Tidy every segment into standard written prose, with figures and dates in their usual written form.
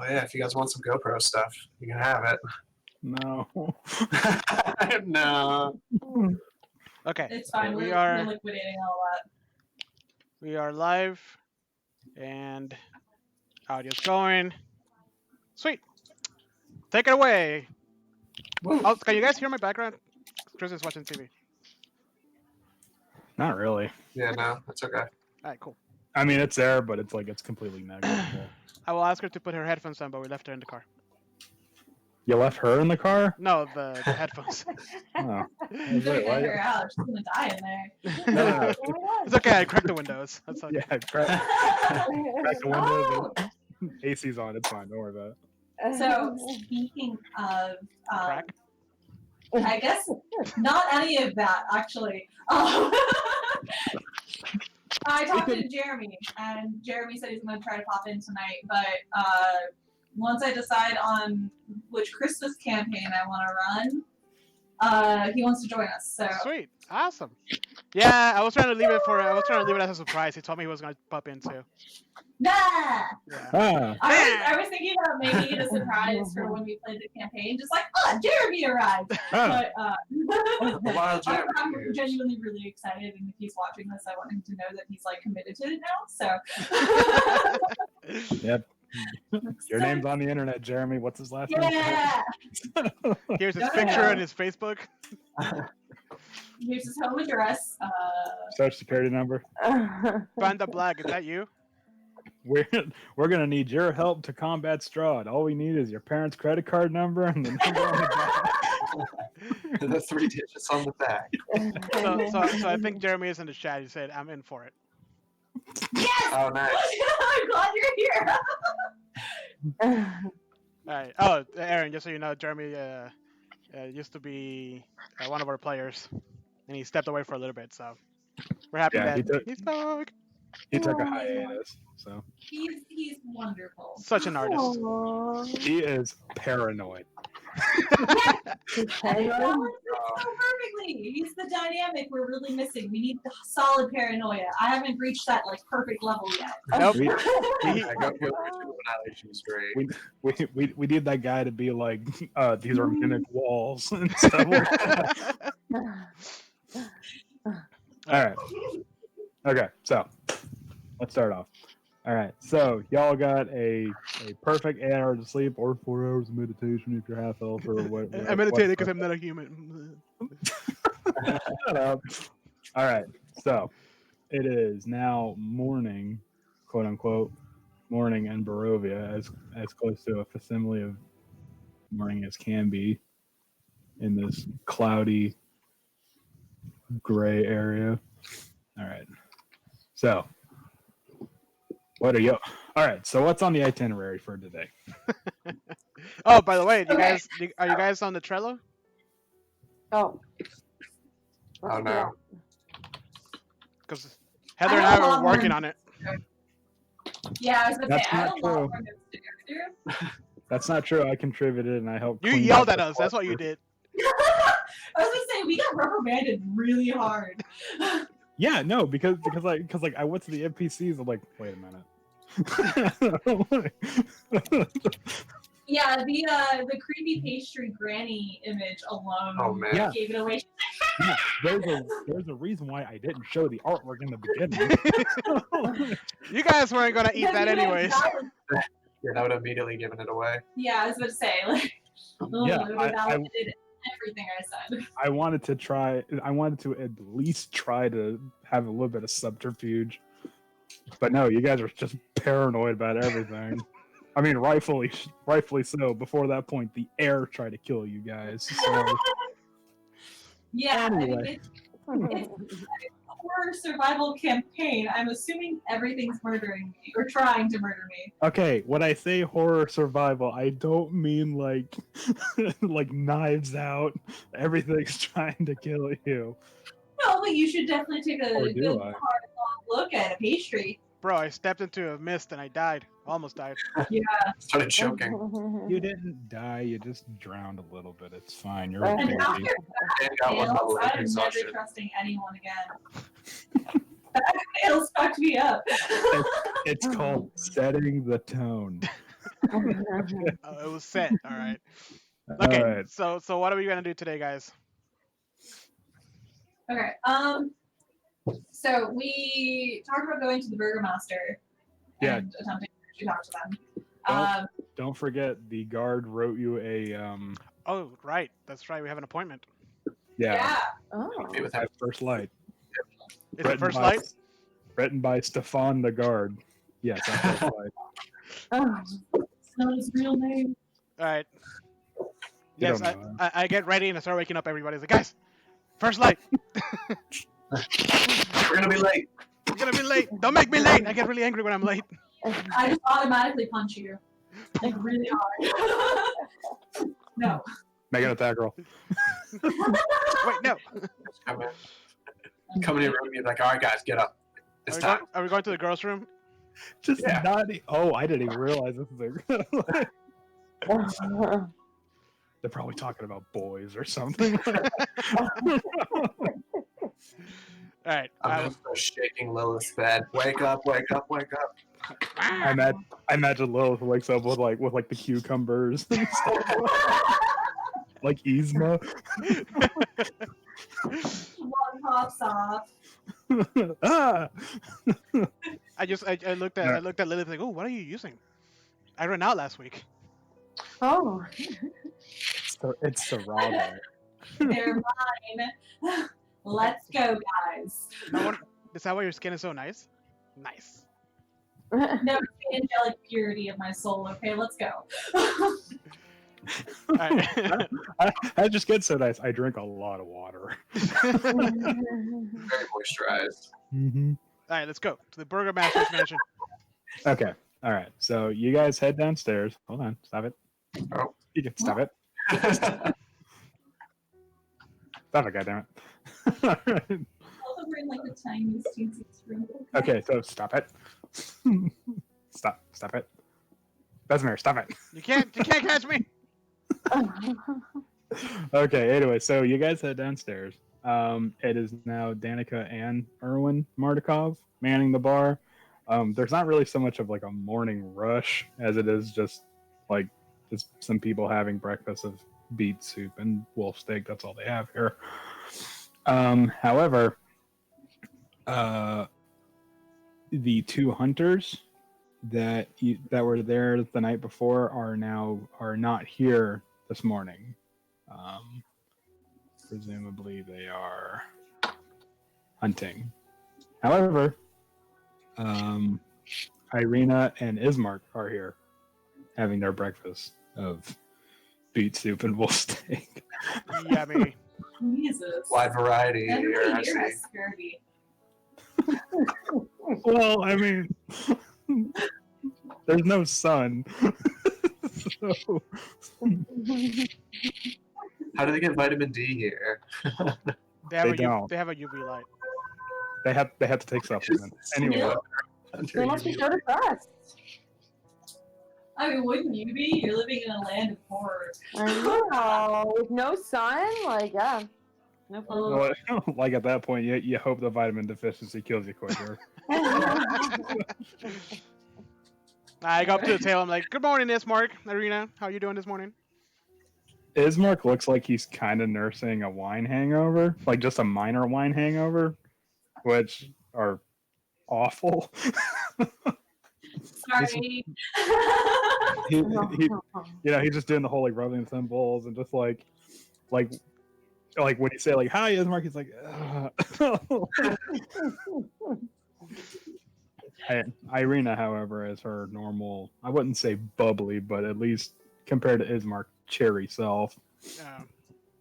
Oh yeah, if you guys want some GoPro stuff, you can have it. No. No. Okay. It's fine. We We're are liquidating all that. we are live, and audio's going. Sweet. Take it away. Oh, can you guys hear my background? Chris is watching TV. Not really. Yeah, no, that's okay. All right, cool. I mean, it's there, but it's like it's completely negligible. I will ask her to put her headphones on, but we left her in the car. You left her in the car? No, the headphones. Oh. You gotta Wait, get her out. She's gonna die in there. No. It's okay. I cracked the windows. That's okay. Yeah, crack the windows. AC's on. It's fine. Don't worry about it. So speaking of, Crack. I guess not any of that actually. I talked to Jeremy, and Jeremy said he's going to try to pop in tonight. But once I decide on which Christmas campaign I want to run, he wants to join us. So Sweet. Awesome. Yeah, I was trying to leave it as a surprise. He told me he was going to pop in too. nah. Yeah. Ah, I was thinking about making it a surprise for when we played the campaign, just like, oh, Jeremy arrived. ah. But Wild I'm Jeremy. genuinely really excited, and if he's watching this, I want him to know that he's like committed to it now. So Yep. Your name's on the internet, Jeremy. What's his last name? yeah. Here's his No. picture and his Facebook. Here's his home address. Social security number. Panda Black, is that you? We're gonna need your help to combat Strahd. All we need is your parents' credit card number and the number on the back. The 3 digits on the back. So I think Jeremy is in the chat. He said, "I'm in for it." Yes. Oh, nice. I'm glad you're here. All right. Oh, Aaron, just so you know, Jeremy used to be one of our players, and he stepped away for a little bit. So we're happy Yeah, that he's back. He took a hiatus, so He's wonderful. Such an artist. Aww. he is paranoid. And he balances so perfectly. He's the dynamic we're really missing. We need solid paranoia. I haven't reached that like perfect level yet. Nope. We, I got your annihilation straight. we need that guy to be like, these are mimic walls. And so all right. Okay, so let's start off. All right, so y'all got a perfect 8 hours of sleep or 4 hours of meditation if you're half elf or what. I meditated because I'm not a human. Shut up. All right, so it is now morning, quote unquote, morning in Barovia, as close to a facsimile of morning as can be in this cloudy, gray area. All right, so what are you? All right, so what's on the itinerary for today? Oh, by the way, Okay. are you guys on the Trello? Oh. Oh, no. Because Heather and I were have working on it. Yeah, I was gonna That's say I not have a lot true. more notes to go through. That's not true. I contributed and I helped. You clean yelled up at the us. That's what you cluster. did. I was gonna say we got reprimanded really hard. Yeah, no, because I went to the NPCs. I'm like, wait a minute. Yeah, the creepy pastry granny image alone Oh, man. Yeah. gave it away. Yeah, there's a reason why I didn't show the artwork in the beginning. You guys weren't gonna eat that anyways. Yeah, that would have immediately given it away. Yeah, I was gonna say like Yeah, validated everything I said. I wanted to at least try to have a little bit of subterfuge. But no, you guys are just paranoid about everything. I mean, rightfully so. Before that point, the air tried to kill you guys. So Yeah, I Anyway. mean it's a horror survival campaign. I'm assuming everything's murdering me or trying to murder me. okay, when I say horror survival, I don't mean like like Knives Out. Everything's trying to kill you. No, but you should definitely take a Or do good I? hard long look at a pastry. Bro, I stepped into a mist and I died. Almost died. Started choking. You didn't die. You just drowned a little bit. It's fine. You're And okay. And after And got one fails, level of I'm never exhaustion. trusting anyone again. That fails fucked me up. It's called setting the tone. It was set. All right. All Okay. right. So what are we gonna do today, guys? Okay. So we talked about going to the Burgomaster Yeah. and attempting to talk to them. Don't- Don't forget, the guard wrote you a Oh, right. That's right. We have an appointment. Yeah. Oh. Be with at him. First Light. Is it Written first by- light? Written by Stefan the Guard. Yes, at First Light. Oh. It's not his real name. All right. You Yes, don't know. I get ready and I start waking up everybody. It's like, guys, first light. We're gonna be late. I'm gonna be late. Don't make me late. I get really angry when I'm late. I just automatically punch you. Like really hard. No. Make an attack roll. Wait, no. Come in. Come in your room and be like, all right, guys, get up. It's time. Are we going to the girls' room? Just Yeah. not. Oh, I didn't even realize this is a. They're probably talking about boys or something. All right. I'm gonna start shaking Lilith's bed. Wake up, wake up, wake up. I imagine Lilith wakes up with like the cucumbers, and stuff. Like Yzma. One pops off. Ah! I looked at Lilith like, oh, what are you using? I ran out last week. Oh. So it's Serrano. They're mine. Let's go, guys. Is that why your skin is so nice? Nice. No, it's the angelic purity of my soul. Okay, let's go. All right. I just get so nice. I drink a lot of water. Very moisturized. Mm-hmm. All right, let's go to the Burgomaster's mansion. Okay. All right. So you guys head downstairs. Hold on. Stop it. Oh. You can stop it. Stop it, goddammit. All right. Also, we're in like the tiniest, teeniest room. Okay, so stop it. Stop it. Besmer, stop it. You can't catch me. Okay, anyway, so you guys head downstairs. It is now Danica and Erwin Mardikov manning the bar. There's not really so much of like a morning rush as it is just some people having breakfast of beet soup and wolf steak. That's all they have here. However, the two hunters that were there the night before are not here this morning. Presumably they are hunting. However, Irina and Ismark are here having their breakfast of beet soup and wolf steak. Yummy. Jesus. Wide variety Everybody here, I here see. is scurvy. Well, I mean, there's no sun. So, How do they get vitamin D here? They have They don't. They have a UV light. they have to take supplements. Anyway, Yeah. They must be so depressed. I mean, wouldn't you be? You're living in a land of horror. I know. With no sun, like, yeah. No fun. well, like at that point, you hope the vitamin deficiency kills you quicker. I go up to the table. I'm like, good morning, Ismark, Irina. How you doing this morning? Ismark looks like he's kind of nursing a wine hangover, like just a minor wine hangover, which are awful. Sorry. he, he's just doing the whole like rubbing symbols and just like when you say like hi Ismark, he's like Irina, however, is her normal, I wouldn't say bubbly, but at least compared to Ismark, cherry self.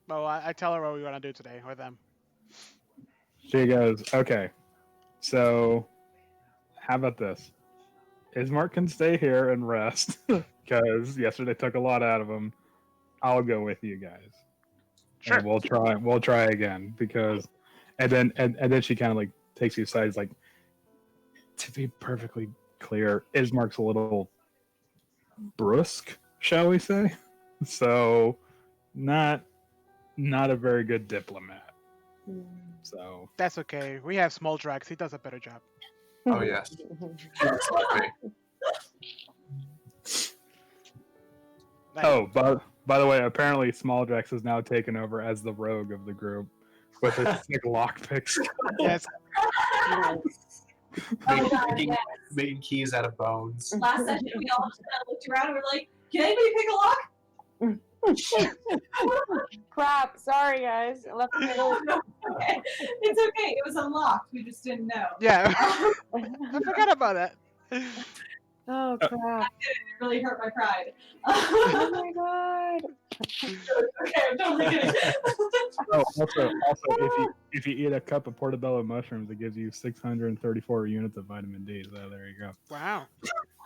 Well, I tell her what we want to do today with them. She goes, okay, so how about this? Ismark can stay here and rest because yesterday took a lot out of him. I'll go with you guys. Sure. And we'll try again because, and then she kind of like takes you aside. It's like, to be perfectly clear, Ismark's a little brusque, shall we say? So, not a very good diplomat. So That's okay. We have small Drax. He does a better job. Oh, yes. Just like me. Nice. Oh, by the way, apparently Smalldrex has now taken over as the rogue of the group with his sick lockpicks. Yes. Oh god, making, yes. making keys out of bones. Last session, we all just kind of looked around and were like, "Can anybody pick a lock?" Crap. Sorry, guys. I left the middle. Okay. It's okay. It was unlocked. We just didn't know. Yeah. I forgot about that. Oh crap. It really hurt my pride. Oh my god. Okay, I'm totally kidding. Oh, also, if you eat a cup of portobello mushrooms, it gives you 634 units of vitamin D. So there you go. Wow.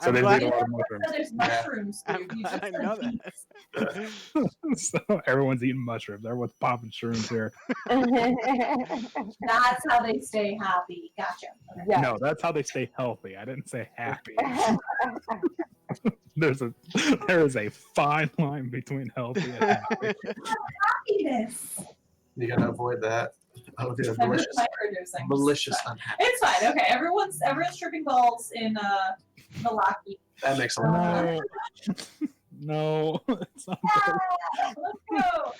So I'm they glad, eat a lot of mushrooms. There's mushrooms. I'm Dude. You glad just I said know that. beets. So everyone's eating mushrooms. Everyone's popping shrooms here. That's how they stay happy. Gotcha. Okay. Yeah. No, that's how they stay healthy. I didn't say happy. There is a fine line between healthy and happy. Happiness. You gotta avoid that. Oh, yeah, I'm malicious, just microdosing. malicious It's fine. unhappy. It's fine. Okay, everyone's tripping balls in the locky. That makes a lot of sense. No, it's not Yeah, good. let's go.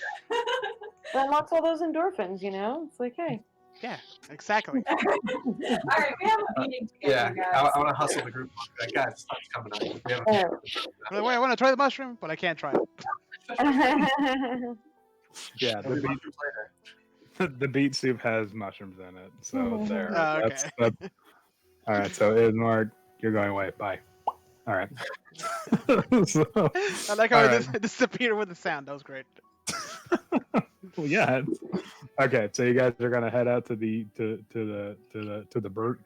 Then lots all those endorphins, you know? It's like, hey. Yeah, exactly. All right, we have a meeting Yeah, together, I guys. want to hustle the group. Like, guys, stuff's coming up. We have a By the way, I want to try the mushroom, but I can't try it. Yeah, We'll the be beet, later. the beet soup has mushrooms in it. So there. Oh, okay. That's, all right, so Ismark, you're going away. Bye. All right. So, I like how all it right. just disappeared with the sound. That was great. Well, yeah. Okay, so you guys are gonna head out to the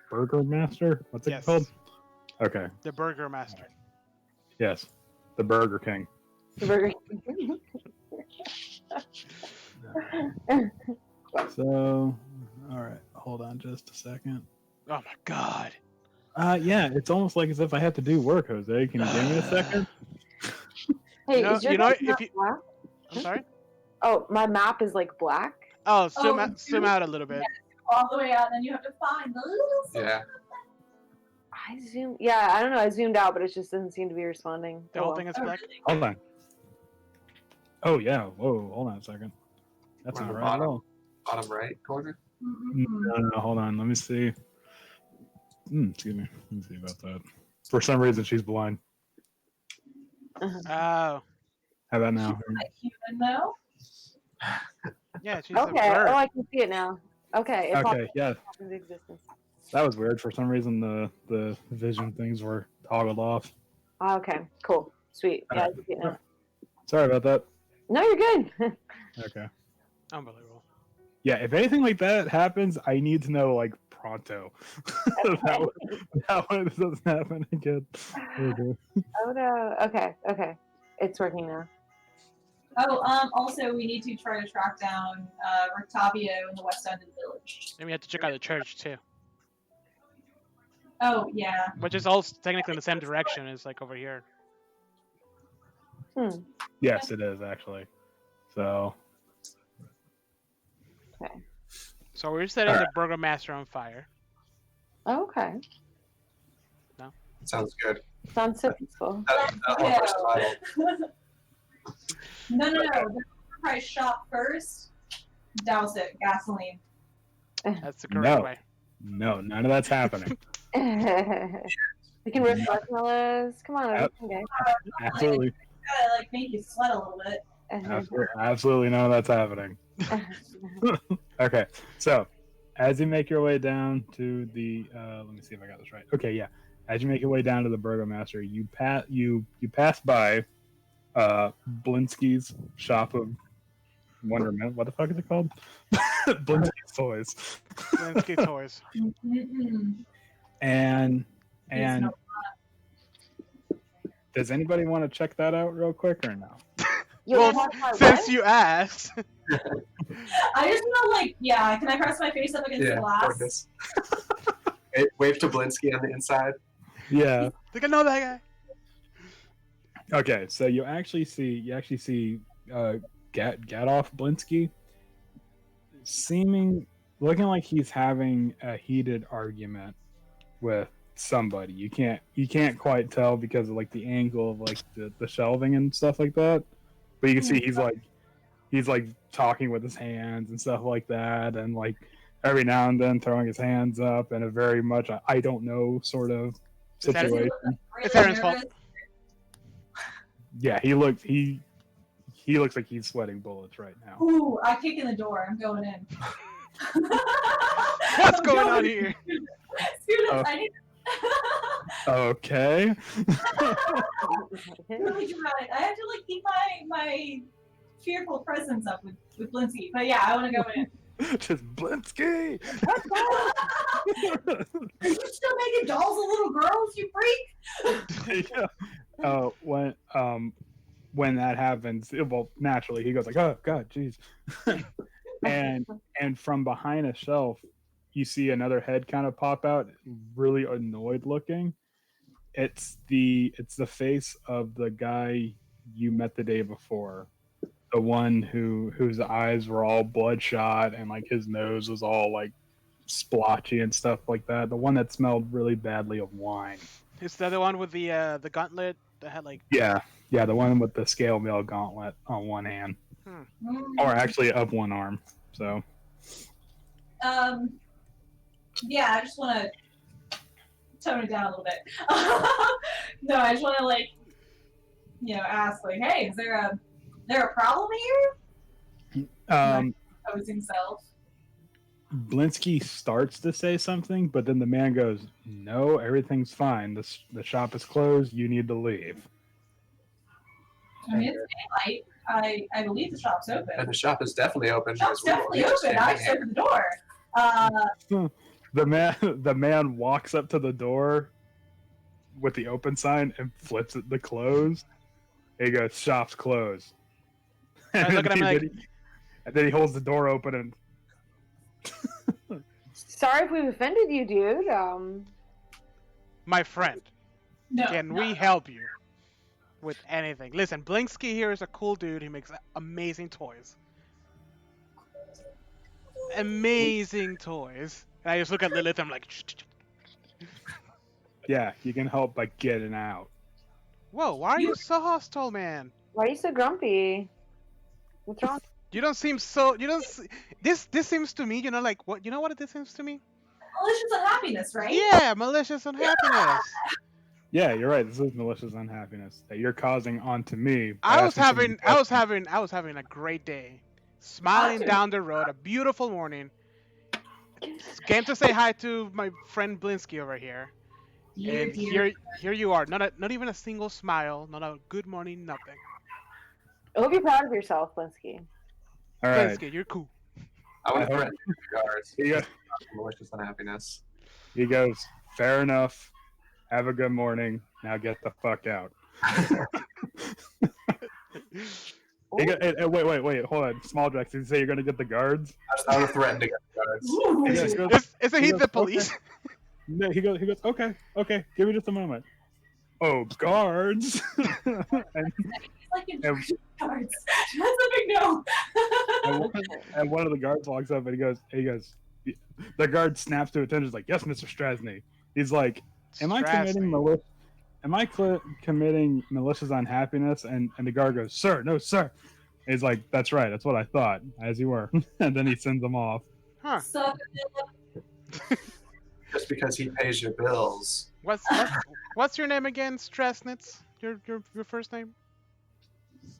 Burger Master. What's it Yes. called? Okay. The Burger Master. Yes, the Burger King. Burger. So, all right, hold on just a second. Oh my god. Yeah, it's almost like as if I have to do work, Jose. Can you give me a second? Hey, You know- is your you know, guys' if map you- black? I'm sorry? Oh, my map is like black. Oh, zoom, Oh, out, zoom out a little bit. All the way out, and then you have to find the little. Yeah. I zoomed. Yeah, I don't know. I zoomed out, but it just doesn't seem to be responding. The Oh, whole well. thing is Oh, black. really? Hold on. Oh yeah. Whoa. Hold on a second. That's On not the right at bottom. all. Bottom right corner. Mm-mm. No. Hold on. Let me see. Excuse me. Let me see about that. For some reason, she's blind. Oh, How about now? Like human though. yeah, she's a Okay. bird. Oh, I can see it now. Okay. It Okay. Yeah. popped into existence. That was weird. For some reason, the vision things were toggled off. Oh, okay. Cool. Sweet. Yeah, I can see it now. Sorry about that. No, you're good. Okay. Unbelievable. Yeah. If anything like that happens, I need to know like pronto. that way this doesn't happen again. Okay. Oh no. Okay. Okay. It's working now. Oh, also we need to try to track down Rictavio in the west end of the village. And we had to check out the church too, Oh yeah. which is all technically in the same direction as like over here. Yes, it is actually. So So we're setting the Burger Master on fire. Oh, okay. Sounds good. Sounds so peaceful. That'll help our survival. No. The price shot first. Douse it. Gasoline. That's the correct No. way. no, none of that's happening. We can rip marshmallows. Come on, Yep. okay. Absolutely, Gotta like make you sweat a little bit. absolutely none of that's happening. Okay, so as you make your way down to the, let me see if I got this right. Okay, yeah. As you make your way down to the Burgomaster, you pass by Blinsky's shop of wonderment. What the fuck is it called? Blinsky's Toys. Linsky Toys. Mm-mm. And There's no- does anybody want to check that out real quick or no? You Well, want my Since what? you asked, I just know, like, yeah. Can I press my face up against the Yeah. glass? Gorgeous. Wave to Blinsky on the inside. Yeah. think I know that guy. Okay, so you actually see Gadoff Blinsky looking like he's having a heated argument with somebody. You can't quite tell because of like the angle of like the shelving and stuff like that. But you can see he's like talking with his hands and stuff like that, and like every now and then throwing his hands up in a very much I don't know sort of Is that- situation. It's Aaron's fault. Yeah, he looks like he's sweating bullets right now. Ooh, I kick in the door. I'm going in. What's going on here? Students, I need. Okay. Really dramatic. I have to like keep my fearful presence up with Blinsky. But yeah, I want to go in. Just Blinsky. Are you still making dolls of little girls, you freak? Yeah. When that happens, well, naturally he goes like, "Oh God, jeez," and from behind a shelf, you see another head kind of pop out, really annoyed looking. It's the face of the guy you met the day before, the one whose eyes were all bloodshot and like his nose was all like splotchy and stuff like that. The one that smelled really badly of wine. Is that the one with the gauntlet that had like? Yeah, the one with the scale mail gauntlet on one hand, or actually up one arm. So. Yeah, I just want to tone it down a little bit. No, I just want to like, ask like, hey, is there a problem here? Opposing self. Blinsky starts to say something, but then the man goes, "No, everything's fine. The shop is closed. You need to leave." I mean, it's daylight. I believe the shop's open. And the shop is definitely open. The shop's definitely open. I just opened the door. The man walks up to the door with the open sign and flips it to close. He goes, "Shop's closed." I look at him like, and then he holds the door open and. Sorry if we've offended you, dude. my friend, No. can we help you with anything? Listen, Blinsky here is a cool dude. He makes amazing toys. Amazing toys. And I just look at Lilith. I'm like, Yeah, you can help by getting out. whoa, why are you so hostile, man? Why are you so grumpy? What's wrong? You don't seem so. You don't. This seems to me, like what? You know what this seems to me? Malicious unhappiness, right? Yeah, malicious unhappiness. Yeah, you're right. This is malicious unhappiness that you're causing onto me. I was having a great day, smiling down the road, a beautiful morning. Came to say hi to my friend Blinsky over here, and here you are. Not even a single smile, not a good morning, nothing. I hope you're proud of yourself, Blinsky. All right. Blinsky, you're cool. I would threaten the guards. Yeah. Malicious unhappiness. He goes, "Fair enough. Have a good morning. Now get the fuck out." Wait, hold on. Small Drex, did you say you're gonna get the guards? I would threaten to get the guards. Ooh. Yeah, he goes, Isn't he the police? "Okay." No, he goes, okay, give me just a moment. Oh, guards. and, Like in and, cards. That's a big no. and one of the guards walks up and he goes, the guard snaps to attention. He's like, "Yes, Mr. Strasny." He's like, "Am I committing malicious unhappiness?" And the guard goes, "Sir, no, sir." He's like, "That's right. That's what I thought, as you were." And then he sends them off. Huh? Suck it. Just because he pays your bills. What's your name again, Strasnitz? Your first name?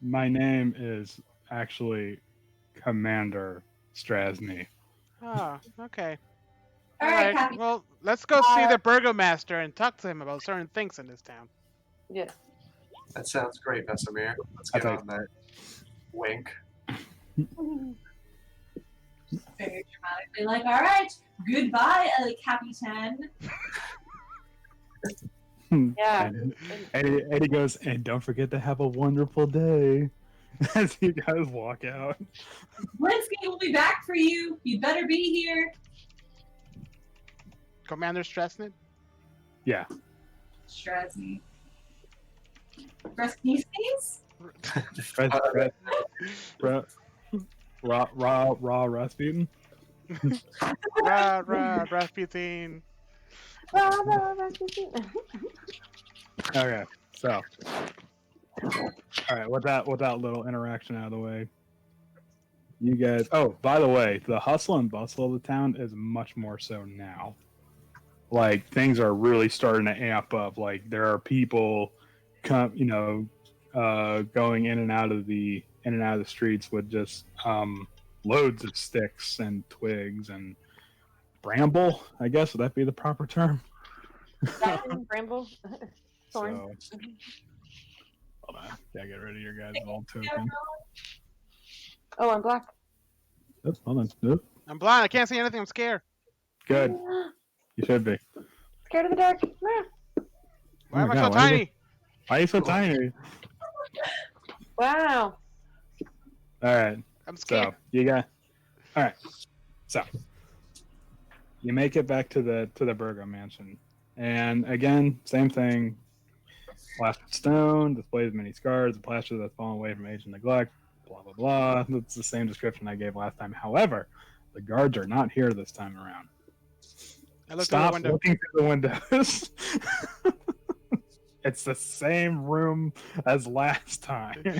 My name is actually Commander Strasny. Oh, okay. All right, Happy. Well, let's go see the Burgomaster and talk to him about certain things in this town. Yeah. That sounds great, Vesemir. Let's get on that. Wink. Very dramatically, like, all right, goodbye, El Capitan. Yeah. And he goes, "And don't forget to have a wonderful day," as you guys walk out. Blinsky will be back for you. You better be here. Commander Strasnit? Yeah. Strasny. Rasputin's? Raw Rasputin. Rasputin. Okay, so all right, with that little interaction out of the way, you guys. Oh, by the way, the hustle and bustle of the town is much more so now. Like things are really starting to amp up. Like there are people, going in and out of the streets with just loads of sticks and twigs and bramble. I guess would that be the proper term? Bramble. Thorn. So, hold on, gotta get rid of your guys' old token. Oh, I'm black. Oh, hold on. Oh, I'm blind. I can't see anything. I'm scared. good. You should be. Scared of the dark. Why am I God, so why tiny? Why are you so tiny? Wow. All right. I'm scared. So you got. All right. So you make it back to the Burgo mansion, and again, same thing. Plastered stone displays many scars, the plaster that's fallen away from age and neglect. Blah blah blah. That's the same description I gave last time. However, the guards are not here this time around. I looked Stop through the window. looking through the windows. It's the same room as last time. Okay.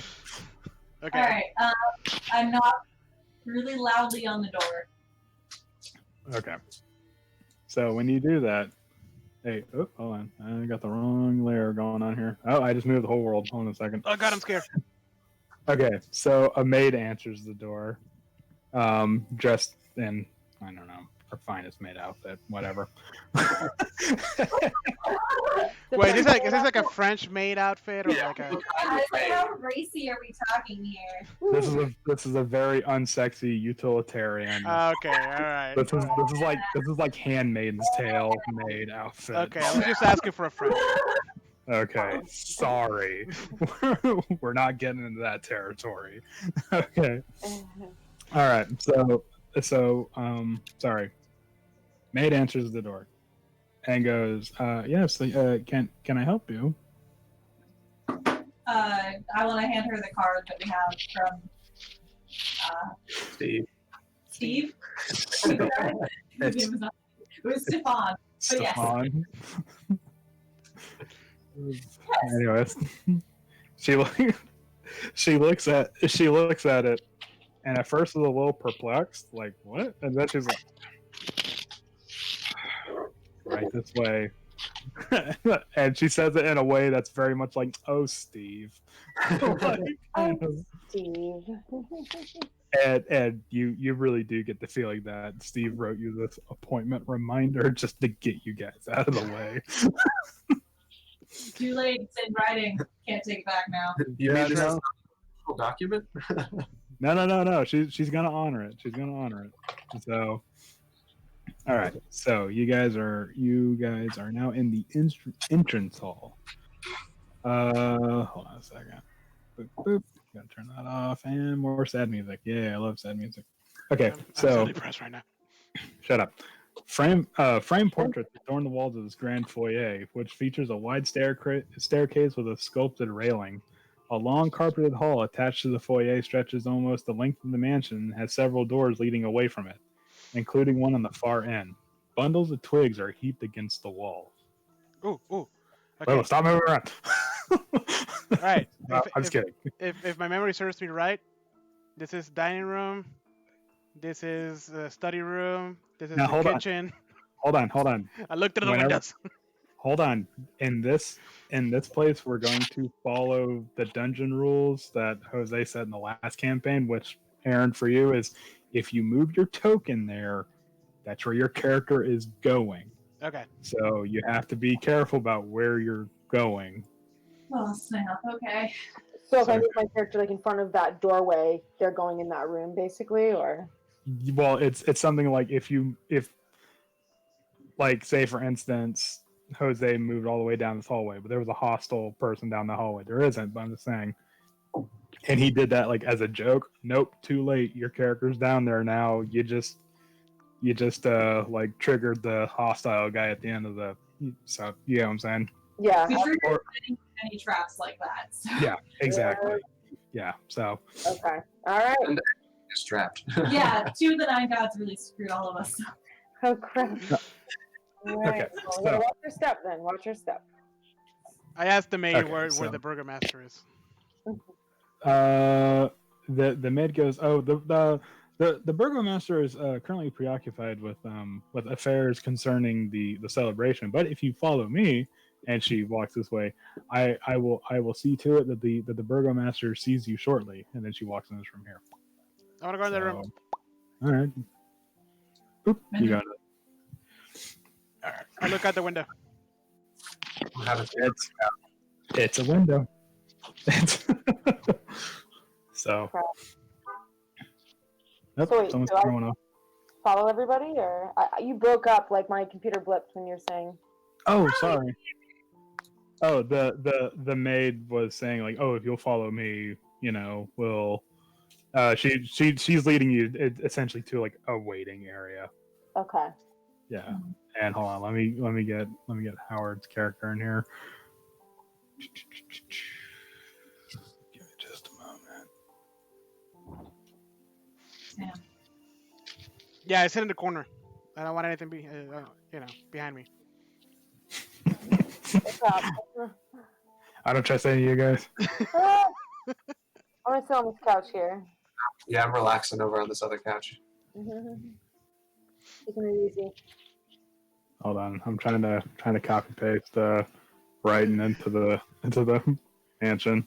All right. I knock really loudly on the door. Okay. So when you do that, hey, oh, hold on. I got the wrong layer going on here. Oh, I just moved the whole world. Hold on a second. Oh God, I'm scared. Okay, so a maid answers the door, dressed in, I don't know, her finest maid outfit, whatever. Wait, is this like a French maid outfit or like a? How racy are we talking here? This is a very unsexy utilitarian. Okay, all right. This is like Handmaid's Tale maid outfit. Okay, I was just asking for a friend. Okay, sorry. We're not getting into that territory. Okay. All right. So sorry. Maid answers the door and goes, yes, can I help you? I want to hand her the card that we have from Steve. Steve. It was Stefan. But yes. Stefan. Anyways, she looks at it, and at first is a little perplexed, like what? And then she's like, right this way. And she says it in a way that's very much like, oh, Steve. Like, Steve. and you really do get the feeling that Steve wrote you this appointment reminder just to get you guys out of the way. Too late. It's in writing. Can't take it back now. You Yeah, mean this no. is a document? No. She's gonna honor it. She's gonna honor it. So, all right. So you guys are now in the entrance hall. Hold on a second. Boop, boop. Gotta turn that off. And more sad music. Yeah, I love sad music. Okay, I'm so so depressed right now. shut up. Frame portraits adorn the walls of this grand foyer, which features a wide staircase with a sculpted railing. A long carpeted hall attached to the foyer stretches almost the length of the mansion and has several doors leading away from it, including one on the far end. Bundles of twigs are heaped against the walls. Ooh. Okay. Oh, stop moving around. All right. No, I'm just kidding. If my memory serves me right, this is dining room. This is the study room. This is Now, the hold on. kitchen. Hold on. I looked through the Whenever- windows. Hold on. In this place, we're going to follow the dungeon rules that Jose said in the last campaign, which, Aaron, for you is if you move your token there, that's where your character is going. Okay. So you have to be careful about where you're going. Oh, snap. Okay. So if I move my character like in front of that doorway, they're going in that room basically, or Well, it's something like if like say for instance, Jose moved all the way down this hallway, but there was a hostile person down the hallway. There isn't, but I'm just saying. And he did that like as a joke. Nope, too late. Your character's down there now. You just like triggered the hostile guy at the end of the. So you know what I'm saying? yeah. We triggered Or- any traps like that. So. Yeah, exactly. Yeah. So Okay. All right. Strapped. Yeah, 2 of the 9 gods really screwed all of us. Oh crap. Alright, Okay, so so- watch your step then. Watch your step. I asked the maid Okay, where so- the burger master is. The maid goes, oh, the burgomaster is currently preoccupied with affairs concerning the celebration. But if you follow me, and she walks this way, I will see to it that the burgomaster sees you shortly. And then she walks in this room here. I want to go in the room. All right. Oop, you got it. I look out the window. How does It's a window. So. Nope, So wait, someone's do I- throwing off. Follow everybody, or you broke up like my computer blipped when you're saying. Oh, sorry. Oh, the maid was saying like, oh, if you'll follow me, we'll. She's leading you essentially to like a waiting area. Okay. Yeah. And hold on, let me get Howard's character in here. Give me just a moment. Yeah. Yeah, I sit in the corner. I don't want anything behind me. What's up? I don't trust any of you guys. I'm gonna sit on this couch here. Yeah, I'm relaxing over on this other couch. Taking it easy. Hold on, I'm trying to copy paste writing into the mansion.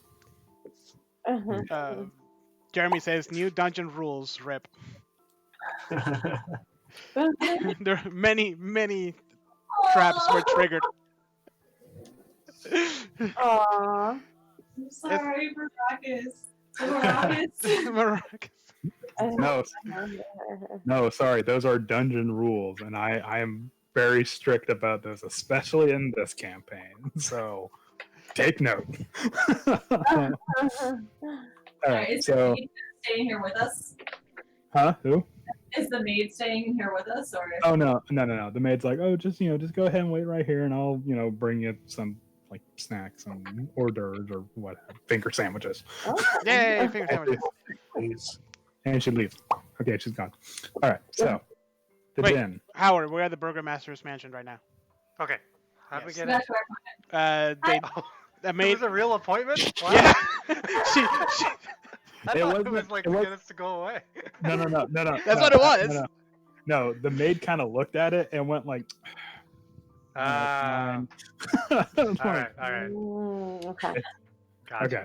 Jeremy says new dungeon rules. Rip. There are many traps were triggered. Aww. I'm sorry, Maracas. Maracas. No, sorry, those are dungeon rules, and I am very strict about those, especially in this campaign. So take note. All right, Is so the maid staying here with us? who? Is the maid staying here with us, or? Oh no. The maid's like, oh, just go ahead and wait right here, and I'll bring you some like snacks and hors d'oeuvres or what, finger sandwiches. Yay, finger sandwiches. Please. And she leaves. Okay, she's gone. All right, so the Wait. den. Howard, we're at the Burger Master's mansion right now. Okay. How'd we Yes. get in? That's where They Oh, the it maid. was a real appointment? Wow. Yeah. she. I It thought it wasn't- was like it to was- get us to go away. No. That's what it was. No, the maid kind of looked at it and went like, Ah, "Fine." all right. Okay. Gotcha. Okay.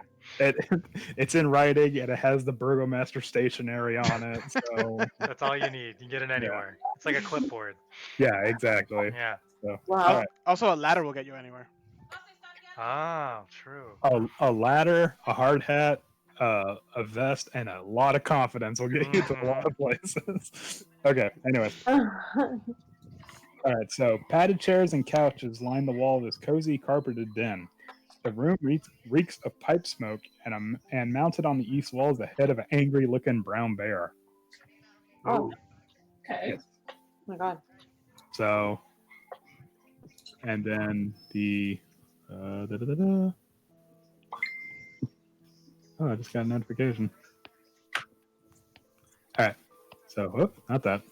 It's in writing and it has the burgomaster stationery on it. So That's all you need. You can get it anywhere. It's like a clipboard. yeah, exactly. Yeah. So, Wow. all right. Also, a ladder will get you anywhere. Oh, true. A ladder, a hard hat, a vest, and a lot of confidence will get you to a lot of places. Okay. Anyways. All right, so padded chairs and couches line the wall of this cozy carpeted den. The room reeks of pipe smoke, and mounted on the east wall is the head of an angry-looking brown bear. Oh. Okay. Oh my god. So, and then the oh, I just got a notification. All right, so not that.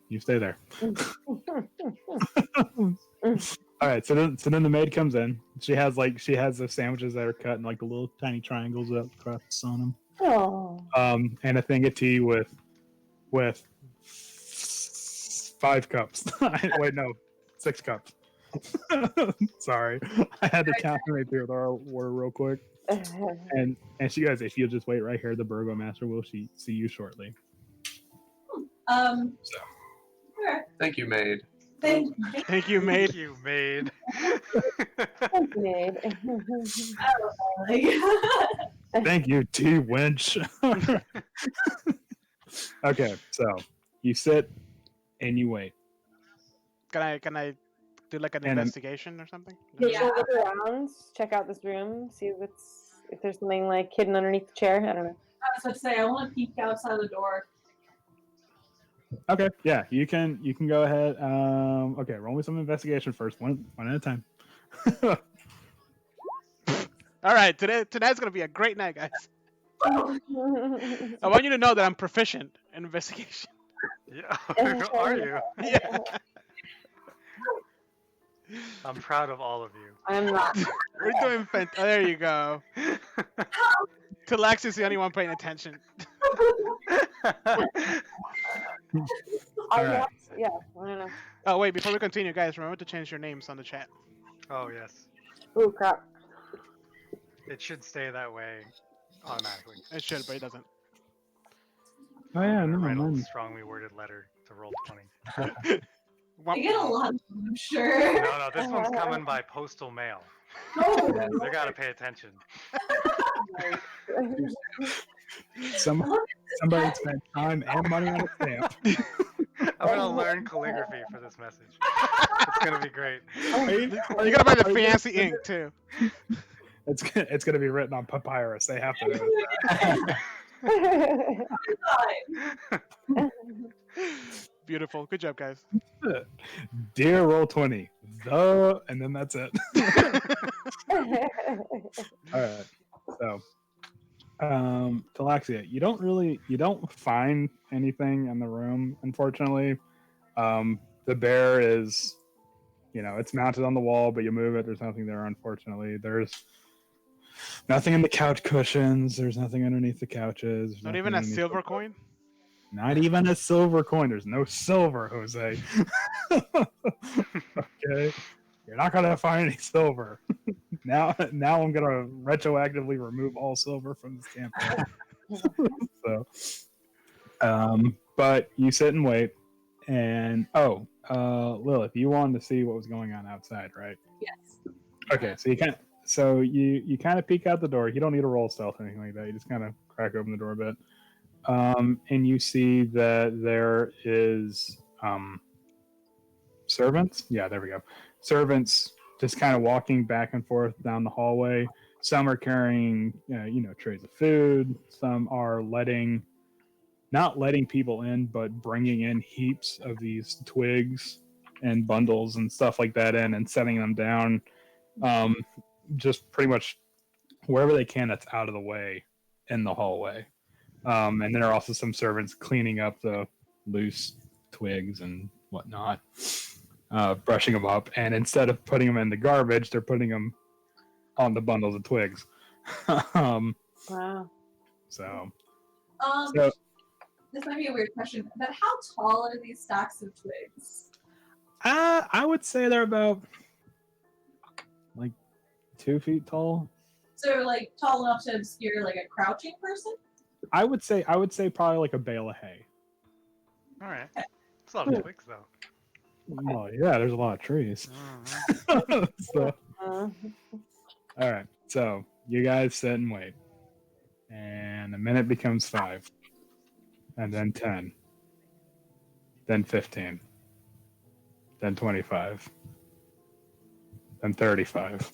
You stay there. All right, so then the maid comes in. She has the sandwiches that are cut in like the little tiny triangles up crusts on them. Oh. And a thing of tea with 5 cups. Wait, no, 6 cups. Sorry, I had to count how many people there were real quick. And she goes, if you'll just wait right here, the burgomaster will see you shortly. So, Okay. thank you, maid. Thank you, maid. Thank you, maid. Thank you, maid. Thank you, T Winch. Okay, so you sit and you wait. Can I do like an And- investigation or something? Yeah. Look around, check out this room, see if there's something like hidden underneath the chair. I don't know. I was about to say I want to peek outside the door. Okay, yeah, you can go ahead. Okay, roll me some investigation first, one at a time. All right, tonight's gonna be a great night, guys. I want you to know that I'm proficient in investigation. Yeah. Are you? Yeah. I'm proud of all of you. I'm not. We're doing oh, there you go. Talax is the only one paying attention. I Alright. want, yeah, I don't know. Oh wait, before we continue, guys, remember to change your names on the chat. Oh yes, Ooh, crap. it should stay that way automatically. It should, but it doesn't. Oh yeah, I'm no, gonna write a mine. strongly worded letter to roll 20. I get a lot of them, I'm sure. No, this one's coming by postal mail. Oh, They gotta pay attention. Somebody spent time and money on a stamp. I'm gonna learn calligraphy for this message. It's gonna be great. You gotta buy the fancy ink too. It's gonna be written on papyrus. They have to know God. Beautiful. Good job, guys. that. Dear roll 20, and then that's it. All right. So, Talaxia, you don't find anything in the room, unfortunately. The bear is, it's mounted on the wall, but you move it. There's nothing there, unfortunately. There's nothing in the couch cushions. There's nothing underneath the couches. There's Not nothing even a underneath silver the- coin? Not even a silver coin. There's no silver, Jose. Okay. You're not gonna find any silver. Now I'm gonna retroactively remove all silver from this campaign. So, but you sit and wait, and Lilith, you wanted to see what was going on outside, right? Yes. Okay, so you kind of peek out the door. You don't need a roll stealth or anything like that. You just kind of crack open the door a bit, and you see that there is servants. Yeah, there we go. Servants just kind of walking back and forth down the hallway. Some are carrying, trays of food. Some are not letting people in, but bringing in heaps of these twigs and bundles and stuff like that in and setting them down. Just pretty much wherever they can that's out of the way in the hallway. And there are also some servants cleaning up the loose twigs and whatnot, brushing them up. And instead of putting them in the garbage, they're putting them on the bundles of twigs. Wow. So This might be a weird question, but how tall are these stacks of twigs? I would say they're about like 2 feet tall. So like tall enough to obscure like a crouching person? I would say probably like a bale of hay. All right. It's a lot of twigs though. Well, yeah, there's a lot of trees. Mhm. So, all right, so you guys sit and wait, and a minute becomes 5, and then 10, then 15, then 25, then 35.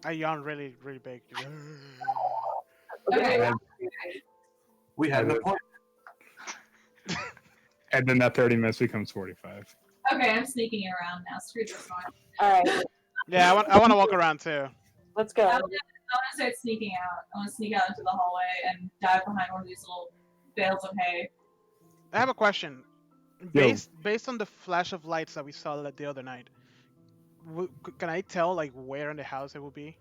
I yawn really, really big. Okay. And, We had an appointment. and then that 30 minutes becomes 45. Okay, I'm sneaking around now. Screw this one. All right, Yeah, I want to walk around too. let's go. I want to start sneaking out. I want to sneak out into the hallway and dive behind one of these little bales of hay. I have a question. Based on the flash of lights that we saw the other night, can I tell like where in the house it will be?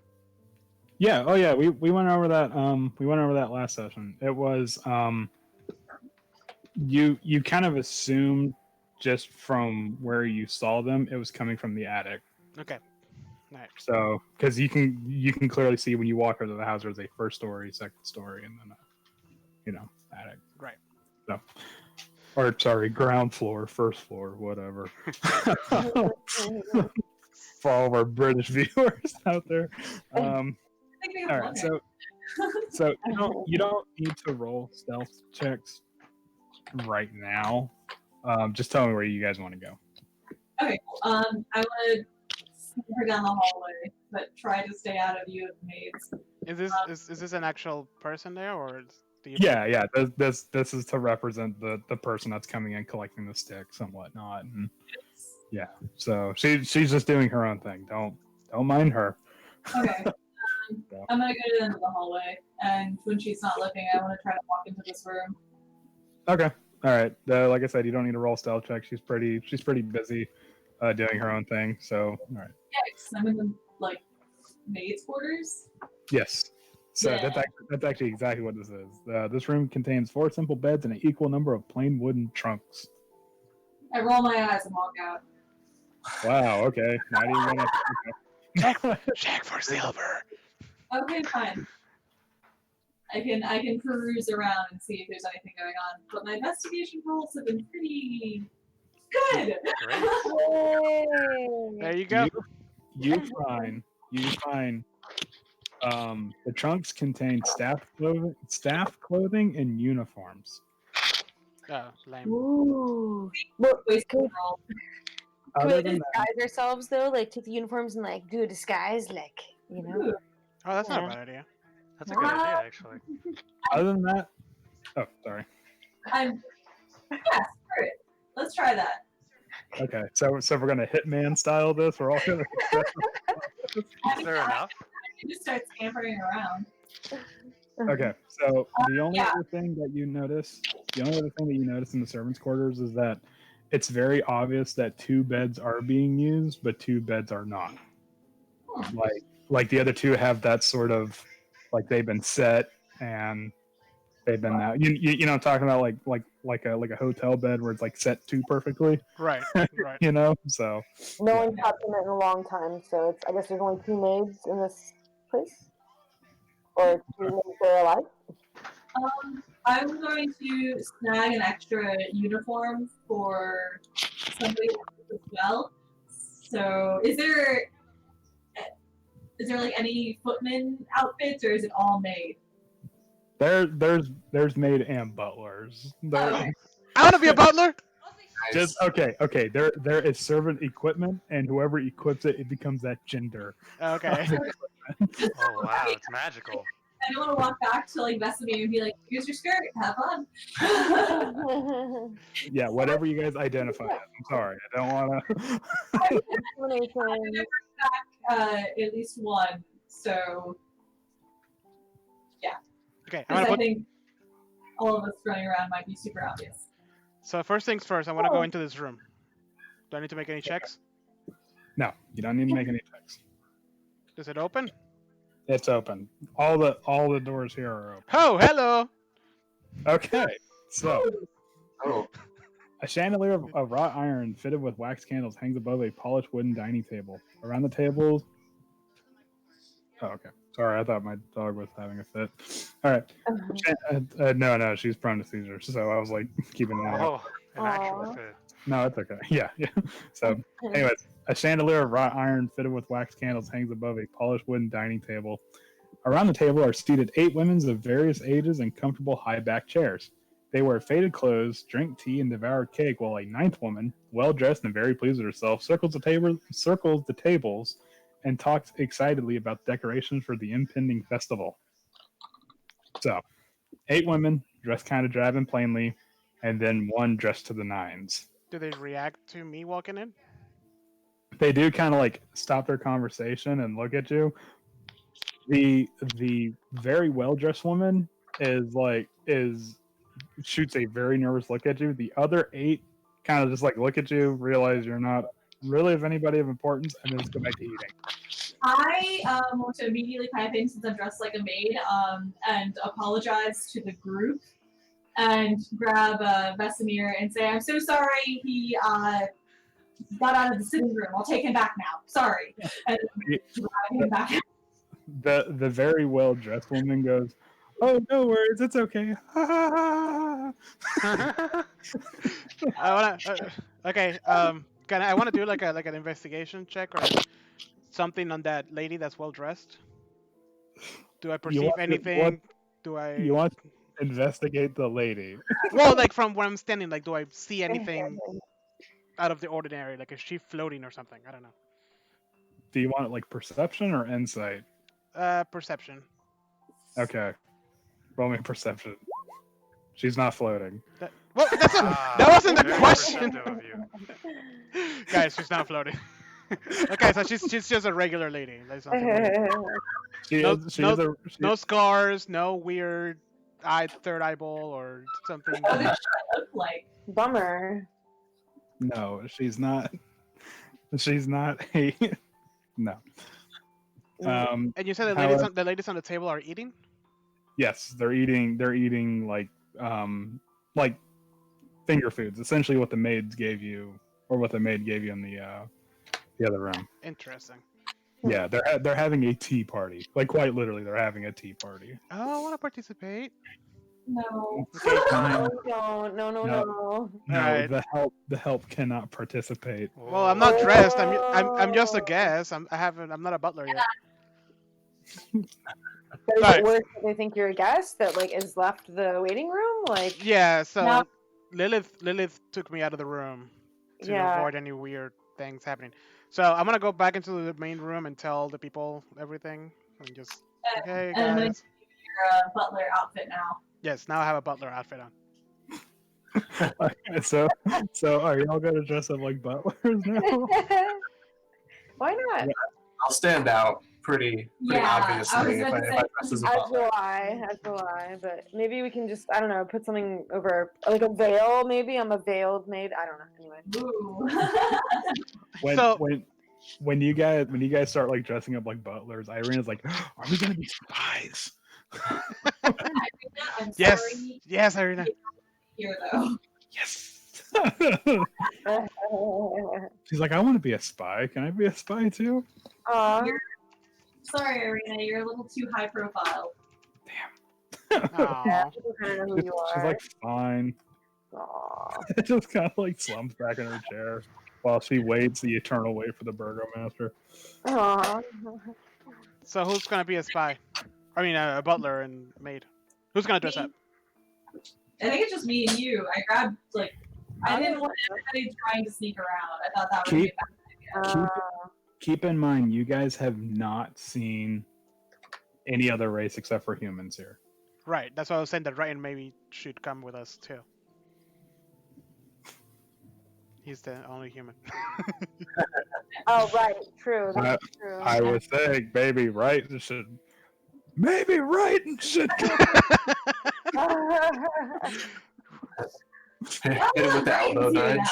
Yeah. Oh, yeah. We went over that. We went over that last session. It was you kind of assumed just from where you saw them, it was coming from the attic. Okay. Nice. So, because you can clearly see when you walk over the house, there's a first story, second story, and then attic. Right. So, or sorry, ground floor, first floor, whatever. For all of our British viewers out there. I think we have All one right, here. so you don't need to roll stealth checks right now. Just tell me where you guys want to go. Okay, cool. I would sneak her down the hallway, but try to stay out of view of the maids. Is this an actual person there, or do you? Yeah. This is to represent the person that's coming in collecting the sticks and whatnot. And yeah, so she's just doing her own thing. Don't mind her. Okay. I'm gonna go into the hallway, and when she's not looking, I want to try to walk into this room. Okay. All right. Like I said, you don't need to roll stealth check. She's pretty busy. doing her own thing. So, all right. Yikes! I'm in the like maid's quarters. Yes. So Yeah. that's actually exactly what this is. This room contains 4 simple beds and an equal number of plain wooden trunks. I roll my eyes and walk out. Wow. Okay. Why do you want to? Check for silver. Okay, fine. I can peruse around and see if there's anything going on. But my investigation rolls have been pretty good. Great. There you go. You find the trunks contain staff clothing, and uniforms. Oh, lame. Ooh. Well, Waste can we, roll. can Other we than disguise ourselves though? Like take the uniforms and like do a disguise, like you know. Oh, that's not a Yeah. bad idea. That's a good idea, actually. that, oh, sorry. I'm yeah, screw it. Let's try that. Okay, so we're gonna Hitman style this. We're all gonna. Is there enough? I can just start scampering around. Okay, so the only yeah. other thing that you notice in the servants' quarters is that it's very obvious that 2 beds are being used, but 2 beds are not. Like the other 2 have that sort of like they've been set and they've been out. You know, I'm talking about like a hotel bed where it's like set to perfectly. Right. Right. You know, so No one's touched them in a long time, so it's. I guess there's only 2 maids in this place, or 2 maids that are alive. I'm going to snag an extra uniform for somebody else as well. So, is there like any footman outfits, or is it all maid? there's maid and butlers. Okay. I want to be a butler. Just okay. There is servant equipment, and whoever equips it, it becomes that gender. Okay. Oh, wow, it's magical. I don't want to walk back to like Vesemir and be like, "Here's your skirt. Have fun." Yeah, whatever you guys identify as. I'm sorry, I don't want to. Explanation. At least one. So, Okay. because I think all of us running around might be super obvious. So first things first, I want to go into this room. Do I need to make any checks? No, you don't need to make any checks. Is it open? It's open. All the doors here are open. Oh, hello. Okay, so Oh, a chandelier of wrought iron fitted with wax candles hangs above a polished wooden dining table. Around the table. Oh, okay. Sorry, I thought my dog was having a fit. All right. No, she's prone to seizures, so I was like keeping an eye out. Oh, an actual Aw. fit. No, it's okay. Yeah. So, anyways, a chandelier of wrought iron fitted with wax candles hangs above a polished wooden dining table. Around the table are seated 8 women of various ages in comfortable high-back chairs. They wear faded clothes, drink tea, and devour cake, while a 9th woman, well-dressed and very pleased with herself, circles the tables and talks excitedly about decorations for the impending festival. So, 8 women dressed kind of drab and plainly, and then 1 dressed to the nines. Do they react to me walking in? They do kind of like stop their conversation and look at you. The very well-dressed woman shoots a very nervous look at you. The other 8 kind of just like look at you, realize you're not really of anybody of importance, and then just go back to eating. I want to immediately pipe in since I'm dressed like a maid and apologize to the group and grab Vesemir and say, "I'm so sorry he got out of the sitting room. I'll take him back now. Sorry." And grab him back. The very well-dressed woman goes, "Oh, no worries, it's okay." I wanna. Okay. I want to do like an investigation check or something on that lady that's well dressed. Do I perceive anything? Do I? You want to investigate the lady? Well, like from where I'm standing, like, do I see anything out of the ordinary? Like, is she floating or something? I don't know. Do you want it like perception or insight? Perception. Okay. Roll me perception. She's not floating. That wasn't the very question. perceptive of you. Guys, she's not floating. Okay, so she's just a regular lady. Like something weird. No scars, no weird third eyeball or something. What does she look like? Bummer. No, she's not. She's not a no. And you said however- the ladies on the table are eating? Yes, they're eating like finger foods, essentially what the maids gave you, or what the maid gave you in the other room. Interesting. Yeah, they're having a tea party. Like quite literally, they're having a tea party. Oh, I want to participate. No. Okay, fine. No, don't. No. No, Alright. the help cannot participate. Well, I'm not dressed. I'm just a guest. I'm not a butler yet. But is Right. it worse that they think you're a guest that like is left the waiting room? Like, Yeah. So No. Lilith took me out of the room to yeah. avoid any weird things happening. So I'm gonna go back into the main room and tell the people everything and just okay And I'm gonna guys. give you your butler outfit now. Yes, now I have a butler outfit on. So are y'all gonna dress up like butlers now? Why not? I'll stand out pretty Yeah, obviously I was if I gonna say- dress as a As butler. will I. But maybe we can just, I don't know, put something over, like a veil. Maybe I'm a veiled maid. I don't know. Anyway. Ooh. When you guys start like dressing up like butlers, Irena's like, are we gonna be spies? I'm Yes, sorry yes, Irina. here though. Yes. She's like, I want to be a spy. Can I be a spy too? Aw. Sorry, Irina, you're a little too high profile. Yeah, Aw. people kind of know who you She's are. like, fine. Aw. Just kind of like slumps back in her chair while she waits the eternal wait for the burgomaster. Aw. So who's gonna be a spy? I mean, a butler and maid. Who's gonna dress up? I think it's just me and you. I grabbed I didn't want everybody trying to sneak around. I thought that would be a bad idea. Keep in mind, you guys have not seen any other race except for humans here. Right. That's why I was saying that Ryan maybe should come with us too. He's the only human. Oh, right. True. I- That's true. I was saying, maybe Wright should come. Hit it with the I can elbow see it nudge.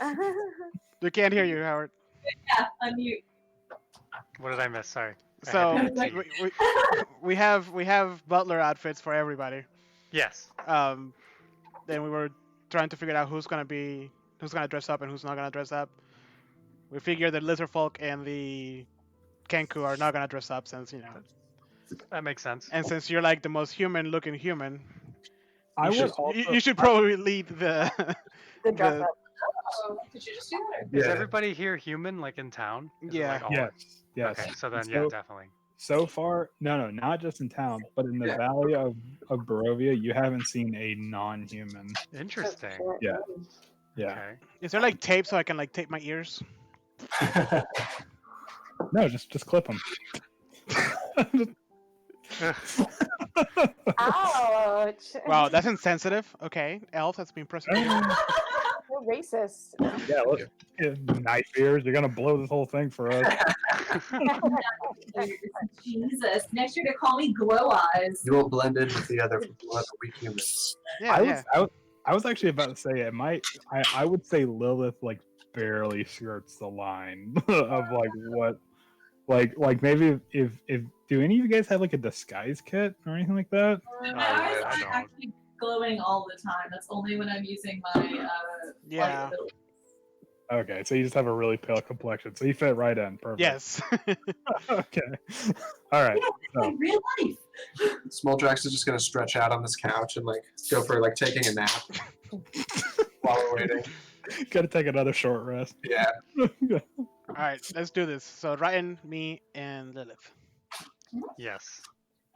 now. We can't hear you, Howard. Yeah, unmute. What did I miss? Sorry. I So had to Like- eat. we have butler outfits for everybody. Yes. Then we were trying to figure out who's gonna dress up and who's not gonna dress up. We figured the lizard folk and the Kenku are not gonna dress up since That makes sense. and since you're like the most human looking human, I you would should, also, you should probably lead the The dress the- up. Oh, did you just do that? Is Yeah. everybody here human, like in town? Is it, Yeah. like, all- yes. Okay, so then, So- yeah, definitely. So far, no, not just in town, but in the Yeah. valley of Barovia, you haven't seen a non-human. Interesting. Yeah. Yeah. Okay. Is there like tape so I can like tape my ears? No, just clip them. Ouch. Wow, that's insensitive. Okay, elf has been prosecuted. So racist. Yeah, look, knife ears. You're gonna blow this whole thing for us. Jesus. Next year to call me glow eyes. You will blend in with the other weak humans. Yeah, I was actually about to say it might. I would say Lilith like barely skirts the line of like what, like maybe if do any of you guys have like a disguise kit or anything like that? My Oh, eyes I aren't don't. actually glowing all the time. That's only when I'm using my Yeah. light ability. Okay, so you just have a really pale complexion, so you fit right in. Perfect. Yes. Okay. All right. Yeah, in real life. Smoldrax is just gonna stretch out on this couch and like go for like taking a nap while we're waiting. Gotta take another short rest. Yeah. All right, let's do this. So Ryan, me, and Lilith. Yes.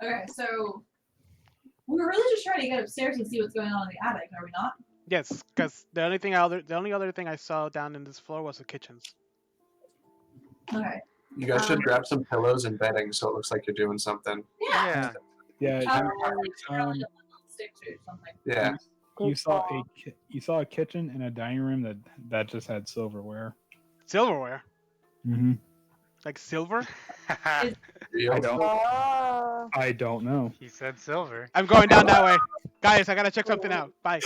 Okay, so we were really just trying to get upstairs and see what's going on in the attic, are we not? Yes, because the only other thing I saw down in this floor was the kitchens. Okay. You guys should grab some pillows and bedding so it looks like you're doing something. Yeah. Yeah. Probably a stick to something. Yeah. You saw a kitchen and a dining room that just had silverware. Silverware, Mm-hmm. like silver. Real. I don't know. He said silver. I'm going down that way, guys. I gotta check something out. Bye.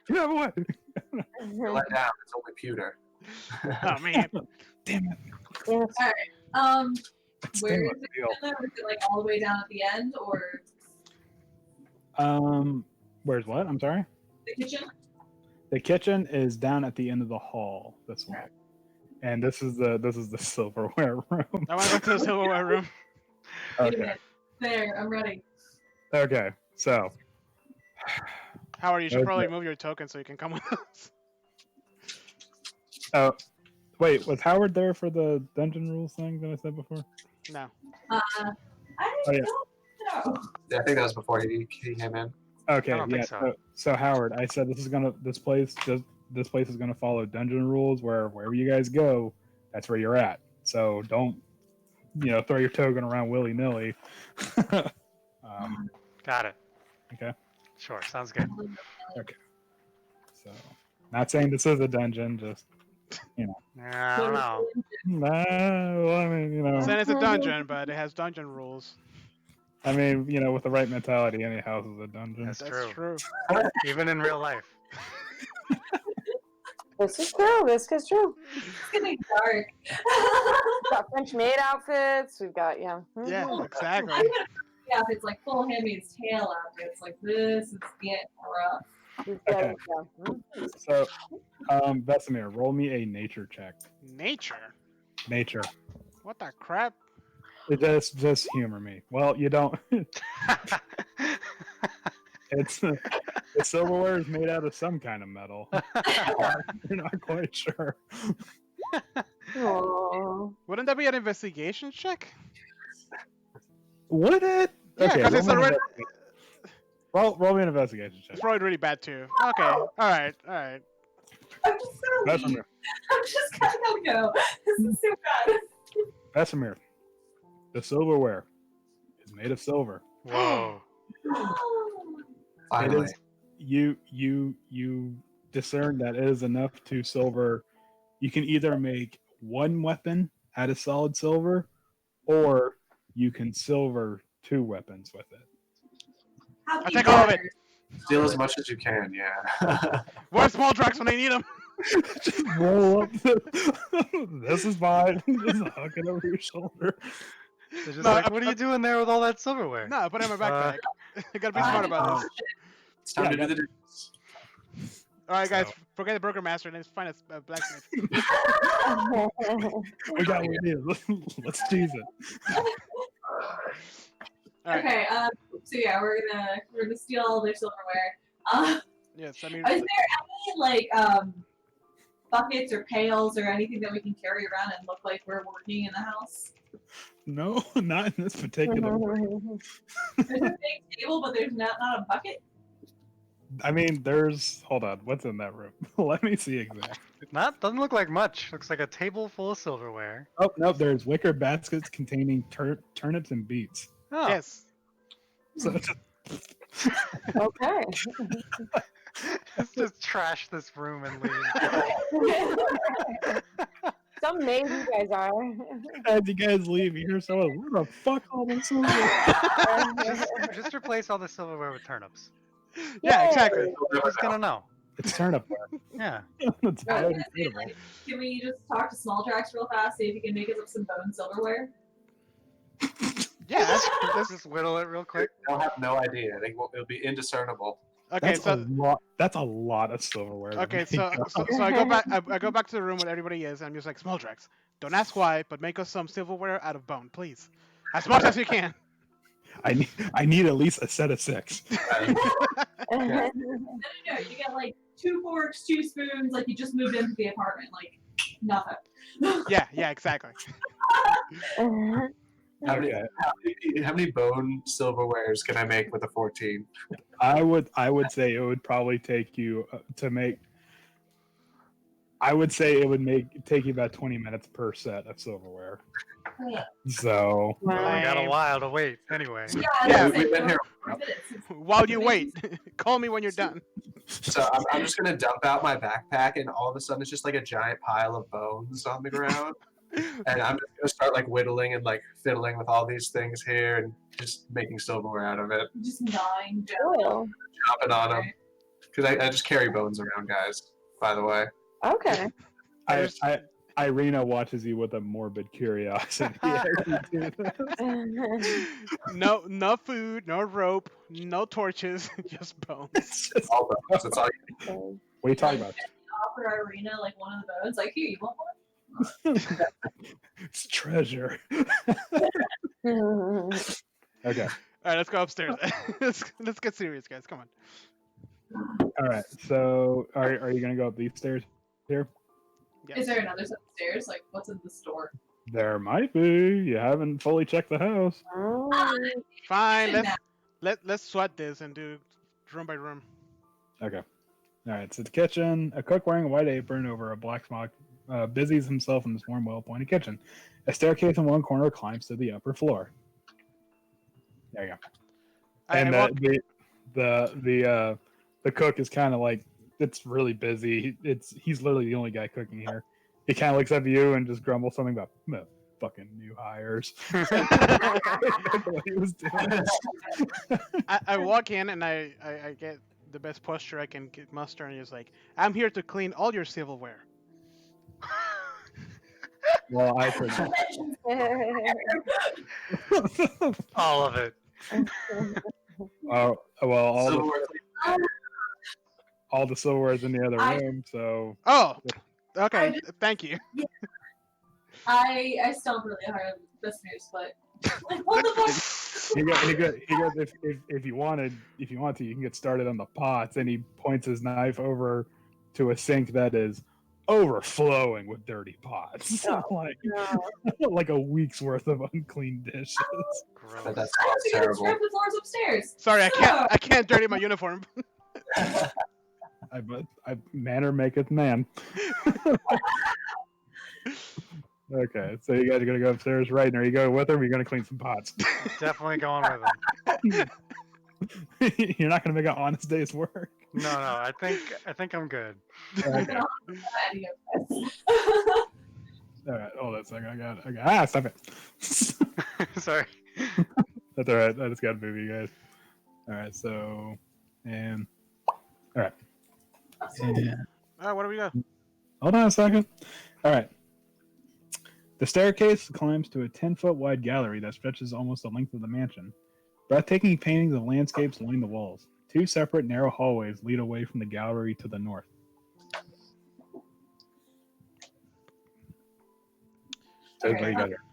Get out of the way. You're let down. It's only pewter. Oh man. Damn it. Yes. It's Where stainless is it? steel. Is it like all the way down at the end, or Where's what? I'm sorry. the kitchen? The kitchen is down at the end of the hall this way, and this is the silverware room. I want to go to the silverware room. Wait a Okay. minute. There, I'm ready. Okay. So Howard, you should Okay. probably move your token so you can come with us. Oh, wait, was Howard there for the dungeon rules thing that I said before? No. I Oh, yeah. don't know. Yeah, I think that was before he came in. Okay, I don't yeah. think so. So Howard, I said this place is gonna follow dungeon rules where wherever you guys go, that's where you're at. So don't throw your token around willy nilly. Got it. Okay. Sure, sounds good. So not saying this is a dungeon, just I don't know. no. I mean, Saying it's a dungeon, but it has dungeon rules. with the right mentality, any house is a dungeon. That's That's true. true. Even in real life. This is true. This is true. It's getting dark. We've got French maid outfits. We've got Yeah, Mhm. exactly. Yeah, if it's like full Handmaid's Tale outfits, like this is getting rough. We've got, Okay. yeah. So, Vesemir, roll me a nature check. Nature. Nature. What the crap? Just humor me. Well, you don't. It's the silverware is made out of some kind of metal. You're not quite sure. Aw. Wouldn't that be an investigation check? Would it? Yeah, 'cause it's roll me an already- investigation- roll me an investigation check. It's probably really bad too. Okay. All right. I'm just gonna leave. Vesemir. I'm just gonna go. This is so bad. Vesemir. The silverware is made of silver. Whoa. Finally. It is you discern that it is enough to silver. You can either make one weapon out of solid silver, or you can silver 2 weapons with it. How I'll take all of it. Steal as much as you can, yeah. Where's small drugs when they need them? Just roll up. This is mine. Just hook it over your shoulder. They're just No, like, what are you doing there with all that silverware? No, put it in my backpack. You gotta be smart about this. It's time Yeah, to do the dishes. All right, guys, So- forget the burger master and let's find a blacksmith. We got what it is. Let's tease it. All right. Okay, so yeah, we're gonna steal all their silverware. Yes, I mean, Is there any like buckets or pails or anything that we can carry around and look like we're working in the house? No, not in this particular. There's a big table, but there's not a bucket. I mean, hold on. What's in that room? Let me see exactly. Doesn't look like much. Looks like a table full of silverware. Oh, no, there's wicker baskets containing turnips and beets. Oh, yes. So Okay. let's just trash this room and leave. Some maids you guys are. as you guys leave, you hear someone, where the fuck all this silver? Just replace all the silverware with turnips. Yeah, Yay! exactly. Who's gonna know? It's turnipware. Yeah. It's I was highly gonna say, suitable. like, can we just talk to Small Tracks real fast, see if he can make us up some bone silverware? Yeah. Let's just whittle it real quick. They'll have no idea. It'll be indiscernible. Okay, That's so that's a lot of silverware. to okay, make so, up. so I go back. I go back to the room where everybody is, and I'm just like, small drugs. Don't ask why, but make us some silverware out of bone, please, as much as you can. I need at least a set of 6. No, you get like 2 forks, 2 spoons, like you just moved into the apartment, like nothing. Yeah, exactly. How many, Okay. how many bone silverwares can I make with a 14? I would say it would probably take you to make. I would say it would take you about 20 minutes per set of silverware. So Well, we got a Lame. while to wait. Anyway. Yeah, we've been here. While you wait, call me when you're done. So I'm just gonna dump out my backpack, and all of a sudden it's just like a giant pile of bones on the ground. And I'm just gonna start like whittling and like fiddling with all these things here, and just making silverware out of it, Just gnawing. Cool. chopping on them. Because I just carry bones around, guys. by the way. Okay. Irina watches you with a morbid curiosity. as you do this. No food, no rope, no torches, just bones. It's just- All bones. That's all you what are you talking about? Offer Irina like one of the bones. Like, here, you want one? It's treasure. Okay. All right, let's go upstairs. let's get serious, guys. Come on. All right. So, are you gonna go up these stairs here? Yes. Is there another set of stairs? Like, what's in the store? There might be. You haven't fully checked the house. Fine. Let's sweat this and do room by room. Okay. All right. So the kitchen. A cook wearing a white apron over a black smock busies himself in this warm, well-appointed kitchen. A staircase in one corner climbs to the upper floor. There you go. And the cook is kind of like, it's really busy. He's literally the only guy cooking here. He kind of looks at you and just grumbles something about fucking new hires. That's what he was doing. I walk in and I get the best posture I can get muster, and he's like, "I'm here to clean all your silverware." Well, I could. All of it. Well, Silverware. all the silverware is in the other room, so. Oh, okay. Thank you. I still really hard listeners, but like, what the fuck? He goes if you want to, you can get started on the pots, and he points his knife over to a sink that is overflowing with dirty pots. Like a week's worth of unclean dishes. Gross. But that's I have to go terrible. scrub the floors upstairs. Sorry, I can't dirty my uniform. I manner maketh man. Okay, so you guys are gonna go upstairs, right? And are you going with him? Or are you gonna clean some pots? Definitely going with him. You're not gonna make an honest day's work. No, I think I'm good. Okay. Any of this. All right, hold on a second. I got stop it. Sorry. That's all right. I just got to move you guys. All right, so and all right. And, What do we got? hold on a second. All right. The staircase climbs to a 10-foot wide gallery that stretches almost the length of the mansion. Breathtaking paintings of landscapes line the walls. Two separate narrow hallways lead away from the gallery to the north. So Okay. you got here.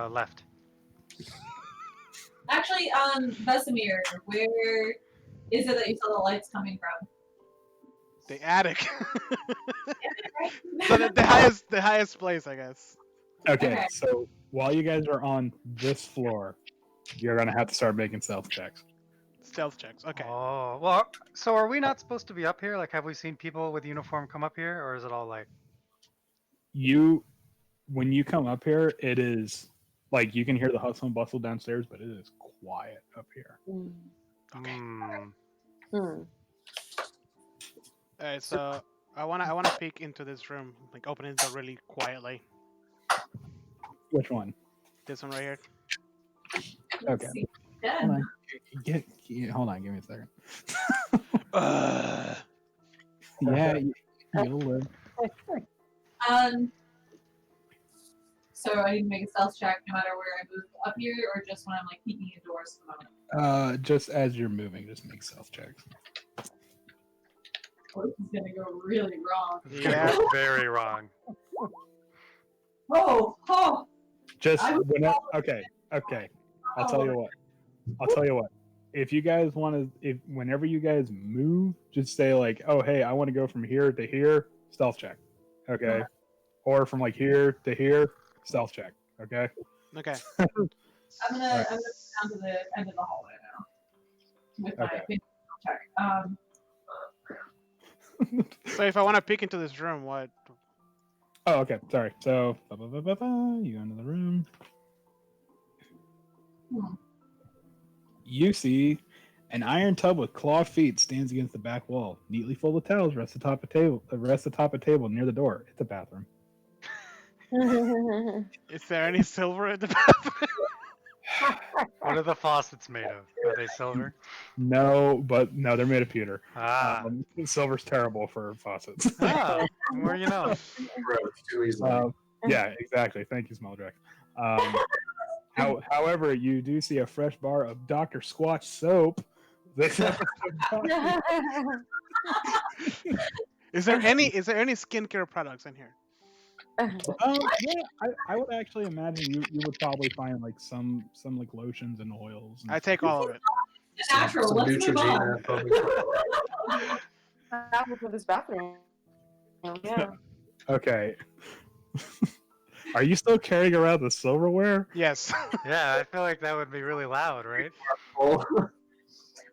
Left. Actually, Vesemir, where is it that you saw the lights coming from? The attic. Right? So the highest place, I guess. Okay, Okay. so while you guys are on this floor, you're gonna have to start making stealth checks. Stealth checks. Okay. Oh, well, so are we not supposed to be up here? Like, have we seen people with uniform come up here, or is it all like? When you come up here, it is like you can hear the hustle and bustle downstairs, but it is quiet up here. Okay. Hmm. All right. So I wanna peek into this room, like opening the door really quietly. Which one? This one right here. Let's Okay. see. Hold Done. on. Hold on. Give me a second. Uh, Yeah, you'll live. So I need to make a stealth check no matter where I move up here, or just when I'm like peeking indoors for the moment. Just as you're moving, just make stealth checks. Oh, this is gonna go really wrong. Yeah. Very wrong. Oh. Just I would okay. I'll tell you what. If you guys want to, whenever you guys move, just say like, "Oh, hey, I want to go from here to here." Stealth check, okay? Yeah. Or from like here to here, stealth check, okay? okay. I'm gonna go down to the end of the hallway now with my Okay. opinion check. So if I want to peek into this room, what? Oh, okay. Sorry. So, you go into the room. Hmm. You see an iron tub with clawed feet stands against the back wall. Neatly folded towels rest atop a table near the door. It's a bathroom. Is there any silver in the bathroom? What are the faucets made of? Are they silver? No, they're made of pewter. Ah. Silver's terrible for faucets. Ah. The more you know. Gross, too easily. Yeah, exactly. Thank you, Smeldrack. However, you do see a fresh bar of Dr. Squatch soap. This episode. Is there any skincare products in here? Yeah, I would actually imagine you would probably find like some like lotions and oils. And I take all of it. Natural. Some Let's move on. Neutrogena, probably. Apple for this bathroom. Yeah. Okay. Are you still carrying around the silverware? Yes. Yeah, I feel like that would be really loud, right?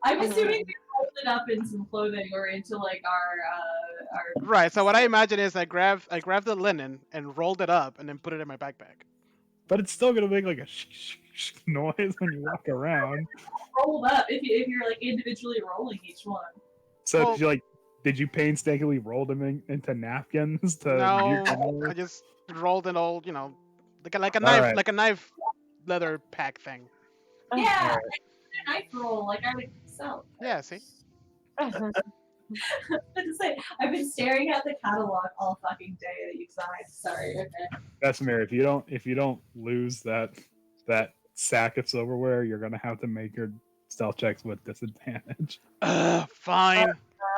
I'm assuming we rolled it up in some clothing or into like our. Right. So what I imagine is I grabbed the linen and rolled it up and then put it in my backpack. But it's still gonna make like a noise when you walk around. Rolled up if you're like individually rolling each one. So Well- did you painstakingly roll them into napkins to No, mute the I noise? just rolled an old, like a All knife, right. like a knife leather pack thing. Yeah, like a knife roll, like I would sell. Yeah. See. I just say I've been staring at the catalog all fucking day that you signed. Sorry. Okay. Vesemir, if you don't lose that sack of silverware, you're gonna have to make your stealth checks with disadvantage. Fine.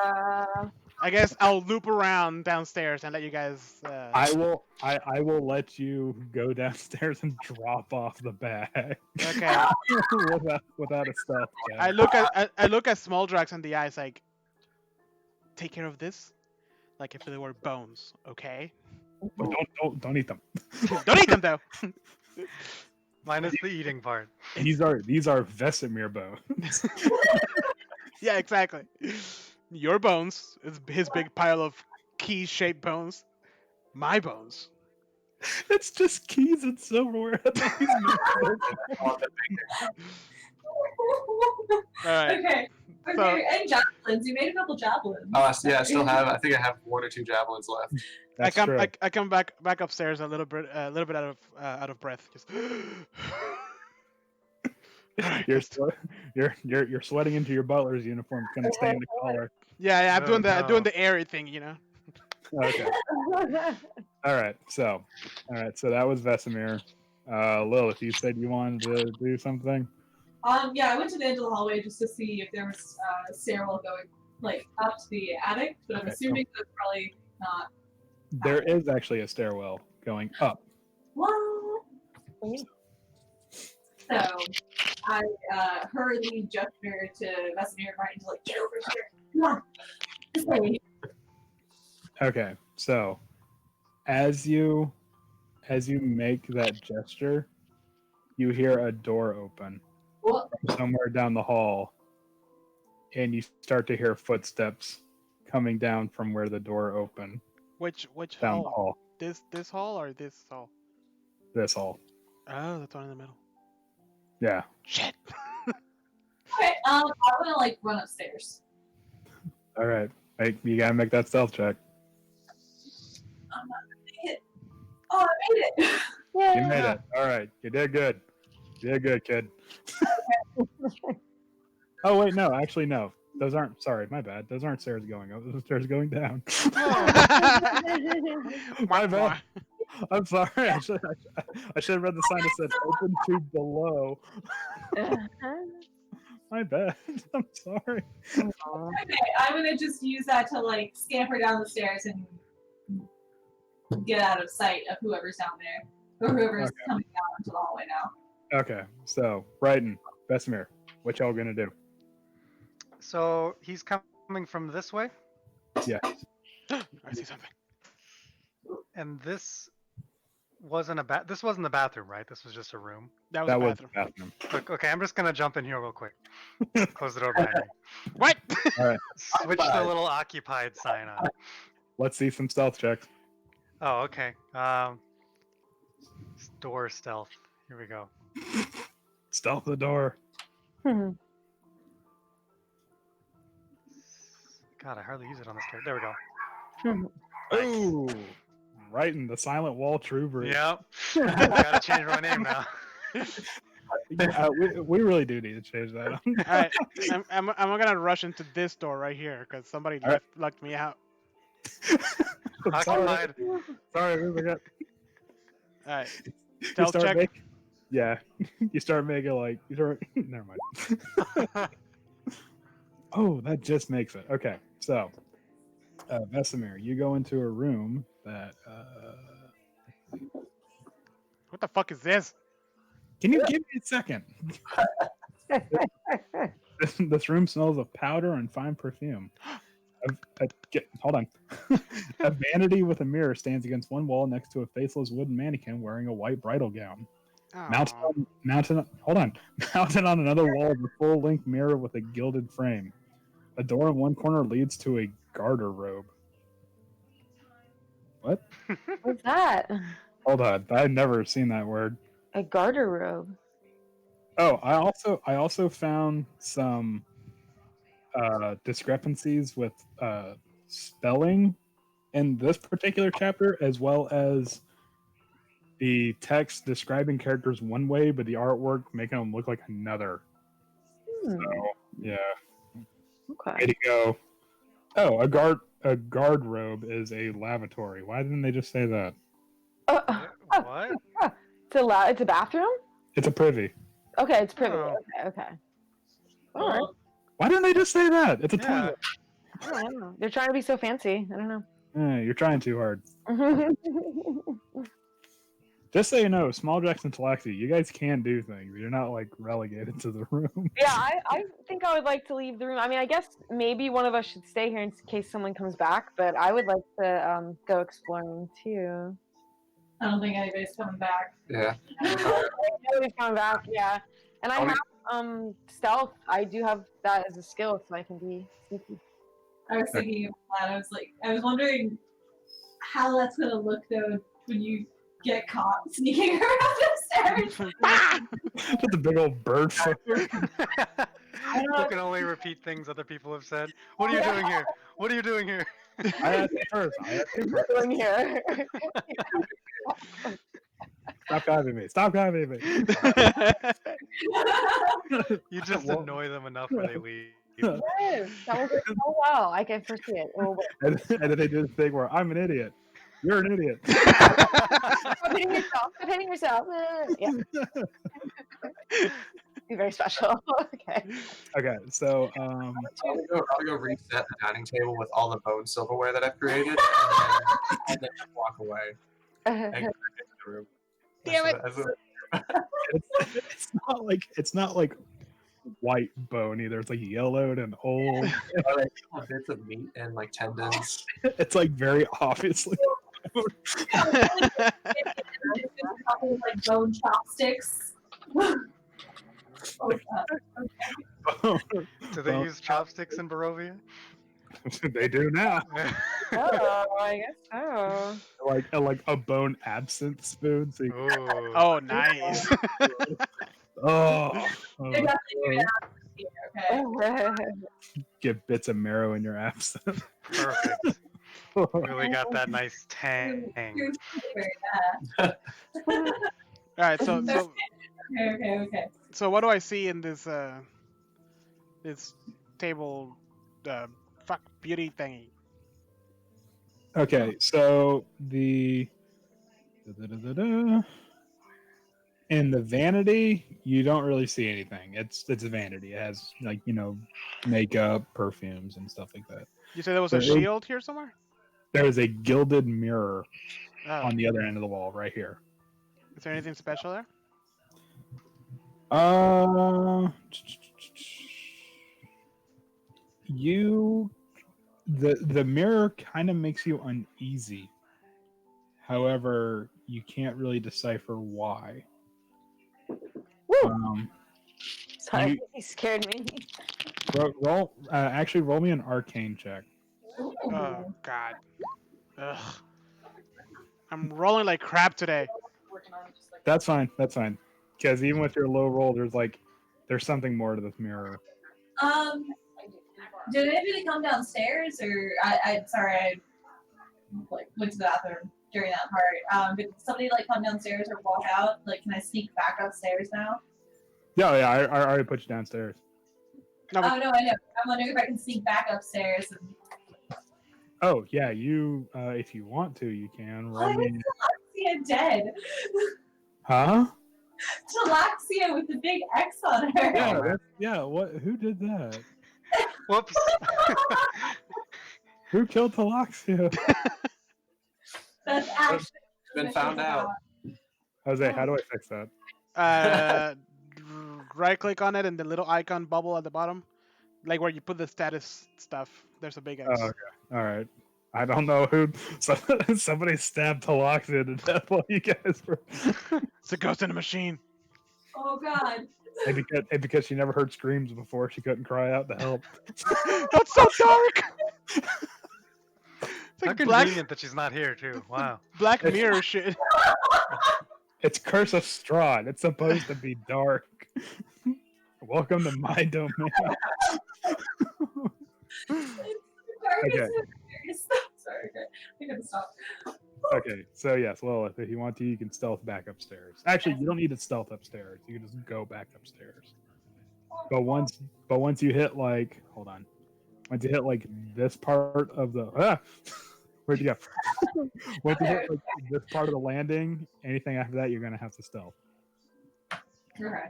Uh, I guess I'll loop around downstairs and let you guys. I will let you go downstairs and drop off the bag Okay. without a stealth check. I look at Smoldrak's in the eyes like, take care of this, like if they were bones, okay? But don't eat them. Don't eat them though. Minus the eating part. These are Vesemir bones. Yeah, exactly. Your bones is his big pile of key-shaped bones. My bones. It's just keys and silverware. All right. Okay. Okay. So- And javelins. You made a couple javelins. Yeah, I still have. I think I have 1 or 2 javelins left. That's I true. come back upstairs a little bit out of breath. Just. You're sweating into your butler's uniform. It's gonna stain the collar. Yeah, I'm Oh, doing I'm no. doing the airy thing, you know. Okay. All right. So that was Vesemir. Lilith, you said you wanted to do something. Yeah, I went to the end of the hallway just to see if there was a stairwell going like up to the attic, but I'm Okay, assuming that's probably not. There is actually a stairwell going up. What? So I hurriedly gesture to Vesemir and Martin to like get over here. Come on. This way. Okay. So as you make that gesture, you hear a door open What? from somewhere down the hall, and you start to hear footsteps coming down from where the door opened Which down the hall? hall. This hall or this hall? This hall. Oh, that's one in the middle. Yeah. Shit. Okay. I want to like run upstairs. All right. You gotta make that stealth check. I'm not gonna make it. Oh, I made it. You made it. All right. You did good. You did good, kid. Oh wait, no. Actually, no. Those aren't. Sorry, my bad. Those aren't stairs going up. Those are stairs going down. My bad. I'm sorry. I should have read the sign that said "open to below." My bad. I'm sorry. Okay, I'm gonna just use that to like scamper down the stairs and get out of sight of whoever's down there or whoever's Okay. coming down into the hallway now. Okay. So, Brighton, Vesemir, what y'all gonna do? So he's coming from this way, Yeah. I see something. and this wasn't This wasn't the bathroom, right? This was just a room. That was That the was bathroom. the bathroom. Look, okay, I'm just gonna jump in here real quick. Close the door behind me. What? Switch the little occupied sign on. Let's see some stealth checks. Oh, okay. Door stealth. Here we go. Stealth the door. God, I hardly use it on this character. There we go. Ooh. Right in the silent wall trooper. Yep. Gotta change my name now. We really do need to change that. All right, I'm gonna rush into this door right here because somebody All right. locked me out. I can hide. Sorry, we forgot. All right, You stealth start check. making, yeah. You start making like you start. Never mind. Oh, that just makes it okay. So, Vesemir, you go into a room that. What the fuck is this? Can you give me a second? This room smells of powder and fine perfume. Hold on. A vanity with a mirror stands against one wall next to a faceless wooden mannequin wearing a white bridal gown. Oh. Mounted on another wall is a full-length mirror with a gilded frame. A door in one corner leads to a garter robe. What? What's that? Hold on. I've never seen that word. A garter robe. Oh, I also found some discrepancies with spelling in this particular chapter, as well as the text describing characters one way, but the artwork making them look like another. So, yeah. Okay. Way to go. Oh, a guard robe is a lavatory. Why didn't they just say that? What? It's a bathroom? It's a privy. Okay, it's privy. Oh. Okay. All right. Why didn't they just say that? It's a Yeah. toilet. I don't know. They're trying to be so fancy. I don't know. You're trying too hard. Just so you know, Small Jackson Talaxi, you guys can do things. You're not like relegated to the room. Yeah, I think I would like to leave the room. I mean, I guess maybe one of us should stay here in case someone comes back, but I would like to go exploring too. I don't think anybody's coming back. Yeah. Nobody's coming back, yeah. And I Oh, have stealth. I do have that as a skill, so I can be sneaky. I was thinking of that. I was wondering how that's gonna look though when you get caught sneaking around the stairs. With a big old bird foot. You can only repeat things other people have said. What are you doing here? What are you doing here? I asked you first. Doing here. Stop copying me. Stop copying me. You just annoy them enough where they leave. Yes, that will go so well. I can foresee it. It will work. And then they do the thing where I'm an idiot. You're an idiot. Stop hitting yourself. Stop hitting yourself. Yeah. Be very special. Okay. Okay, so I'll go reset the dining table with all the bone silverware that I've created, and then just walk away and go back into the room. Damn it. it's not like white bone either. It's like yellowed and old. Like bits of meat and like tendons. It's like very obviously. Like bone chopsticks. Do they use chopsticks in Barovia? They do now. Oh, I guess so. Like a bone absent spoon. So you, Ooh. Oh, nice. oh, They're definitely doing it out here, okay? get bits of marrow in your absent. Perfect. Really got that nice tang. You're very bad. All right, so Okay. so what do I see in this this table fuck beauty thingy? Okay, so in the vanity, you don't really see anything. It's a vanity. It has like makeup, perfumes, and stuff like that. You said there was a There is- shield here somewhere? There is a gilded mirror Oh. on the other end of the wall, right here. Is there anything special there? The mirror kind of makes you uneasy. However, you can't really decipher why. Woo! Sorry, you- he scared me. roll me an arcane check. Oh God. Ugh. I'm rolling like crap today. That's fine. Because even with your low roll, there's something more to this mirror. Did anybody come downstairs, or I went to the bathroom during that part. Did somebody come downstairs or walk out? Can I sneak back upstairs now? Yeah, yeah. I already put you downstairs. No, Oh, but no, I know. I'm wondering if I can sneak back upstairs. And... Oh yeah, you. If you want to, you can. Why Roll is me. Talaxia dead? Huh? Talaxia with the big X on her. Yeah. man. Yeah. What? Who did that? Whoops. Who killed Talaxia? That's actually Been found out. Jose, how do I fix that? right click on it and the little icon bubble at the bottom, like where you put the status stuff. There's a big X. Oh, okay. All right. I don't know who. Somebody stabbed Talaxia to death while you guys were. It's a ghost in a machine. Oh god. And because she never heard screams before, she couldn't cry out to help. That's so dark. It's How like Black convenient that she's not here too. Wow. Black Mirror shit. It's Curse of Strahd. It's supposed to be dark. Welcome to my domain. Okay. Sorry, okay. I gotta stop. Okay, so yes, Lilith, if you want to, you can stealth back upstairs. Actually, you don't need to stealth upstairs. You can just go back upstairs. But once you hit like, hold on, once you hit like this part of the where'd you go? Once you hit like this part of the landing, anything after that, you're gonna have to stealth. Okay.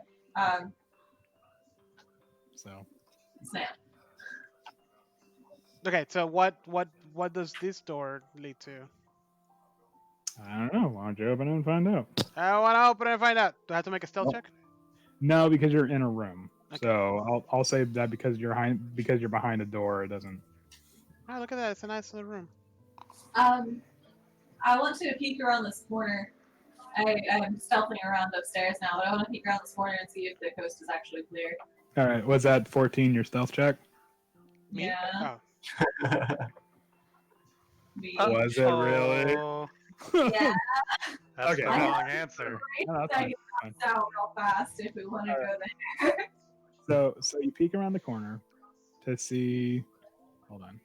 So Snap. Okay, so what does this door lead to? I don't know. Why don't you open it and find out? I want to open it and find out. Do I have to make a stealth check? No, because you're in a room. Okay. So I'll say that because you're behind a door, it doesn't. Oh, look at that! It's a nice little room. I want to peek around this corner. I'm stealthing around upstairs now, but I want to peek around this corner and see if the coast is actually clear. All right, was that 14 your stealth check? Me? Yeah. Oh. Me. Was it really? Oh, Yeah. that's Okay. the wrong answer. No, that's I fine. can pass out real fast if we want to go there. So you peek around the corner to see. Hold on.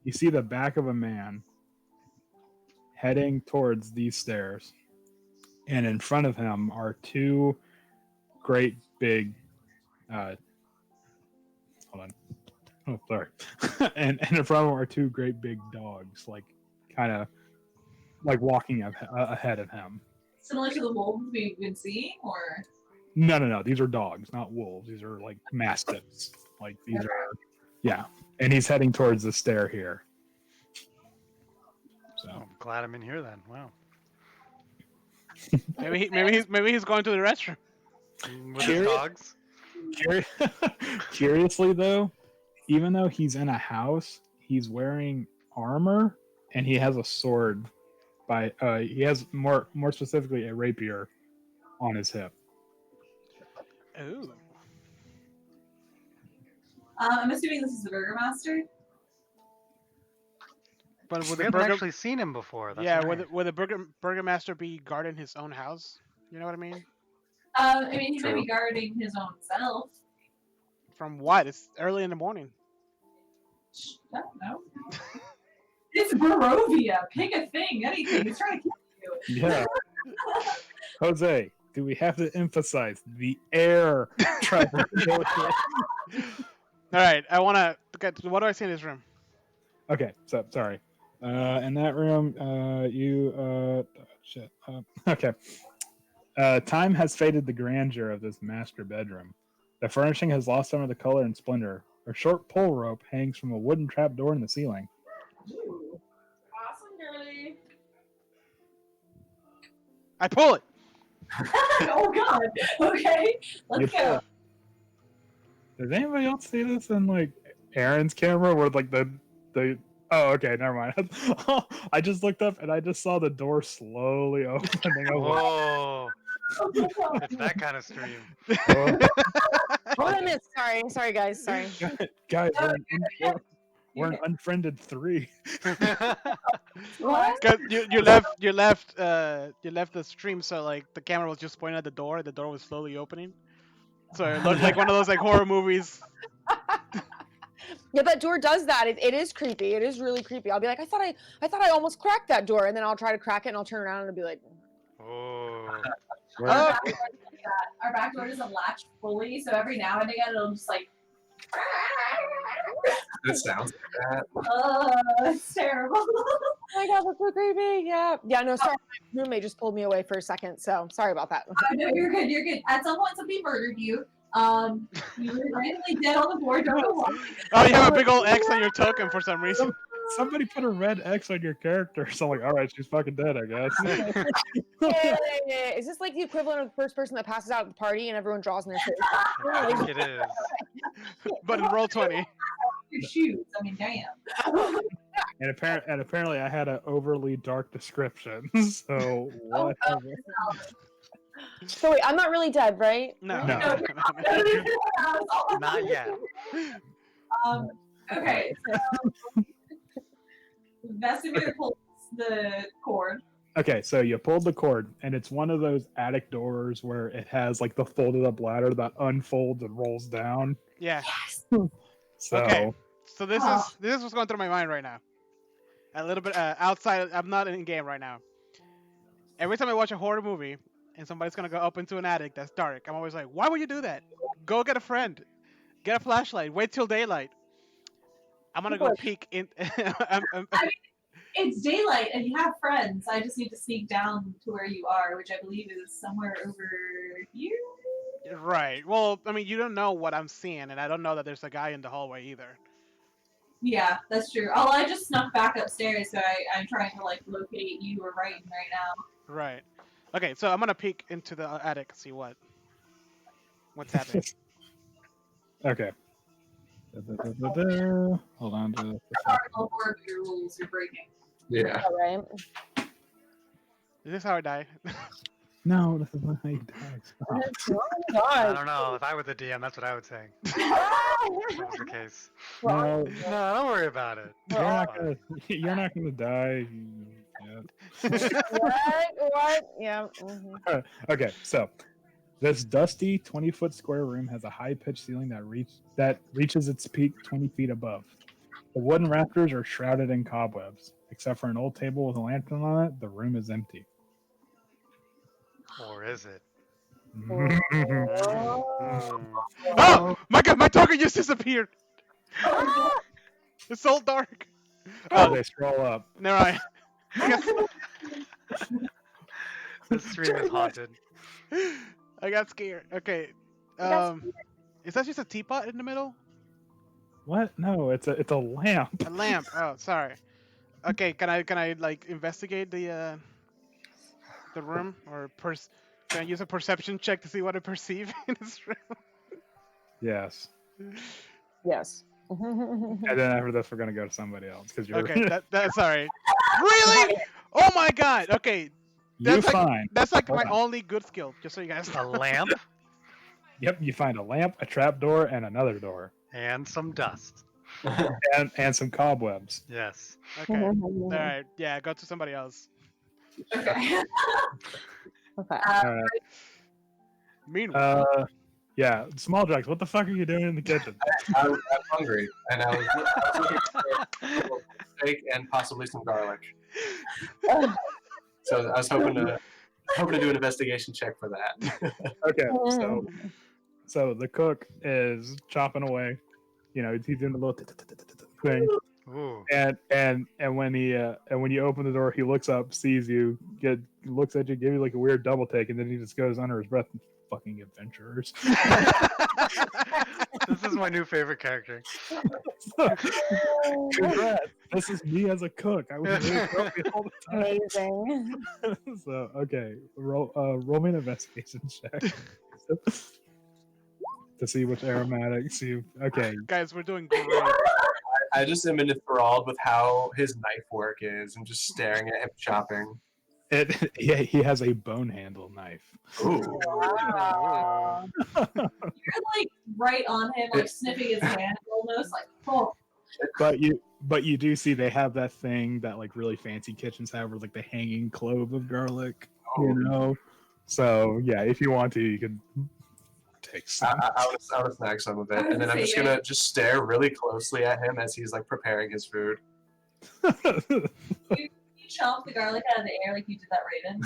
You see the back of a man heading towards these stairs, and in front of him are two great big. Hold on. Oh, sorry. and in front of him are two great big dogs, like kind of like walking ahead of him. Similar to the wolves we've been seeing, or No. These are dogs, not wolves. These are like mastiffs. Like these are, yeah. And he's heading towards the stair here. So I'm glad I'm in here then. Wow. Maybe he's going to the restroom. With his dogs. Curiously though, even though he's in a house, he's wearing armor and he has a sword. He has more specifically a rapier on his hip. Ooh. I'm assuming this is the Burgermaster. But We would the haven't burger? actually seen him before. That's Yeah. right. Would the burgermaster be guarding his own house? You know what I mean? I mean, he might True. be guarding his own self. From what? It's early in the morning. I don't know. It's Barovia. Pick a thing, anything. He's trying to kill you. Yeah. Jose, do we have to emphasize the air travel? All right. I want to. What do I see in this room? Okay, so sorry. In that room, okay. Time has faded the grandeur of this master bedroom. The furnishing has lost some of the color and splendor. A short pole rope hangs from a wooden trapdoor in the ceiling. Ooh. Awesome, girly. I pull it. Oh god. Okay. Let's You go. Does anybody else see this in like Aaron's camera where like the oh okay, never mind. I just looked up and I just saw the door slowly opening. Whoa. It's that kind of stream. Oh, What I missed? Sorry, guys. Sorry. guys, we're an unfriended 3. What? 'Cause you left the stream, so like the camera was just pointing at the door, and the door was slowly opening. So it looked like one of those like horror movies. Yeah, that door does that. It is creepy. It is really creepy. I'll be like, I thought I almost cracked that door, and then I'll try to crack it, and I'll turn around and I'll be like, Oh. We're, that. Our back door doesn't latch fully, so every now and again it'll just like. It sounds like that. It's terrible. Oh my god, that's so creepy. Yeah. Yeah, no, sorry. My roommate just pulled me away for a second, so sorry about that. No, you're good. You're good. At some point, somebody murdered you. You were randomly dead on the board. Don't know why. Oh, you have a big old X on your token for some reason. Somebody put a red X on your character, so I'm like, all right, she's fucking dead, I guess. Yeah. Is this like the equivalent of the first person that passes out at the party and everyone draws in their face? I think it is. But in roll 20. Your shoes. I mean, damn. And apparently, I had an overly dark description. So whatever. So wait, I'm not really dead, right? No. No. Not yet. Okay. So Vesemir pulls the cord. Okay, so you pulled the cord, and it's one of those attic doors where it has like the folded up ladder that unfolds and rolls down. Yeah. So Okay. So this is what's going through my mind right now. A little bit outside. I'm not in game right now. Every time I watch a horror movie and somebody's gonna go up into an attic that's dark, I'm always like, why would you do that? Go get a friend, get a flashlight, wait till daylight. I'm gonna go peek in. I mean, it's daylight and you have friends. I just need to sneak down to where you are, which I believe is somewhere over here. Right. Well, I mean, you don't know what I'm seeing, and I don't know that there's a guy in the hallway either. Yeah, that's true. Oh, I just snuck back upstairs, so I'm trying to like locate you or Wrighton right now. Right. Okay, so I'm gonna peek into the attic, see what's happening. okay. Hold on. All four of your rules you're breaking. Yeah. All right. Is this how I die? No, this is not how you die. Oh I my don't know. If I were the DM, that's what I would say. god. If that was the case. No, No, don't worry about it. you're not gonna die. Yeah. What? Yeah. Mhm. Okay, so this dusty 20-foot square room has a high-pitched ceiling that reaches its peak 20 feet above. The wooden rafters are shrouded in cobwebs. Except for an old table with a lantern on it, the room is empty. Or is it? Oh my god, my token just disappeared. It's so dark. Oh, they scroll up. Never mind. This stream is haunted. I got scared. Okay. Is that just a teapot in the middle? What? No, it's a lamp. A lamp. Oh, sorry. Okay, can I like investigate the room or can I use a perception check to see what I perceive in this room? Yes. Yes. And then after this, we're gonna go to somebody else because you're Okay, that's alright. Really? Oh my god. Okay, you that's find. that's like Hold my on. only good skill. Just so you guys A know. lamp Yep, you find a lamp, a trap door, and another door, and some dust. and some cobwebs. Yes. Okay. All right. Yeah, go to somebody else. Okay. Okay. All right. Meanwhile. Yeah, small drugs. What the fuck are you doing in the kitchen? I'm hungry, and I was looking for steak and possibly some garlic. So I was hoping to do an investigation check for that. Okay, so the cook is chopping away. You know, he's doing a little thing, Ooh. and when you open the door, he looks up, sees you, looks at you, give you like a weird double take, and then he just goes under his breath. Fucking adventurers. This is my new favorite character. Congrats. This is me as a cook. I was really grumpy all the time. Amazing. So okay, roll me an investigation check to see which aromatics you. Okay, Guys, we're doing great. I just am enthralled with how his knife work is and just staring at him chopping. he has a bone handle knife. Ooh. Wow. You're like right on him, like sniffing his hand almost, like, oh. But you do see they have that thing that like really fancy kitchens have, where like the hanging clove of garlic. You know, so yeah, if you want to, you can take some. I would snag some of it, and then I'm just gonna just stare really closely at him as he's like preparing his food. You chomp the garlic out of the air like you did that Raven.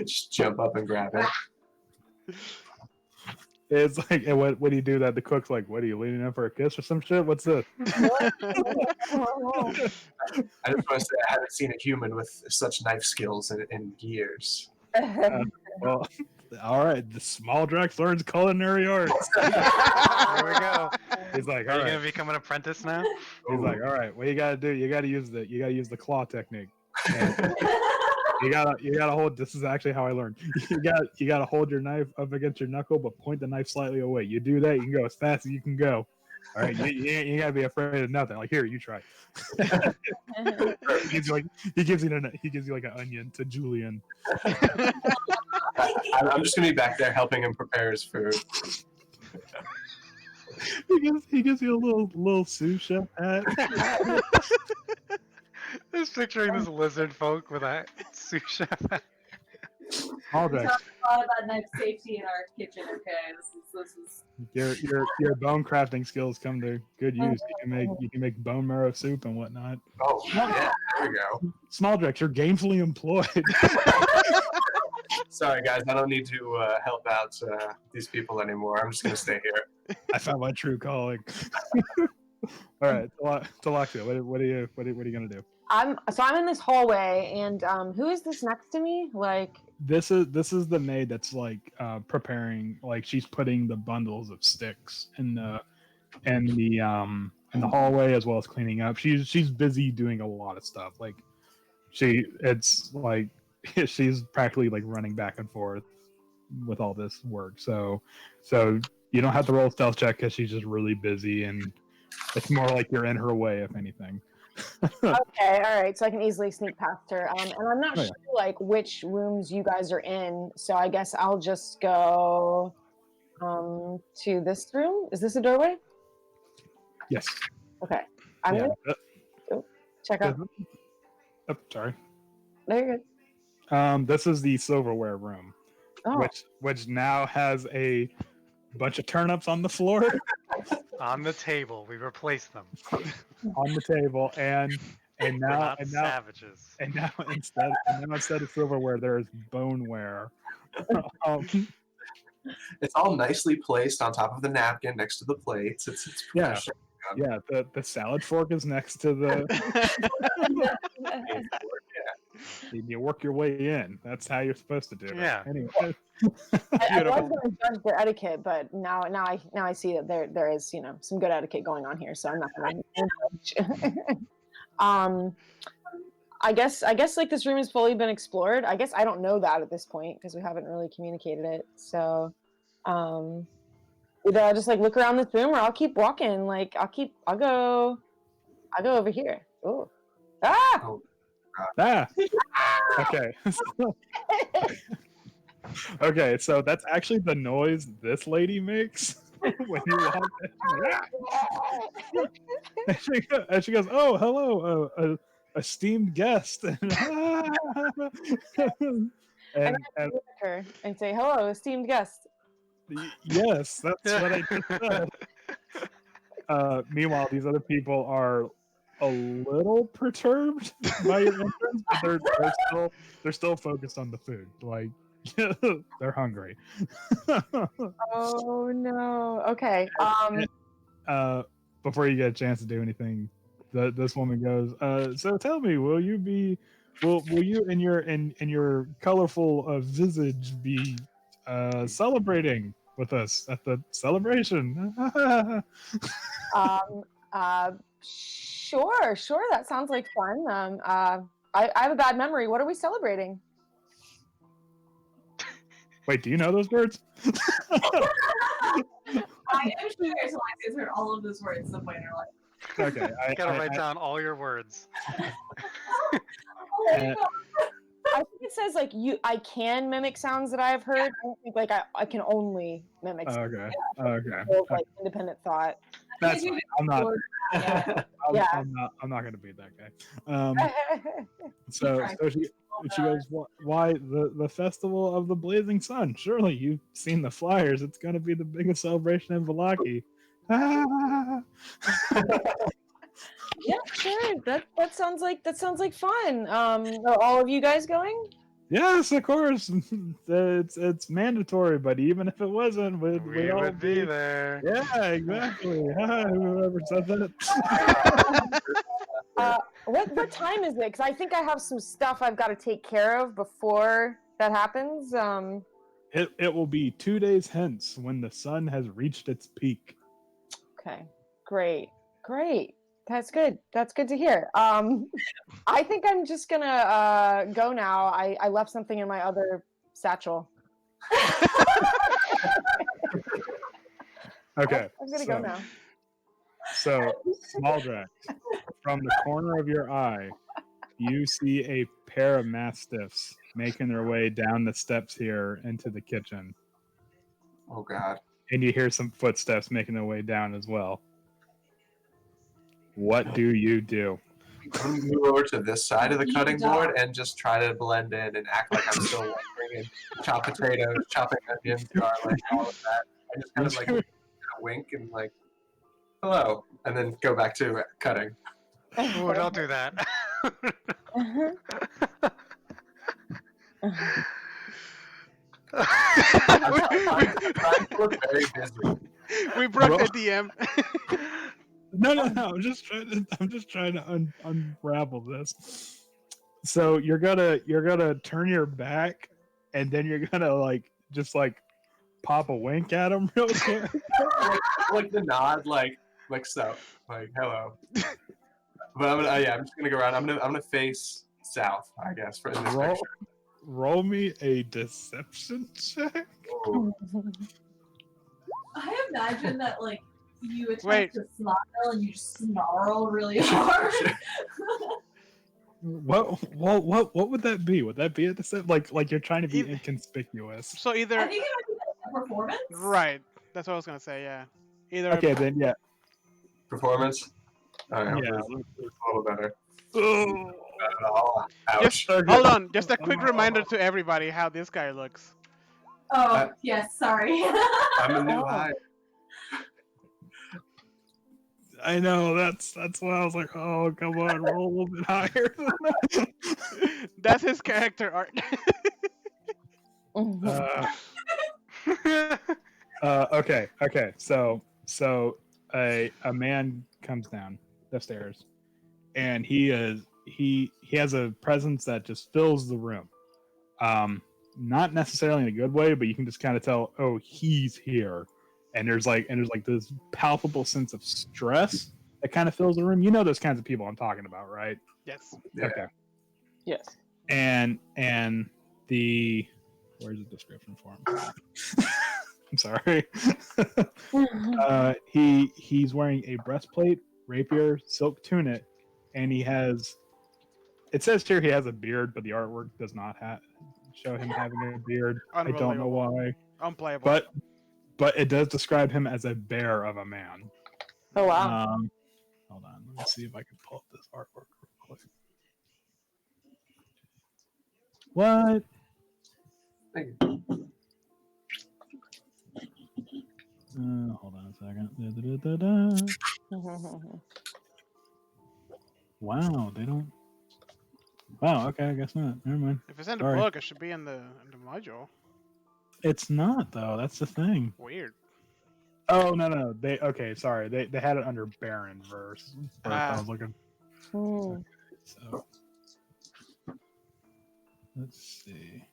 Just jump up and grab it. It's like, and what do you do that? The cook's like, what are you leaning in for a kiss or some shit? What's this? Oh, I just want to say I haven't seen a human with such knife skills in years. Well, all right. The small Drax learns culinary arts. There we go. He's like, Are all you right. gonna become an apprentice now? He's like, all right. What you gotta do? You gotta use the claw technique. And you gotta hold. This is actually how I learned. You gotta hold your knife up against your knuckle, but point the knife slightly away. You do that, you can go as fast as you can go. All right, you gotta be afraid of nothing. Like here, you try. he gives you like an onion to Julian. I'm just gonna be back there helping him prepare his food. He gives you a little sous chef hat. Just picturing this lizard folk with a sous chef hat. All We right. talked a lot about knife safety in our kitchen. Okay, this is. Your bone crafting skills come to good use. You can make bone marrow soup and whatnot. Oh yeah, there we go. Small Drex, you're gainfully employed. Sorry guys, I don't need to help out these people anymore. I'm just gonna stay here. I found my true calling. All right, Talaxia, what are you gonna do? I'm in this hallway, and who is this next to me? Like, This is the maid that's like preparing, like she's putting the bundles of sticks in the hallway as well as cleaning up. She's busy doing a lot of stuff. Like it's like she's practically like running back and forth with all this work. So you don't have to roll a stealth check because she's just really busy, and it's more like you're in her way if anything. okay, all right, so I can easily sneak past her. And I'm not Oh, yeah. sure like which rooms you guys are in, so I guess I'll just go to this room. Is this a doorway? Yes. Okay, I'm Yeah. gonna check out. Oh, sorry. No, you're good. This is the silverware room, Oh, which now has a bunch of turnips on the floor, On the table, we replaced them. on the table, and We're now not and now savages. and now instead of silverware, there is boneware. It's all nicely placed on top of the napkin next to the plates. It's Yeah. professional. Yeah, the salad fork is next to the. You work your way in. That's how you're supposed to do it. Yeah. Anyway, I was Beautiful. going to judge their etiquette, but now I see that there is some good etiquette going on here, so I'm not going to judge. I guess like this room has fully been explored. I guess I don't know that at this point because we haven't really communicated it. So either I'll just like look around this room or I'll keep walking. Like I'll go over here. Oh. Ah! ah. Okay. Okay, so that's actually the noise this lady makes when you walk in. And she goes, "Oh, hello, esteemed guest." and Look at her and say, "Hello, esteemed guest." yes, that's what I just said. Meanwhile, these other people are a little perturbed by your entrance, but they're still focused on the food. Like they're hungry. Oh no. Okay. Before you get a chance to do anything, this woman goes, "So tell me, will you in your colorful visage be celebrating with us at the celebration?" Sure. That sounds like fun. I have a bad memory. What are we celebrating? Wait, do you know those words? I am sure Alexis heard all of those words somewhere in her life. Okay, Gotta write down all your words. I think it says like I can mimic sounds that I have heard. I don't think like I can only mimic. sounds. Okay. Like independent thought. That's fine. I'm not gonna beat that guy. So she goes, why the festival of the blazing sun? Surely you've seen the flyers. It's gonna be the biggest celebration in Valaki. Yeah, sure. That sounds like fun. Are all of you guys going? Yes, of course. It's mandatory, but even if it wasn't, we'd all would be there. Yeah, exactly. Whoever said that. What time is it? Because I think I have some stuff I've got to take care of before that happens. It will be 2 days hence when the sun has reached its peak. Okay, great. That's good. That's good to hear. I think I'm just gonna go now. I left something in my other satchel. Okay. I'm gonna go now. So, small Drax, from the corner of your eye, you see a pair of mastiffs making their way down the steps here into the kitchen. Oh God. And you hear some footsteps making their way down as well. What do you do? I'm gonna move over to this side of the cutting board and just try to blend in and act like I'm still working and chop potatoes, chopping onions, garlic, all of that. I just kind of like wink and like, hello, and then go back to cutting. Oh, don't do that. I'm trying to look very busy. We broke the DM. No. I'm just trying to unravel this. So you're gonna turn your back, and then you're gonna just pop a wink at him real quick. like the nod, like so, like hello. But I'm just gonna go around. I'm gonna face south, I guess, for in this picture. Roll me a deception check. Ooh. I imagine that like you attempt Wait. to smile and you snarl really hard. What would that be? Would that be a deception? Like you're trying to be inconspicuous. So I either think it might be a performance. right. That's what I was gonna say. Yeah. Either Okay, then yeah. Performance. All right, Yeah. it's a little better. Oh. Oh, ouch. Just hold on. Just a quick reminder to everybody how this guy looks. Oh yes, sorry. I'm a new hire. I know that's why I was like, oh come on, roll a little bit higher than that. That's his character art. Okay. So a man comes down the stairs, and he has a presence that just fills the room. Not necessarily in a good way, but you can just kind of tell, oh, he's here. And there's this palpable sense of stress that kind of fills the room. You know those kinds of people I'm talking about, right? Yes. Yeah. Okay. Yes. And the where's the description for him? I'm sorry. He's wearing a breastplate, rapier, silk tunic, and he has. It says here he has a beard, but the artwork does not show him having a beard. I don't know why. Unplayable. But it does describe him as a bear of a man. Oh wow. Hold on, let me see if I can pull up this artwork real quick. What? Thank you. Hold on a second. Wow, they don't. Wow, okay, I guess not. Never mind. If it's in the Sorry. book, it should be in the module. It's not though. That's the thing. Weird. Oh no. They sorry. They had it under Baron verse. I was looking. Okay, so let's see.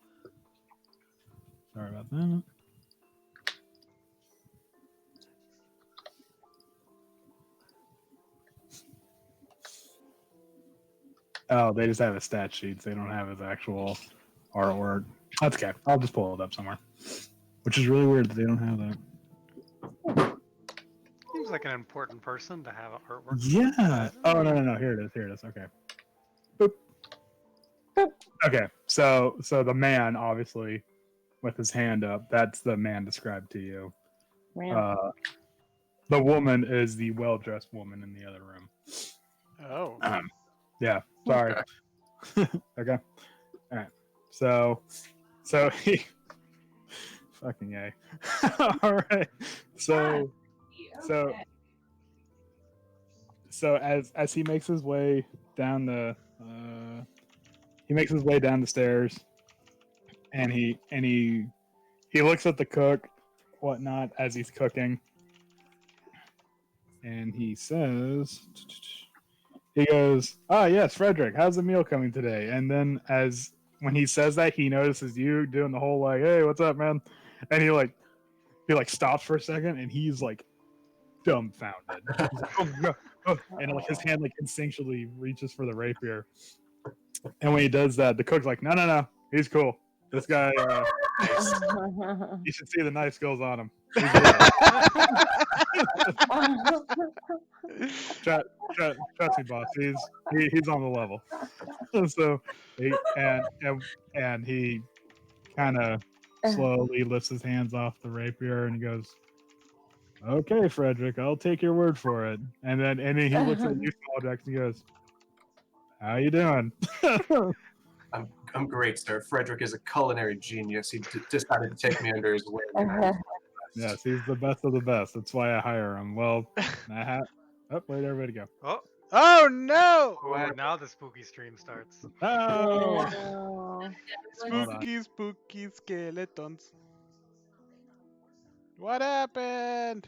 Sorry about that. Oh, they just have his stat sheets. They don't have his actual artwork. That's okay. I'll just pull it up somewhere. Which is really weird that they don't have that. Seems like an important person to have artwork. Yeah. Oh no. Here it is. Okay. Boop. Boop. Okay. So the man, obviously, with his hand up, that's the man described to you. Man. The woman is the well-dressed woman in the other room. Oh. Yeah. Sorry. Okay. All right. So he fucking yay. All right. So as he makes his way down the stairs, and he looks at the cook, whatnot, as he's cooking, and he says, he goes, "Ah, yes, Frederick, how's the meal coming today?" And then when he says that, he notices you doing the whole like, "Hey, what's up, man?" And he stops for a second, and he's like dumbfounded. He's like, "Oh, yeah, oh," and like his hand like instinctually reaches for the rapier. And when he does that, the cook's like, no, he's cool. This guy, you should see the knife skills on him. He's real. Trust me, boss. He's on the level. So he kind of slowly lifts his hands off the rapier and he goes, "Okay, Frederick, I'll take your word for it." And then he looks at you, Smalljack, and he goes, "How you doing?" I'm great, sir. Frederick is a culinary genius. He decided to take me under his wing. Yes, he's the best of the best. That's why I hire him. Well, where'd everybody go? Oh, Oh no! oh, now the spooky stream starts. Oh, Spooky skeletons. What happened?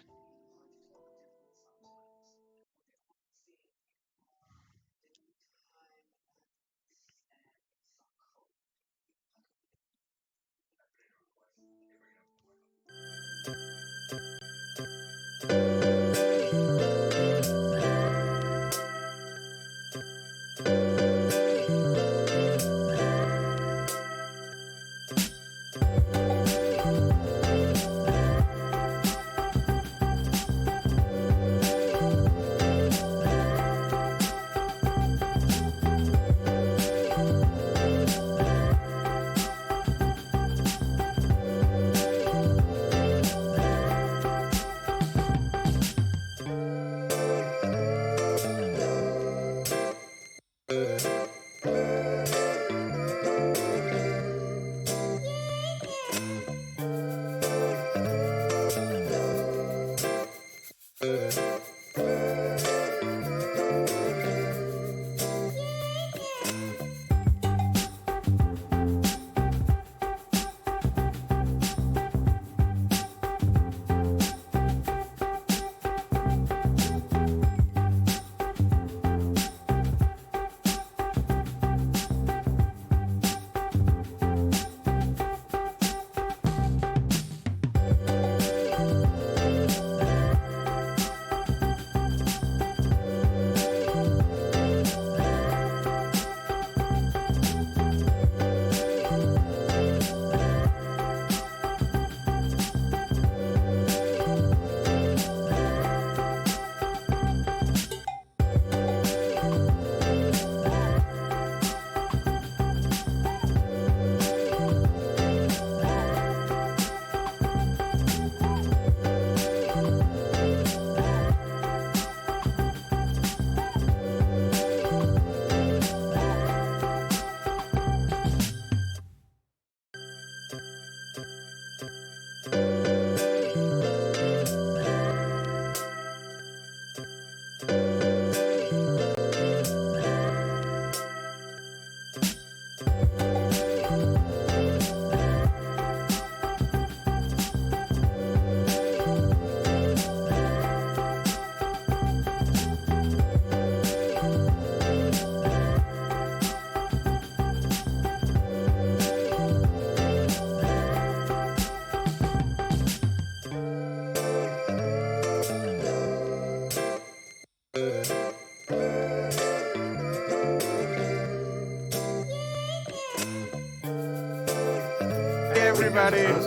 everybody. Are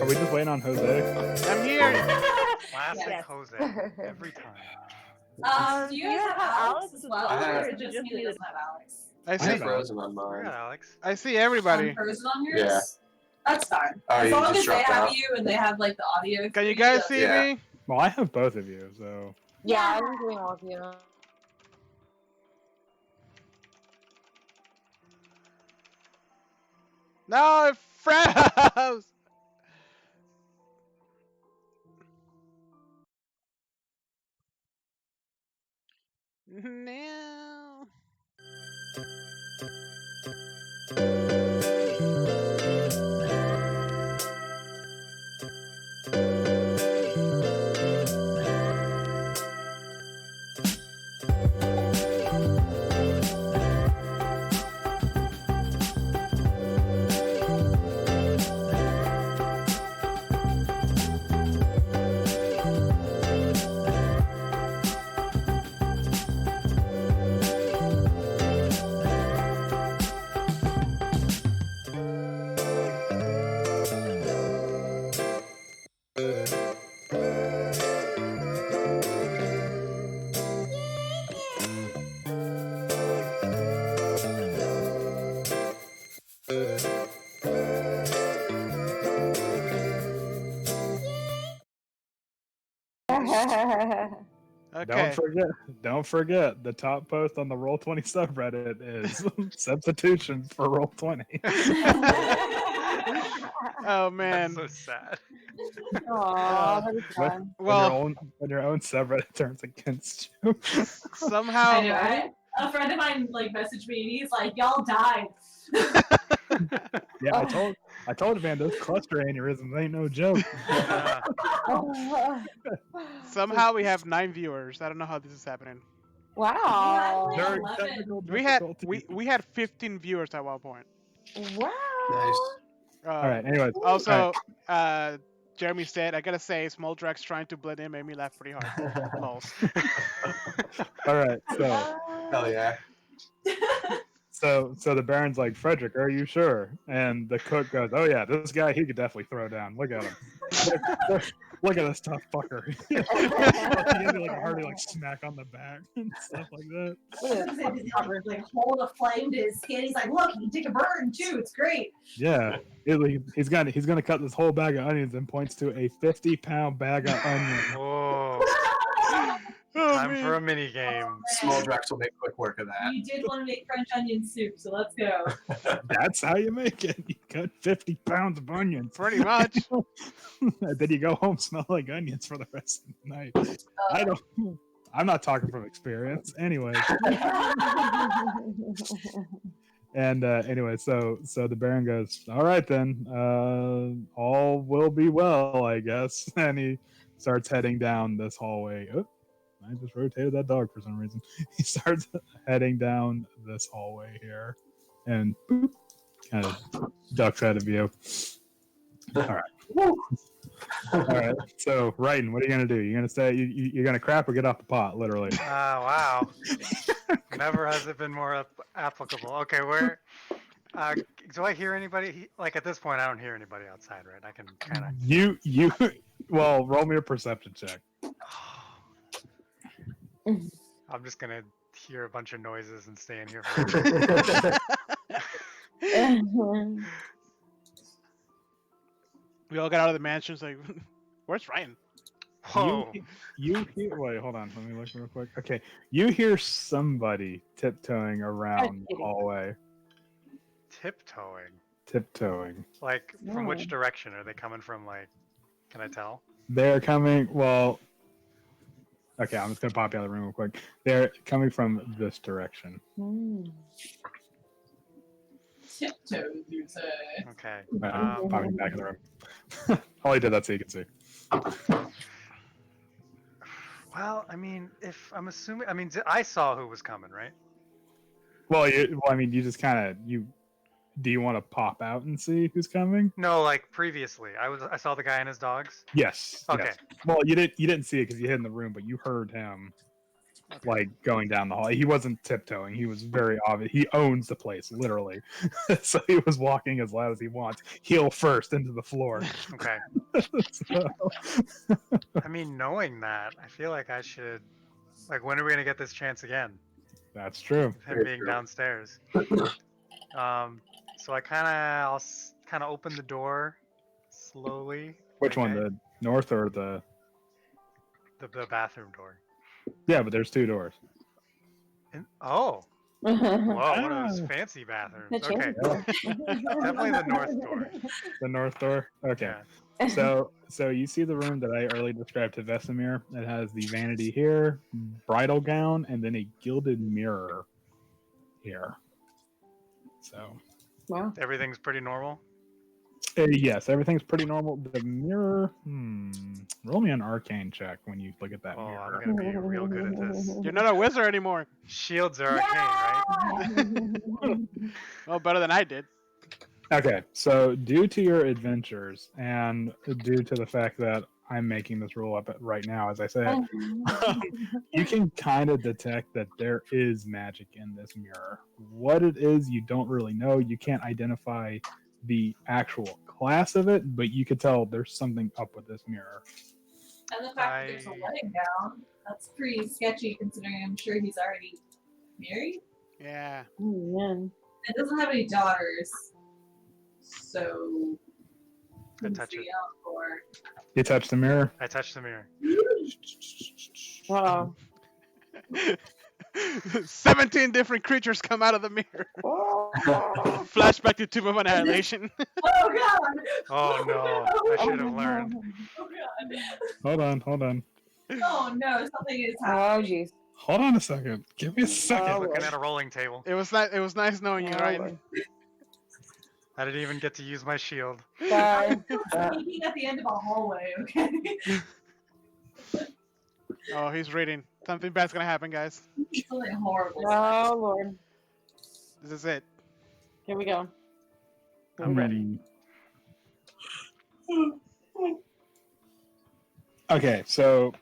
we just waiting on Jose? I'm here. Classic Yes. Jose. Every time. Do you guys have Alex as well? I have- Or just me that doesn't have Alex? I I have see. Frozen on We mine. got Alex. I see everybody. Frozen on yours? Yeah. That's fine. Oh, As you long just as they dropped have out. you and they have like the audio. Can you for guys that's see Yeah. me? Well, I have both of you, so Yeah, I'm doing all of you. No, it froze. No. Okay. Don't forget the top post on the Roll20 subreddit is substitutions for Roll20. Oh That's man. so sad. Aw, that is fun. Well, when your own subreddit turns against you. somehow. I know. A friend of mine like messaged me and he's like, "Y'all died." Yeah, I told you, man, those cluster aneurysms ain't no joke. Yeah. Somehow we have 9 viewers. I don't know how this is happening. Wow. Yeah. During 11. technical We had difficulties. we had 15 viewers at one point. Wow. Nice. All right. Anyways, Also, Jeremy said, "I gotta say, Small Drax trying to blend in made me laugh pretty hard." Lols. all right. Hell yeah. So the Baron's like, Frederick, are you sure? And the cook goes, oh yeah, this guy, he could definitely throw down. Look at him. Look at this tough fucker. He gives me like a hearty like smack on the back and stuff like that. Like hold a flame to his skin. He's like, "Look, you can take a burn too. It's great." Yeah, he's gonna cut this whole bag of onions and points to a 50-pound bag of onions. Whoa. Oh, Time for a man. mini game. Small Drax will make quick work of that. You did want to make French onion soup, so let's go. That's how you make it. You cut 50 pounds of onions. Pretty much. And then you go home smell like onions for the rest of the night. I'm not talking from experience. Anyway. And anyway, so the Baron goes, all right then, all will be well, I guess. And he starts heading down this hallway. Oh, I just rotated that dog for some reason. He starts heading down this hallway here, and boop, kind of ducks out of view. All right. All right. So, Raiden, what are you gonna do? You're gonna say you're gonna crap or get off the pot, literally. Wow. Never has it been more applicable. Okay, where? Do I hear anybody? Like at this point, I don't hear anybody outside, right? I can kind of. You. Well, roll me a perception check. I'm just gonna hear a bunch of noises and stay in here for a bit. We all got out of the mansions like, where's Ryan? Whoa. You hear? Wait, hold on. Let me look real quick. Okay, you hear somebody tiptoeing around the hallway. Tiptoeing. Like from which direction are they coming from? Like, can I tell? They're coming. Well, okay. I'm just gonna pop you out of the room real quick. They're coming from this direction. Tiptoes, you say. Okay. I'm popping back in the room. All I did that so you can see. Well, I mean, if I'm assuming, I saw who was coming, right? Well, you just kind of Do you want to pop out and see who's coming? No, like previously, I saw the guy and his dogs. Yes. Okay. Yes. Well, you didn't see it because you hid in the room, but you heard him like going down the hall. He wasn't tiptoeing. He was very obvious. He owns the place, literally. So he was walking as loud as he wants, heel first into the floor. Okay. So, I mean, knowing that, I feel like I should. Like, when are we gonna get this chance again? that's true. Him being downstairs. So I'll kind of open the door slowly. Which one, Okay. the north or the? The bathroom door. Yeah, but there's two doors. Whoa, one of those Ah. fancy bathrooms. The Okay, definitely the north door. The north door. Okay. Yeah. So you see the room that I earlier described to Vesemir. It has the vanity here, bridal gown, and then a gilded mirror here. So Wow. Everything's pretty normal. yes, everything's pretty normal. The mirror. Roll me an arcane check when you look at that Oh, mirror. I'm gonna be real good at this. You're not a wizard anymore. Shields are arcane, right? Well, better than I did. Okay, so due to your adventures and due to the fact that I'm making this rule up right now, as I said, you can kind of detect that there is magic in this mirror. What it is, you don't really know. You can't identify the actual class of it, but you could tell there's something up with this mirror. And the fact that there's a wedding gown, that's pretty sketchy considering I'm sure he's already married. Yeah. Oh, man. It doesn't have any daughters. So I touch it. You touch the mirror. I touch the mirror. Wow. 17 different creatures come out of the mirror. Flashback to Tomb of Annihilation. Oh god! Oh no, I should have learned. Oh god! Hold on. Oh no, something is Oh happening. jeez. Hold on a second. Give me a second. Oh, Looking Lord. at a rolling table. It was nice knowing you, Oh, right? Lord. I didn't even get to use my shield. Bye. Speaking at the end of a hallway, okay? Oh, he's reading. Something bad's gonna happen, guys. Something horrible. Oh Lord. This is it. Here we go. I'm ready. Okay, so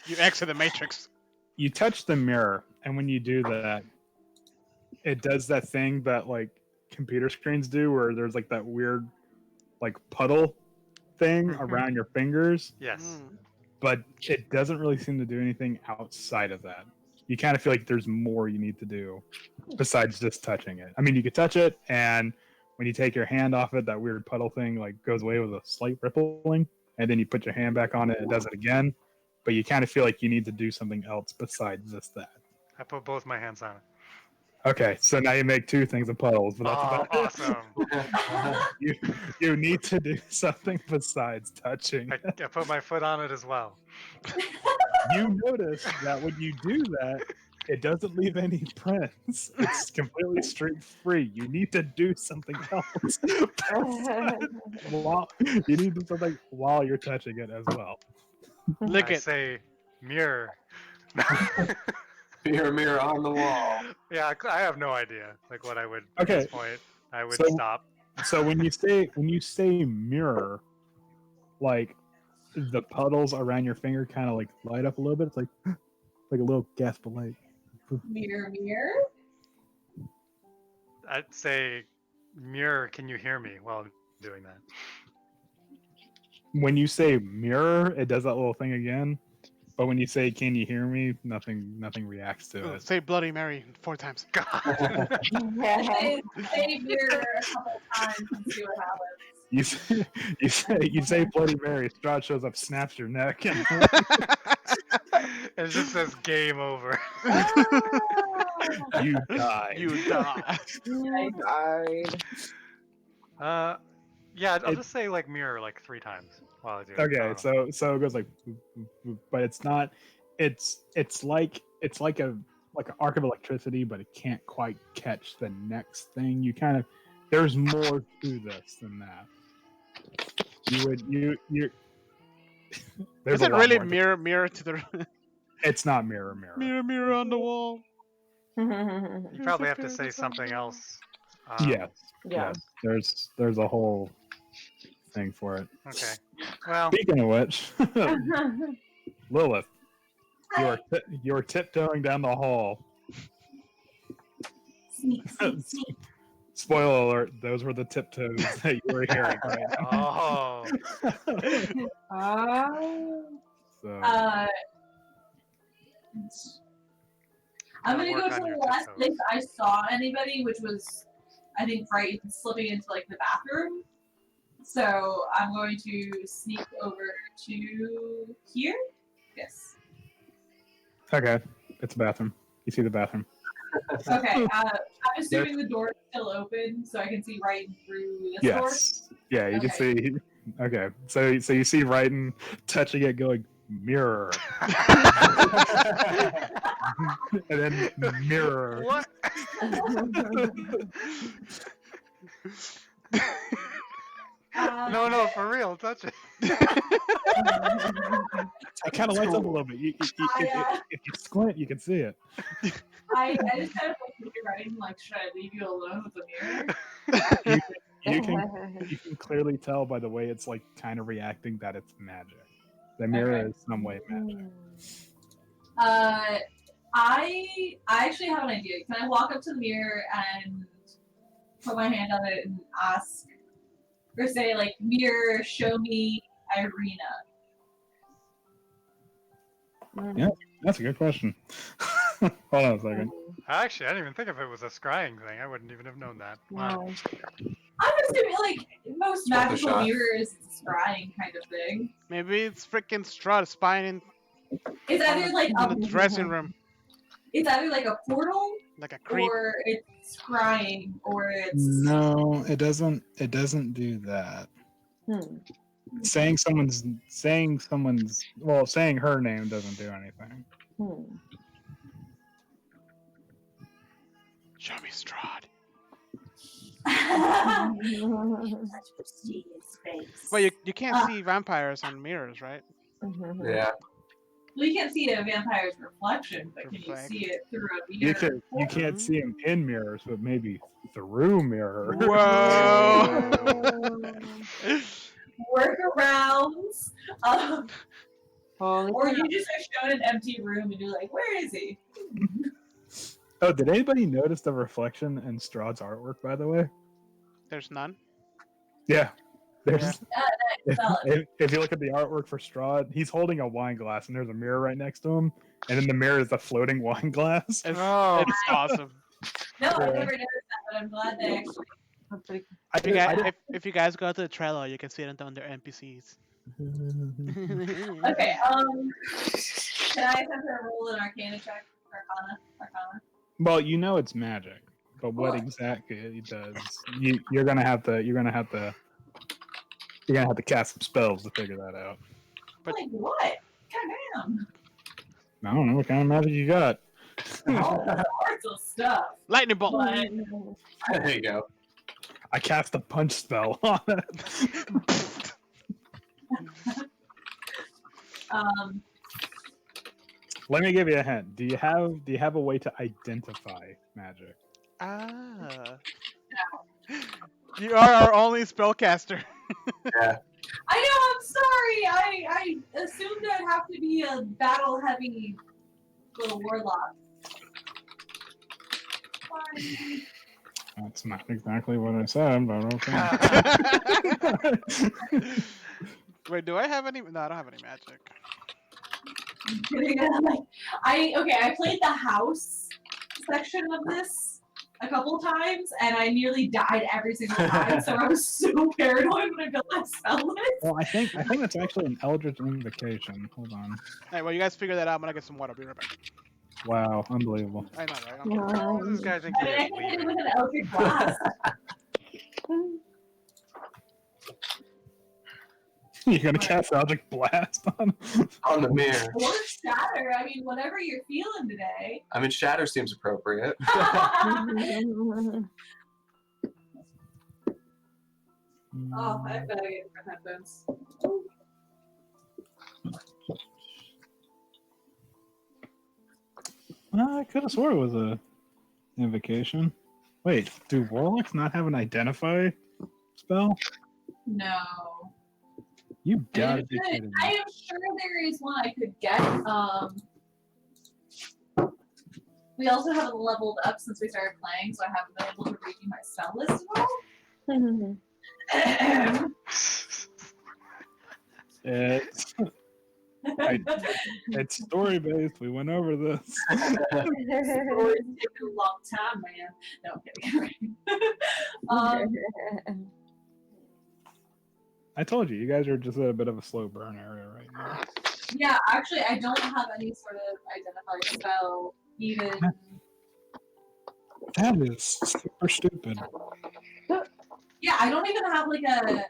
You exit the Matrix. you touch the mirror, and when you do that, it does that thing that like computer screens do, where there's like that weird, like puddle thing around your fingers, Yes. but it doesn't really seem to do anything outside of that. You kind of feel like there's more you need to do besides just touching it. I mean, you could touch it, and when you take your hand off it, that weird puddle thing like goes away with a slight rippling, and then you put your hand back on it, it does it again. But you kind of feel like you need to do something else besides just that. I put both my hands on it. Okay, so now you make two things of puddles, but that's Oh, about it. awesome. You need to do something besides touching. I put my foot on it as well. You notice that when you do that, it doesn't leave any prints. It's completely streak free. You need to do something else. You need to do something while you're touching it as well. Lick I it. say mirror. Mirror, mirror on the wall. Yeah, I have no idea. Like what I would at Okay. this point. I would So- stop. So when you say mirror, like the puddles around your finger kind of like light up a little bit. It's like a little gasp of light. Mirror, mirror. I'd say mirror. Can you hear me while I'm doing that? When you say mirror, it does that little thing again. But when you say "Can you hear me?" nothing reacts to it. Say Bloody Mary 4 times. God. Say mirror a couple times and see what happens. You say Bloody Mary. Strahd shows up, snaps your neck, and It just says game over. you die. You die. You died. Yeah, I'll It- just say like mirror like 3 times while I do it. I Okay, don't know. so it goes like, but it's not. It's like an arc of electricity, but it can't quite catch the next thing. You kind of there's more to this than that. You there's Is a it lot really more to- mirror to the It's not mirror. mirror on the wall? You probably have to say something else. Yes. Yeah. There's a whole thing for it. Okay. Well, Speaking of which, Lilith, you're tiptoeing down the hall. Sneak, sneak, sneak. Spoiler alert, those were the tiptoes that you were hearing right now. oh, So, I'm Gotta gonna go work to on the your last tiptoes. place I saw anybody, which was, I think, right slipping into like the bathroom. So I'm going to sneak over to here. Yes. okay, it's a bathroom. You see the bathroom. Okay. I'm assuming the door is still open, so I can see right through this door. Yes. Yeah, you can Okay. see. Okay, so you see Raiden touching it, going mirror, and then mirror. what? No, for real, touch it. It kind of lights up a little bit. If you squint, you can see it. I just kind of like you're writing like, should I leave you alone with the mirror? You can clearly tell by the way it's like kind of reacting that it's magic. The mirror Okay. is some way magic. I actually have an idea. Can I walk up to the mirror and put my hand on it and ask, or say like, mirror, show me Irina? That's a good question. Hold on a second. Actually, I didn't even think if it was a scrying thing. I wouldn't even have known that. Wow. No. I'm assuming like most Spot the magical shot. mirrors, it's a scrying kind of thing. Maybe it's freaking Strahd spying in It's either like the dressing room it's either like a portal, like a creep. or it's scrying, or it's No, it doesn't. It doesn't do that. Saying her name doesn't do anything. Show me Strahd. Well, you can't see vampires on mirrors, right? Yeah. Well, you can't see a vampire's reflection, but can you Reflect. see it through a mirror? You can't see him in mirrors, but maybe through mirrors. Whoa! Workarounds. Holy Or you just are shown an empty room and you're like, where is he? Oh, did anybody notice the reflection in Strahd's artwork, by the way? There's none. Yeah. There's Solid. if you look at the artwork for Strahd, he's holding a wine glass and there's a mirror right next to him. And in the mirror is a floating wine glass. It's, Oh. it's awesome. No, I Yeah. never noticed that, but I'm glad they actually. If you guys go to the Trello, you can see it under NPCs. Okay, can I attempt to roll an Arcana check? Arcana? Well, you know it's magic, but what exactly it does, you're gonna have to cast some spells to figure that out. But- Like what? Goddamn. I don't know what kind of magic you got. All sorts of stuff. Lightning bolt. But There you go. I cast a punch spell on it. Let me give you a hint. Do you have a way to identify magic? Ah. You are our only spellcaster. Yeah. I know, I'm sorry. I assumed I'd have to be a battle heavy little warlock. Fine. That's not exactly what I said, but okay. Wait, do I have any? No, I don't have any magic. I played the house section of this a couple times, and I nearly died every single time. So I was so paranoid when I built my spell list. Well, I think that's actually an Eldritch Invocation. Hold on. Hey, well, you guys figure that out. I'm gonna get some water. I'll be right back. Wow, unbelievable. I know, right? What does this guy think I he mean, I is can hit it leaving? with an eldritch blast. You're gonna cast Eldritch Blast on On the mirror. Or shatter. I mean, whatever you're feeling today. I mean, shatter seems appropriate. Oh, I better get different headphones. I could have swore it was a invocation. Wait, do warlocks not have an identify spell? No. You gotta be I kidding me. am sure there is one I could get. We also haven't leveled up since we started playing, so I haven't been able to review my spell list at all. It's story based. We went over this. It's taken a long time, man. No, I'm kidding. I told you, you guys are just at a bit of a slow burn area right now. Yeah, actually, I don't have any sort of identified spell, even. That is super stupid. Yeah, I don't even have like a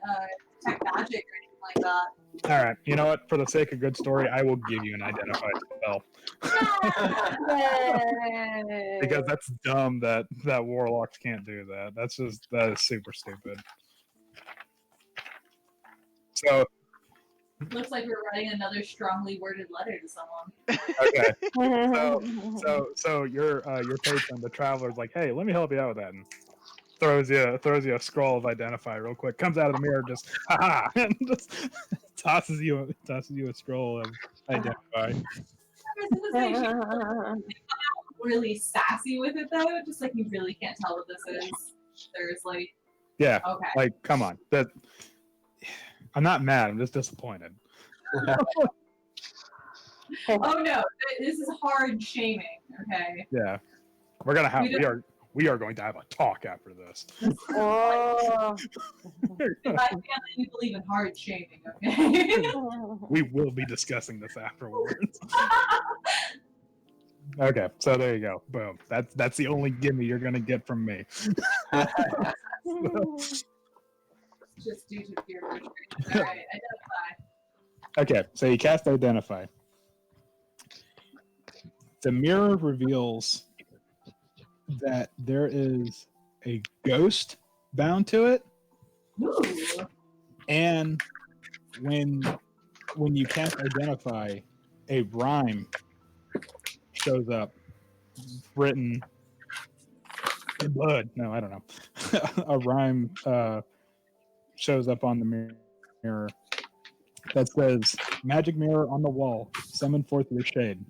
tech magic or anything like that. All right, you know what? For the sake of good story, I will give you an identified spell because that's dumb that warlocks can't do that. That is super stupid. So Looks like we're writing another strongly worded letter to someone. okay, so your patron, the traveler's like, hey, let me help you out with that, and throws you a scroll of identify real quick. Comes out of the mirror, just haha, and just tosses you a scroll of identify. Really sassy with it though, just like you really can't tell what this is. There's like, Yeah, okay. like come on, that. I'm not mad. I'm just disappointed. Oh no, this is hard shaming. Okay. Yeah, we We are going to have a talk after this. Oh. In my family, we believe in hard shaving, okay? We will be discussing this afterwards. Okay, so there you go. Boom. That's the only gimme you're gonna get from me. Just due to peer pressure. All right, identify. Okay, so you cast Identify. The mirror reveals that there is a ghost bound to it, Ooh. and when you cast Identify, a rhyme shows up written in blood. No, I don't know. A rhyme shows up on the mirror that says, "Magic mirror on the wall, summon forth your shade.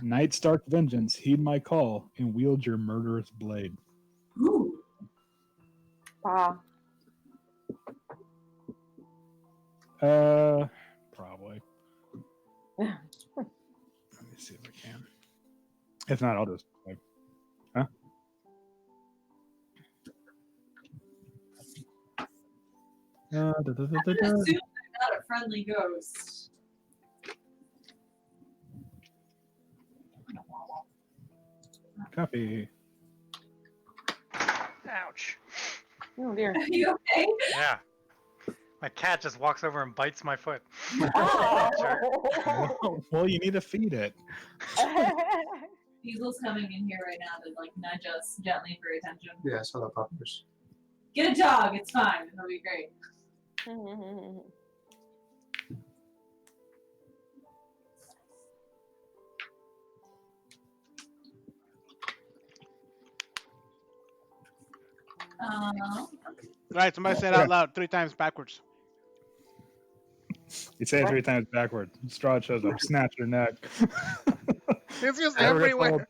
Night's dark vengeance, heed my call, and wield your murderous blade." Ooh. Wow. Probably. Let me see if I can. If not, I'll just like, huh? Assume they're not a friendly ghost. Copy. Ouch. Oh dear. Are you okay? Yeah. My cat just walks over and bites my foot. Well, you need to feed it. Diesel's coming in here right now to like nudge us gently for attention. Yeah, I saw that puppers. Get a dog, it's fine. It'll be great. Right, somebody say it out loud 3 times backwards. You say it 3 times backward. Strahd shows up. Snatch your neck. It's just Never gets everywhere. old.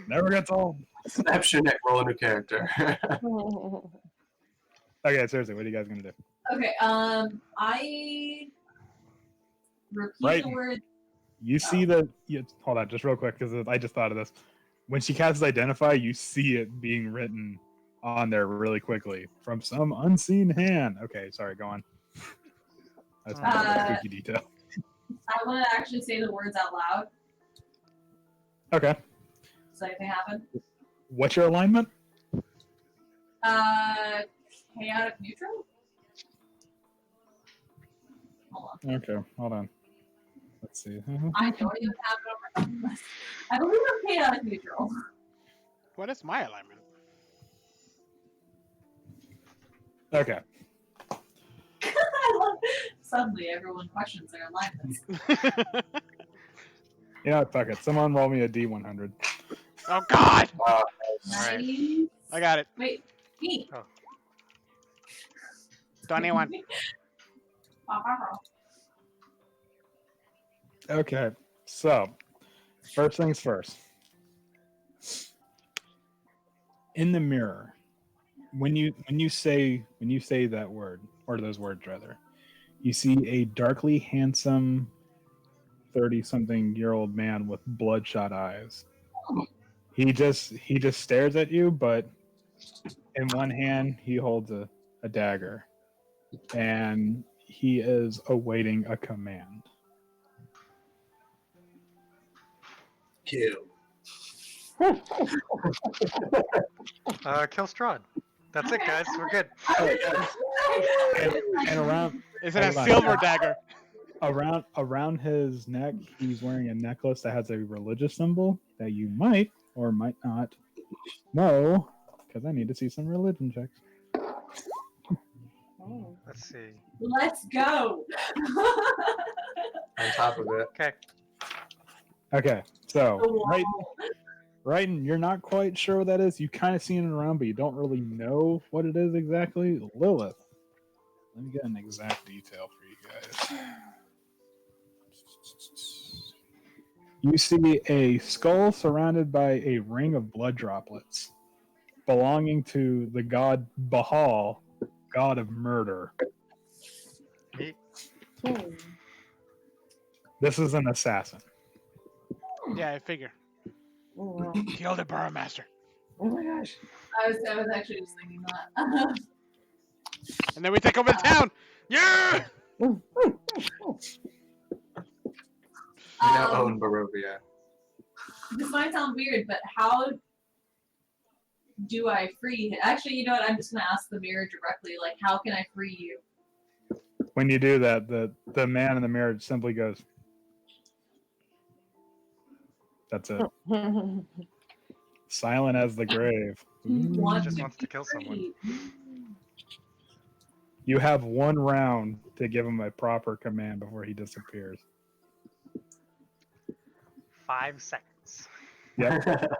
Never gets old. Snaps your neck, roll a new character. Okay, seriously, what are you guys gonna do? Okay, I repeat Right. the word. You see the hold on, just real quick, because I just thought of this. When she casts Identify, you see it being written on there really quickly from some unseen hand. Okay, sorry, go on. That's not a spooky detail. I want to actually say the words out loud Okay, so anything happen. what's your alignment? Chaotic neutral? Hold on. Okay, hold on. Let's see. I don't even have it on my list. I believe I'm chaotic neutral. What is my alignment? Okay, I love suddenly everyone questions their alignments. you know what? Fuck it. Someone roll me a D100. Oh God! Alright. Nice. I got it. Wait, me. 21. Okay, so first things first. In the mirror, when you say that word, or those words rather, you see a darkly handsome 30-something-year-old man with bloodshot eyes. He just stares at you, but in one hand he holds a dagger, and he is awaiting a command. Kill. Kill Strahd. That's it, guys. We're good. And around Is it a Hold on. silver dagger? around his neck, he's wearing a necklace that has a religious symbol that you might or might not know, because I need to see some religion checks. Let's see. Let's go. On top of it. Okay. Okay, so Wow. right, you're not quite sure what that is. You kind of seen it around, but you don't really know what it is exactly. Lilith. Let me get an exact detail for you guys. You see a skull surrounded by a ring of blood droplets, belonging to the god Baal, god of murder. Neat. This is an assassin. Yeah, I figure. Kill the burrow master. Oh my gosh. I was actually just thinking that. And then we take over the town. Yeah. We now own Barovia. This might sound weird, but how do I free? Actually, you know what? I'm just gonna ask the mirror directly. Like, how can I free you? When you do that, the man in the mirror simply goes. That's it. Silent as the grave. Want just to wants be to kill someone. free. You have 1 round to give him a proper command before he disappears. 5 seconds. Yep.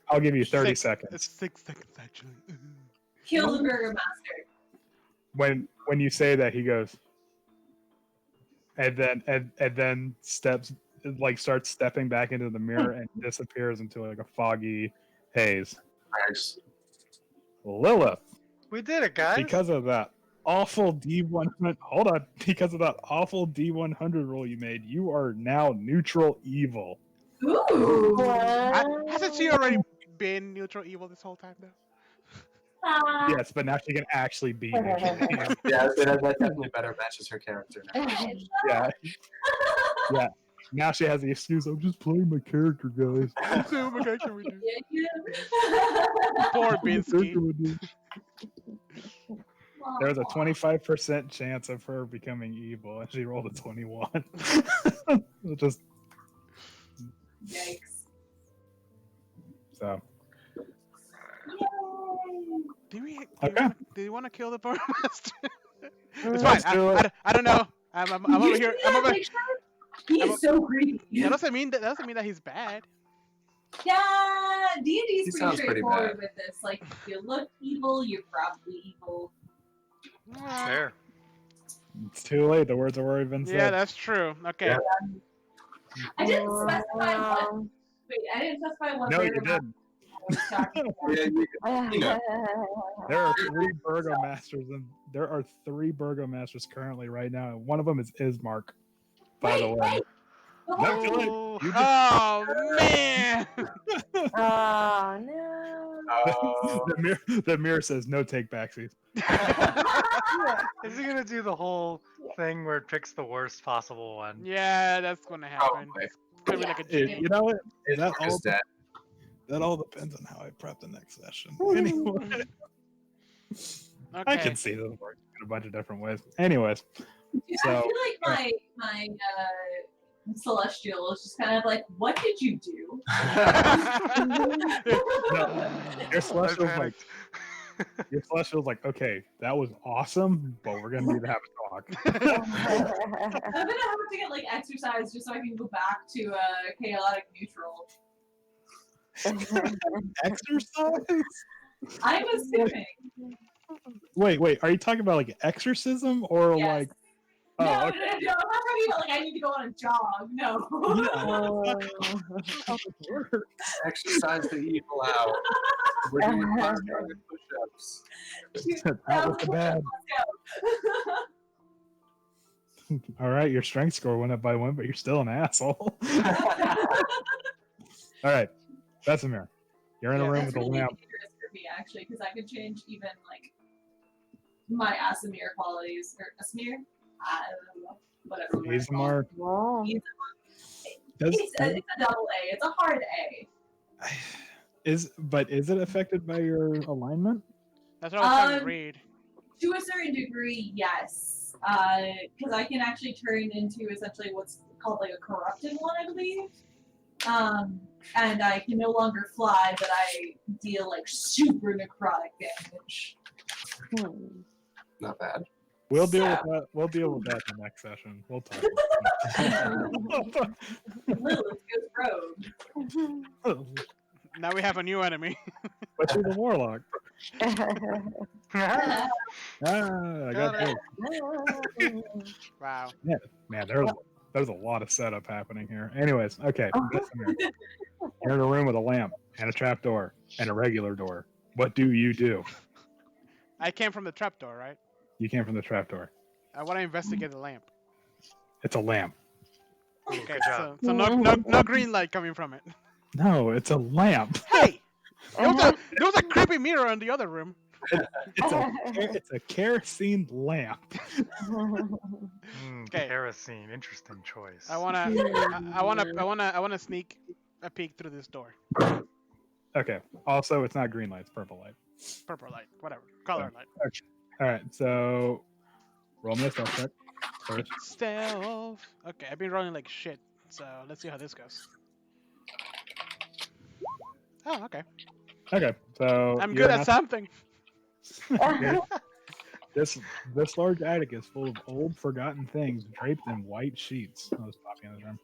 I'll give you 30 It's seconds. 6 seconds actually. Kill the burger master. When you say that, he goes, and then steps, like starts stepping back into the mirror and disappears into like a foggy haze. Nice. Lilith, We did it, guys. because of that awful D100, hold on, because of that awful D100 roll you made, you are now neutral evil. Ooh. Hasn't she already been neutral evil this whole time though? Yes, but now she can actually be neutral evil. Yeah, that definitely better matches her character now. Yeah. Yeah. Now she has the excuse, I'm just playing my character, guys. Oh my gosh, we do. Yeah. Poor Binsky. There's a 25% chance of her becoming evil, and she rolled a 21. Just Yikes. so. Do you want to kill the burgomaster? It's Let's fine. do it. I don't know. I'm over here. I'm over. He is so creepy. That doesn't mean that he's bad. Yeah, D&D's He pretty sounds pretty straightforward bad. with this. Like, if you look evil, you're probably evil. Fair. It's too late. The words have already been said. Yeah, that's true. Okay. Yeah. I didn't specify what. Wait, I didn't specify what. No, you burger didn't. I was talking about. Yeah, There are 3 burgomasters, and there are 3 burgomasters currently right now, and one of them is Ismark. By the way, Wait. No, too late. Oh, You Oh man. Oh no. Oh. the mirror says no take backsies. is he gonna do the whole thing where it picks the worst possible one? Yeah, that's gonna happen. Probably. It's gonna be like a cheat. You know what? That Mark is all, dead. that all depends on how I prep the next session. Anyway, I Okay. can see this working in a bunch of different ways. Anyways, Dude, So, I feel like my celestial is just kind of like, what did you do? no, your celestial's I like, okay, that was awesome, but we're gonna need to have a talk. I'm gonna have to get like exercise just so I can go back to chaotic neutral. Exercise? I'm assuming. Wait, are you talking about like exorcism or Yes. like? No, Oh, no, okay. no, no, I'm not talking about like I need to go on a jog. No. Exercise the evil out. We're doing 5 push-ups. Out with the bad. All right, your strength score went up by 1, but you're still an asshole. All right, that's a mirror. You're in a Yeah. room That's with a really lamp. dangerous for me actually, because I could change even like my Asimir qualities or Asimir. I don't know, whatever. you wanna call it. Ismark. Wow. Does, It's a double A. It's a hard A. is it affected by your alignment? That's what I was trying to Um, read. To a certain degree, yes. Because I can actually turn into essentially what's called like a corrupted one, I believe. And I can no longer fly, but I deal like super necrotic damage. Not bad. We'll deal with that. We'll deal with that in the next session. We'll talk. Lilith goes rogue. Now we have a new enemy. But you're the warlock. yeah, I got Got it. Wow. Man, there's a lot of setup happening here. Anyways, okay. Listen here. You're in a room with a lamp and a trap door and a regular door. What do you do? I came from the trapdoor, right? You came from the trap door. I want to investigate the lamp. It's a lamp. Okay, good job. so no green light coming from it. No, it's a lamp. Hey, There was a creepy mirror in the other room. It's a kerosene lamp. Okay. Kerosene, interesting choice. I wanna sneak a peek through this door. Okay. Also, it's not green light; it's purple light. Purple light, whatever, color light. All right. So roll me a stealth check first. Stealth. Okay, I've been rolling like shit, so let's see how this goes. Oh, okay. Okay. So I'm you're good at not- something. This large attic is full of old, forgotten things draped in white sheets. Oh, there's Poppy in this room.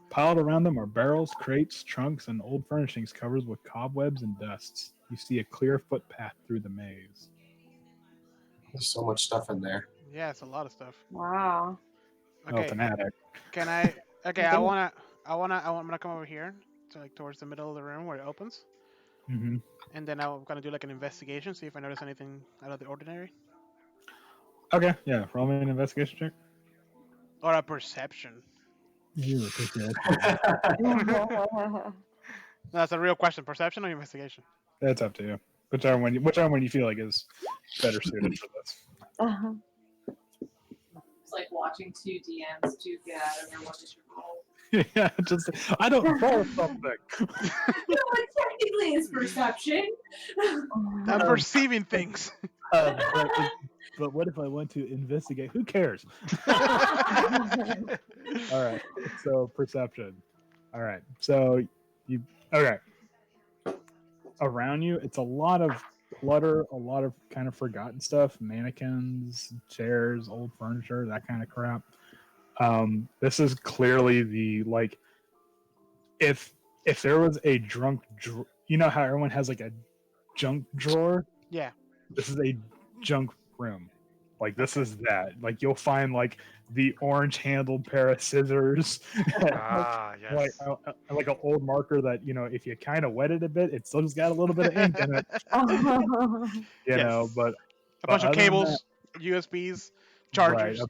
Piled around them are barrels, crates, trunks, and old furnishings covered with cobwebs and dusts. You see a clear footpath through the maze. There's so much stuff in there. Yeah, it's a lot of stuff. Wow. Oh, it's Okay, an attic. can I? Okay, I'm gonna come over here to like towards the middle of the room where it opens, Mm-hmm. and then I'm gonna do like an investigation, see if I notice anything out of the ordinary, Okay. Yeah. Roll me an investigation check. or a perception. You appreciate it. No, that's a real question: perception or investigation? That's up to you. Whichever one you feel like is better suited for this. It's like watching two DMs to get out of their what is your role. Yeah, just I don't roll something. No, it technically is perception. I'm perceiving things. But what if I want to investigate? Who cares? All right. So perception. All right. So you okay. Around you, it's a lot of clutter, a lot of kind of forgotten stuff, mannequins, chairs, old furniture, that kind of crap. This is clearly the like if there was a you know how everyone has like a junk drawer? Yeah. This is a junk room. Like this is that. Like you'll find like the orange handled pair of scissors. Yes. Like an old marker that, you know, if you kind of wet it a bit, it still just got a little bit of ink in it. You know, but a bunch of other than cables, USBs, chargers. Right,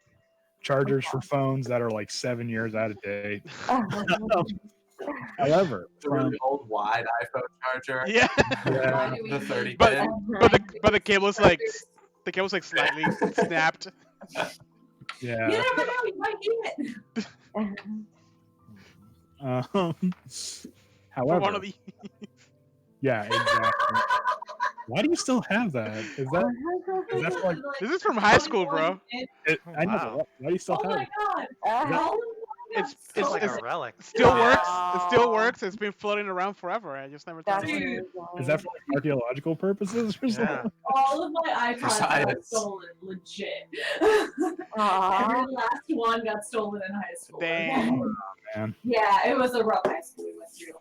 chargers for phones that are like 7 years out of date. However, The really old wide iPhone charger. Yeah. Why do we The 30 But- pin. but the cable's like slightly snapped. You yeah. never know, you might need it. For However, one of the yeah, exactly. Why do you still have that? Is that for like? This is from high school, bro. I know. Wow. But why do you still Oh have my it? god. All of It's- them It's got like it's- a relic. Still works. It still works. It's been floating around forever. I just never thought That's of it. Dude. Is that for like archaeological purposes or something? Yeah. all of my iPods got Science. stolen, legit. Aw. Every last one got stolen in high school. Dang. Man. Yeah, it was a rough high school we went through.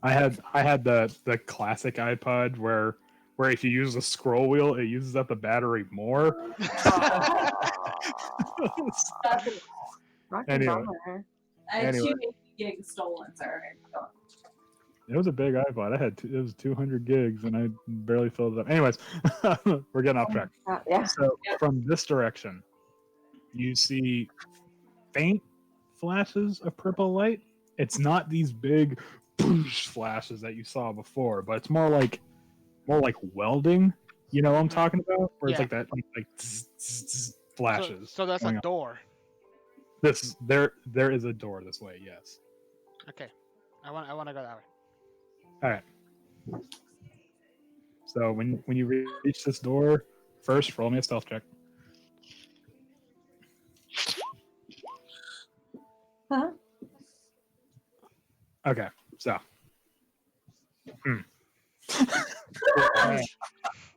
I had the classic iPod where if you use the scroll wheel, it uses up the battery more. Rocky Anyway. bummer. I had Anyway. 280 gigs stolen, sorry. It was a big iPod. It was 200 gigs, and I barely filled it up. Anyways, we're getting off track. Yeah. So from this direction, you see faint flashes of purple light. It's not these big boosh flashes that you saw before, but it's more like welding. You know what I'm talking about? Where it's Yeah. like that, like zzz, zzz, zzz, flashes. So that's going a on. door. There is a door this way. Yes. Okay. I want to go that way. All right. So when you reach this door, first roll me a stealth check. Huh? Okay, so.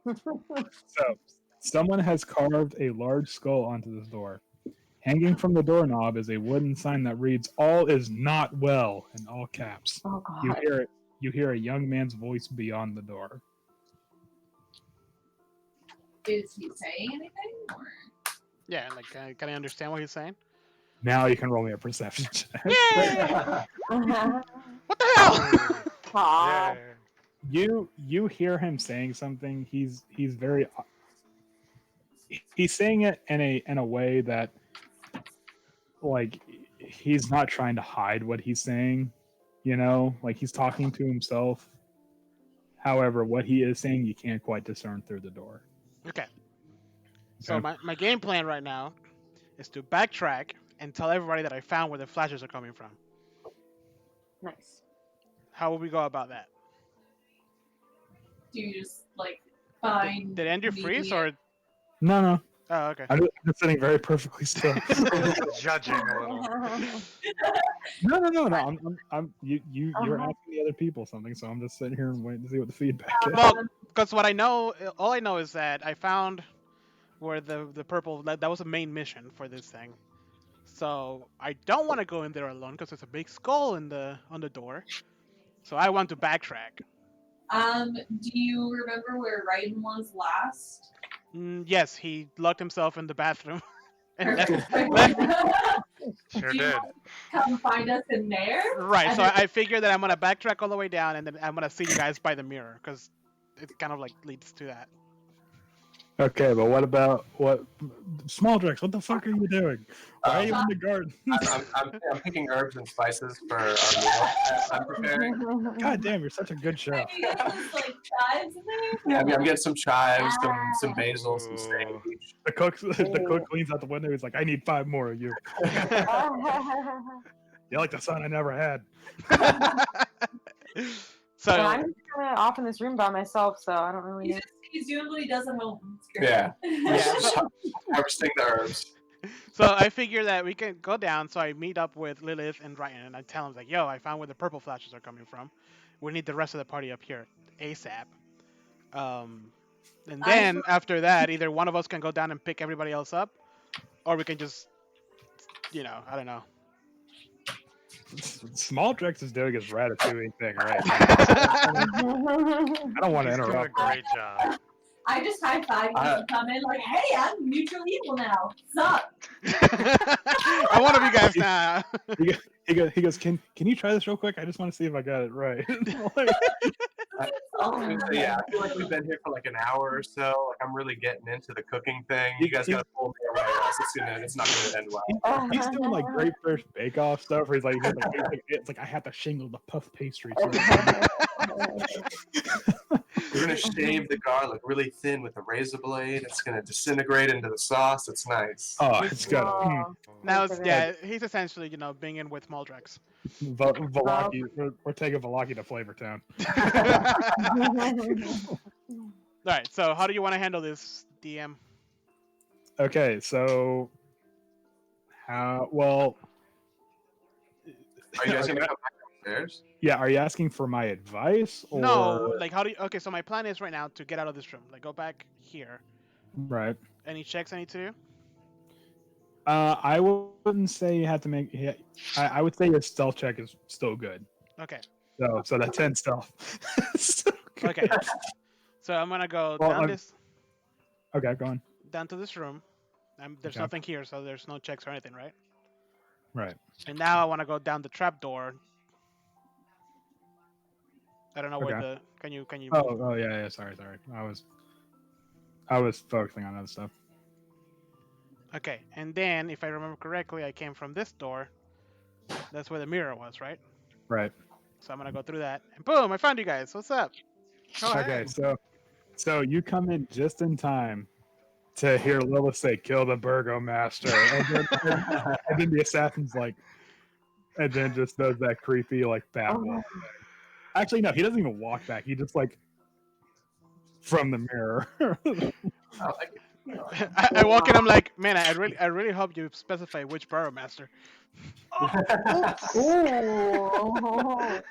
So, someone has carved a large skull onto this door. Hanging from the doorknob is a wooden sign that reads, "All is not well," in all caps. Oh god. You hear a young man's voice beyond the door. Is he saying anything? Or? Yeah, like can I understand what he's saying? Now you can roll me a perception check. Yeah. What the hell? Aw. Yeah. You hear him saying something. He's very he's saying it in a way that like he's not trying to hide what he's saying. You know, like he's talking to himself. However, what he is saying, you can't quite discern through the door. Okay. So Okay. my game plan right now is to backtrack and tell everybody that I found where the flashes are coming from. Nice. How would we go about that? Do you just like find? Did Andrew freeze or? No. Oh, okay. I'm just sitting very perfectly still. Just judging a little. No. You're asking the other people something, so I'm just sitting here and waiting to see what the feedback is. Well, because what I know, all I know is that I found where the purple that was a main mission for this thing. So I don't want to go in there alone because there's a big skull on the door. So I want to backtrack. Do you remember where Raiden was last? Yes, he locked himself in the bathroom and left. Sure Do you did. want to come find us in there? Right. And So then- I figured that I'm gonna backtrack all the way down, and then I'm gonna see you guys by the mirror because it kind of like leads to that. Okay, but what about Small Drex? What the fuck are you doing? Why are you in the garden? I'm picking herbs and spices for our meal I'm preparing. God damn, you're such a good chef. You got those like chives in there? Yeah, I'm getting some chives, some basil, some Ooh. sage. The cook leans out the window. He's like, "I need 5 more of you. You're like the son I never had." So I'm just kind of off in this room by myself, so I don't really know. He's doing what he does at home. It's great. Yeah. Yeah. Just harvesting the herbs. So I figure that we can go down. So I meet up with Lilith and Ryan, and I tell them like, "Yo, I found where the purple flashes are coming from. We need the rest of the party up here ASAP." And then after that, either one of us can go down and pick everybody else up, or we can just, I don't know. Small Drex is doing his ratatouille thing right now. I don't want to He's doing a interrupt. him. great job. I just high five you and come in like, hey, I'm neutral evil now. Sup? I'm one of you guys now. He goes, can you try this real quick? I just want to see if I got it right. Yeah, I feel like we've been here for like an hour or so. Like I'm really getting into the cooking thing. You guys gotta pull me away, or else it's not gonna end well. He's doing like Great British Bake Off stuff where he's like, it's like I have to shingle the puff pastry. We're gonna shave the garlic really thin with a razor blade. It's gonna disintegrate into the sauce. It's nice. Oh, it's got Now, he's essentially, being in with Muldrex. Velaki. We're taking Velaki to Flavor Town. All right, so how do you want to handle this, DM? Okay, so well, Are you guys gonna come back upstairs? yeah, are you asking for my advice or No, like okay, so my plan is right now to get out of this room. Like, go back here. right? Any checks I need to do? I wouldn't say you have to make. Yeah, I would say your stealth check is still good. Okay. So that 10 stealth. Still good. Okay. So I'm gonna go Well, down Okay, go on. down to this room. There's Okay. nothing here, so there's no checks or anything, right? Right. And now I want to go down the trap door. I don't know where Okay. the. Can you? Oh yeah. Sorry. I was focusing on other stuff. Okay, and then if I remember correctly, I came from this door. That's where the mirror was, right? Right. So I'm gonna go through that, and boom! I found you guys. What's up? Oh, Okay, hey. so you come in just in time to hear Lilith say, "Kill the Burgomaster," and then the assassin's like, and then just does that creepy like bat walk thing. Actually, no, he doesn't even walk back. He just like from the mirror. I like it. I walk in. I'm like, man, I really hope you specify which Burrowmaster. Ooh.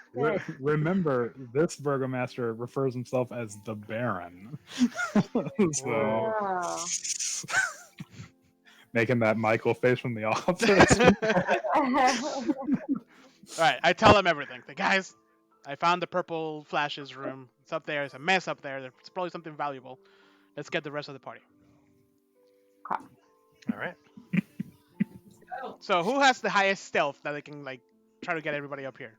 Remember, this Burgomaster refers himself as the Baron. So, Wow. making that Michael face from The Office. All right, I tell them everything. The guys, I found the purple flashes room. It's up there. It's a mess up there. It's probably something valuable. Let's get the rest of the party. All right. So who has the highest stealth that they can like try to get everybody up here?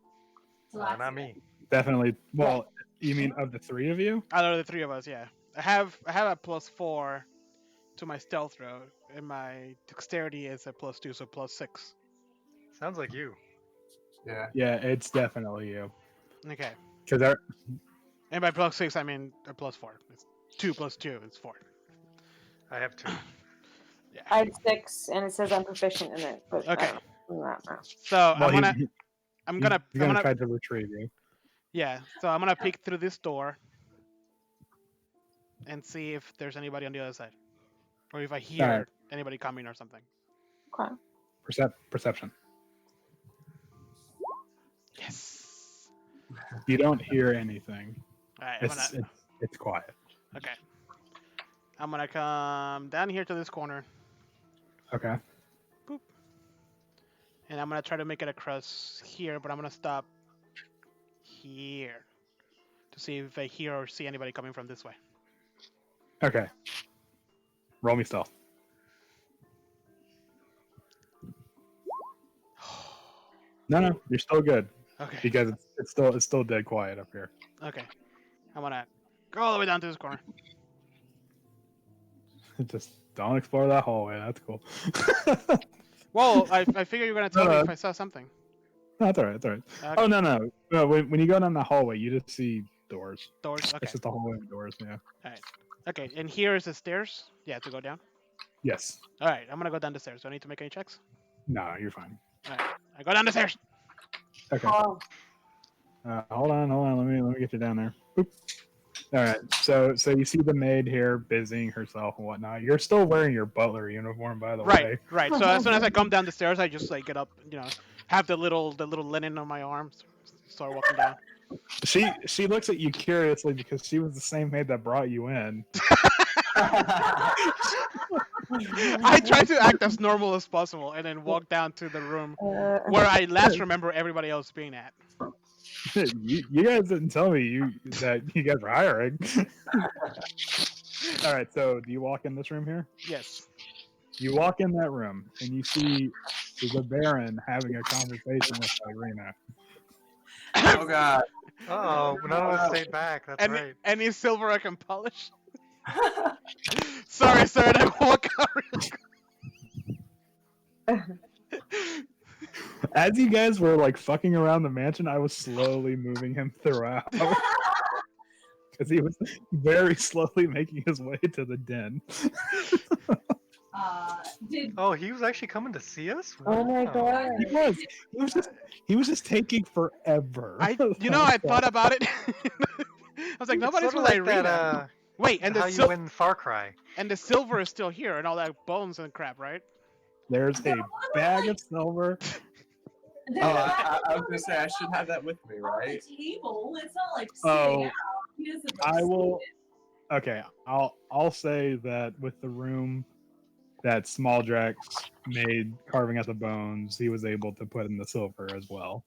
Not me. Definitely. Well, you mean of the 3 of you? Out of the 3 of us, yeah. I have a +4 to my stealth row, and my dexterity is a +2, so +6. Sounds like you. Yeah. Yeah, it's definitely you. Okay. Because And by +6, I mean a +4. It's 2 + 2 is 4. I have 2. Yeah. I had 6, and it says I'm proficient in it, but Okay. I don't know. So well, I'm he's gonna gonna try to retrieve you. yeah. So I'm gonna peek through this door and see if there's anybody on the other side, or if I hear Alright. anybody coming or something. Okay. Perception. Yes. You don't hear anything. All right. It's quiet. Okay. I'm gonna come down here to this corner, Okay. and I'm gonna try to make it across here, but I'm gonna stop here to see if I hear or see anybody coming from this way. Okay. Roll me stealth. No, you're still good Okay. because it's still dead quiet up here. Okay. I'm gonna go all the way down to this corner. Just don't explore that hallway. That's cool. Well, I figure you're gonna tell me if I saw something. No, that's all right. That's all right. Okay. Oh no. When you go down the hallway, you just see doors. Doors. Okay. It's just a hallway with doors. Yeah. Okay. And here is the stairs. Yeah, to go down. Yes. All right. I'm gonna go down the stairs. Do I need to make any checks? No, you're fine. All right. I go down the stairs. Okay. Oh, Hold on. Let me get you down there. Boop. All right. So you see the maid here busying herself and whatnot. You're still wearing your butler uniform, by the way. Right. So as soon as I come down the stairs, I just like get up. Have the little linen on my arms. Start walking down. She looks at you curiously because she was the same maid that brought you in. I try to act as normal as possible, and then walk down to the room where I last remember everybody else being at. you guys didn't tell me that you guys were hiring. All right, so do you walk in this room here? Yes. You walk in that room and you see the Baron having a conversation with Irina. Oh god. Oh, none of us stayed back. That's right. Any silver I can polish? Sorry, sir. And I walk out real quick. As you guys were like fucking around the mansion, I was slowly moving him throughout. Because he was very slowly making his way to the den. Oh, he was actually coming to see us? oh my Wow. god. He was just taking forever. I thought about it. I was like, nobody's Sort of with like Irina. that, Wait, and how you win Far Cry. and the silver is still here, and all that bones and crap, right? There's a bag of silver. I was gonna say I should have that with me, right? On the table. It's not like Oh, sitting out. He doesn't I will. see it. Okay, I'll say that with the room that Small Drax made carving out the bones, he was able to put in the silver as well.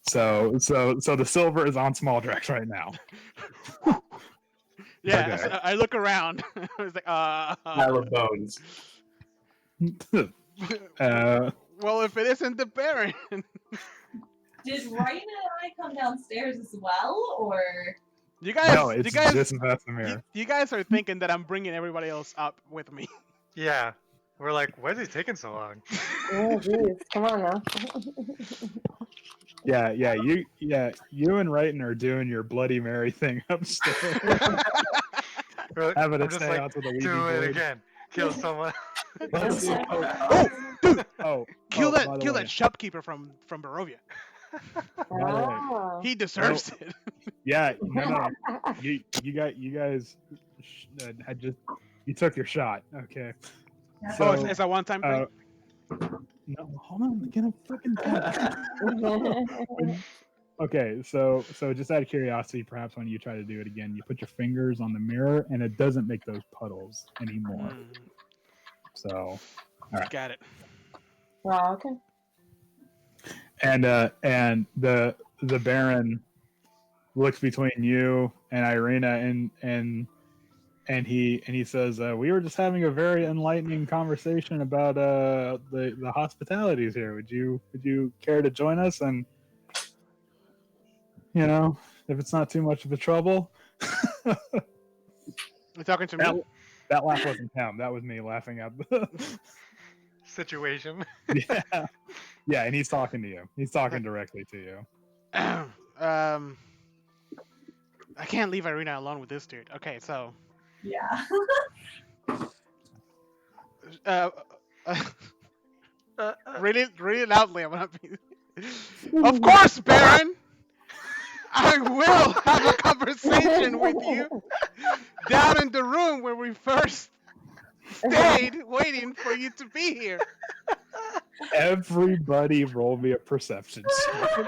So the silver is on Small Drax right now. Yeah. Okay. So I look around. I was like, Pile of bones. well, if it isn't the Baron. Did Ryan and I come downstairs as well, or? You guys, no, it's you guys, just Vesemir. you guys are thinking that I'm bringing everybody else up with me. Yeah. We're like, why is he taking so long? Oh, jeez. Come on now. Yeah, you and Wrighton are doing your Bloody Mary thing upstairs. We're like, Having I'm a just seance like, with a Ouija do it board. again. Kill someone. Let's see. Kill by the way, that shopkeeper from Barovia. By the way, Oh. He deserves it. yeah, no. You guys had just took your shot. Okay. So, It's a one-time thing. no, hold on, I'm gonna fucking. Okay, so just out of curiosity, perhaps when you try to do it again, you put your fingers on the mirror and it doesn't make those puddles anymore. So, Got it. Wow, okay. and the Baron looks between you and Irina and he says, we were just having a very enlightening conversation about the hospitalities here. Would you care to join us? And if it's not too much of a trouble. You're talking to me? That laugh wasn't him. That was me laughing at the Situation. yeah. Yeah, and he's talking to you. He's talking directly to you. I can't leave Irina alone with this dude. Okay, so Yeah. uh, Uh, really, really loudly, I'm gonna be. Of course, Baron. I will have a conversation with you down in the room where we first stayed, waiting for you to be here. Everybody roll me a perception check.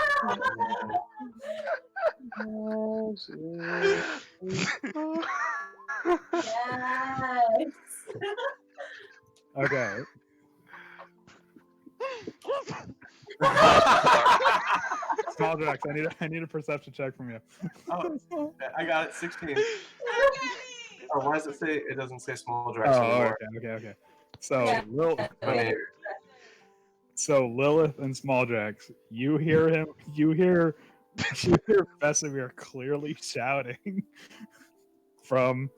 Oh, shit. Yes. Okay. Small Drax, I need a perception check from you. Oh, I got it. 16. Oh, why does it say? It doesn't say small Drax Oh, anymore. okay. So, Yeah. So Lilith and Small Drax, you hear him. You hear Vesemir clearly shouting from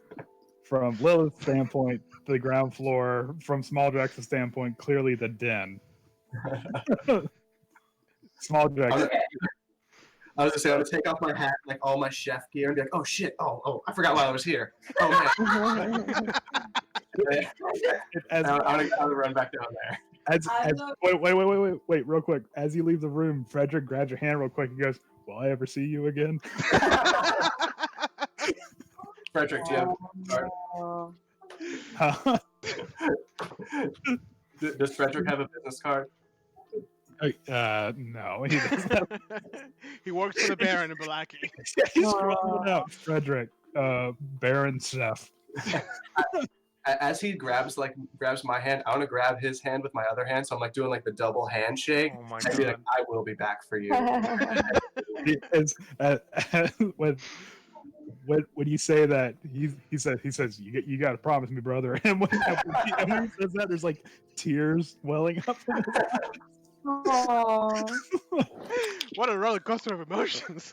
Lilith's standpoint, the ground floor. From Small Drax's standpoint, clearly the den. Small Drax. I was gonna say, I would take off my hat, like all my chef gear, and be like, "Oh shit! Oh, I forgot why I was here. Oh man!" I'm gonna run back down there. Wait, real quick. As you leave the room, Frederick grabs your hand real quick and goes, "Will I ever see you again?" Frederick, do you have a card? Huh? Does Frederick have a business card? No, he doesn't. He works for the Baron in Balaki. He's scrolling out. Frederick, Baron Chef. As he grabs my hand, I want to grab his hand with my other hand. So I'm like doing like the double handshake. Oh my And be like, god. I will be back for you. When you say that, he says you got to promise me, brother. And when he says that, there's like tears welling up from his eyes. Aww. What a roller coaster of emotions.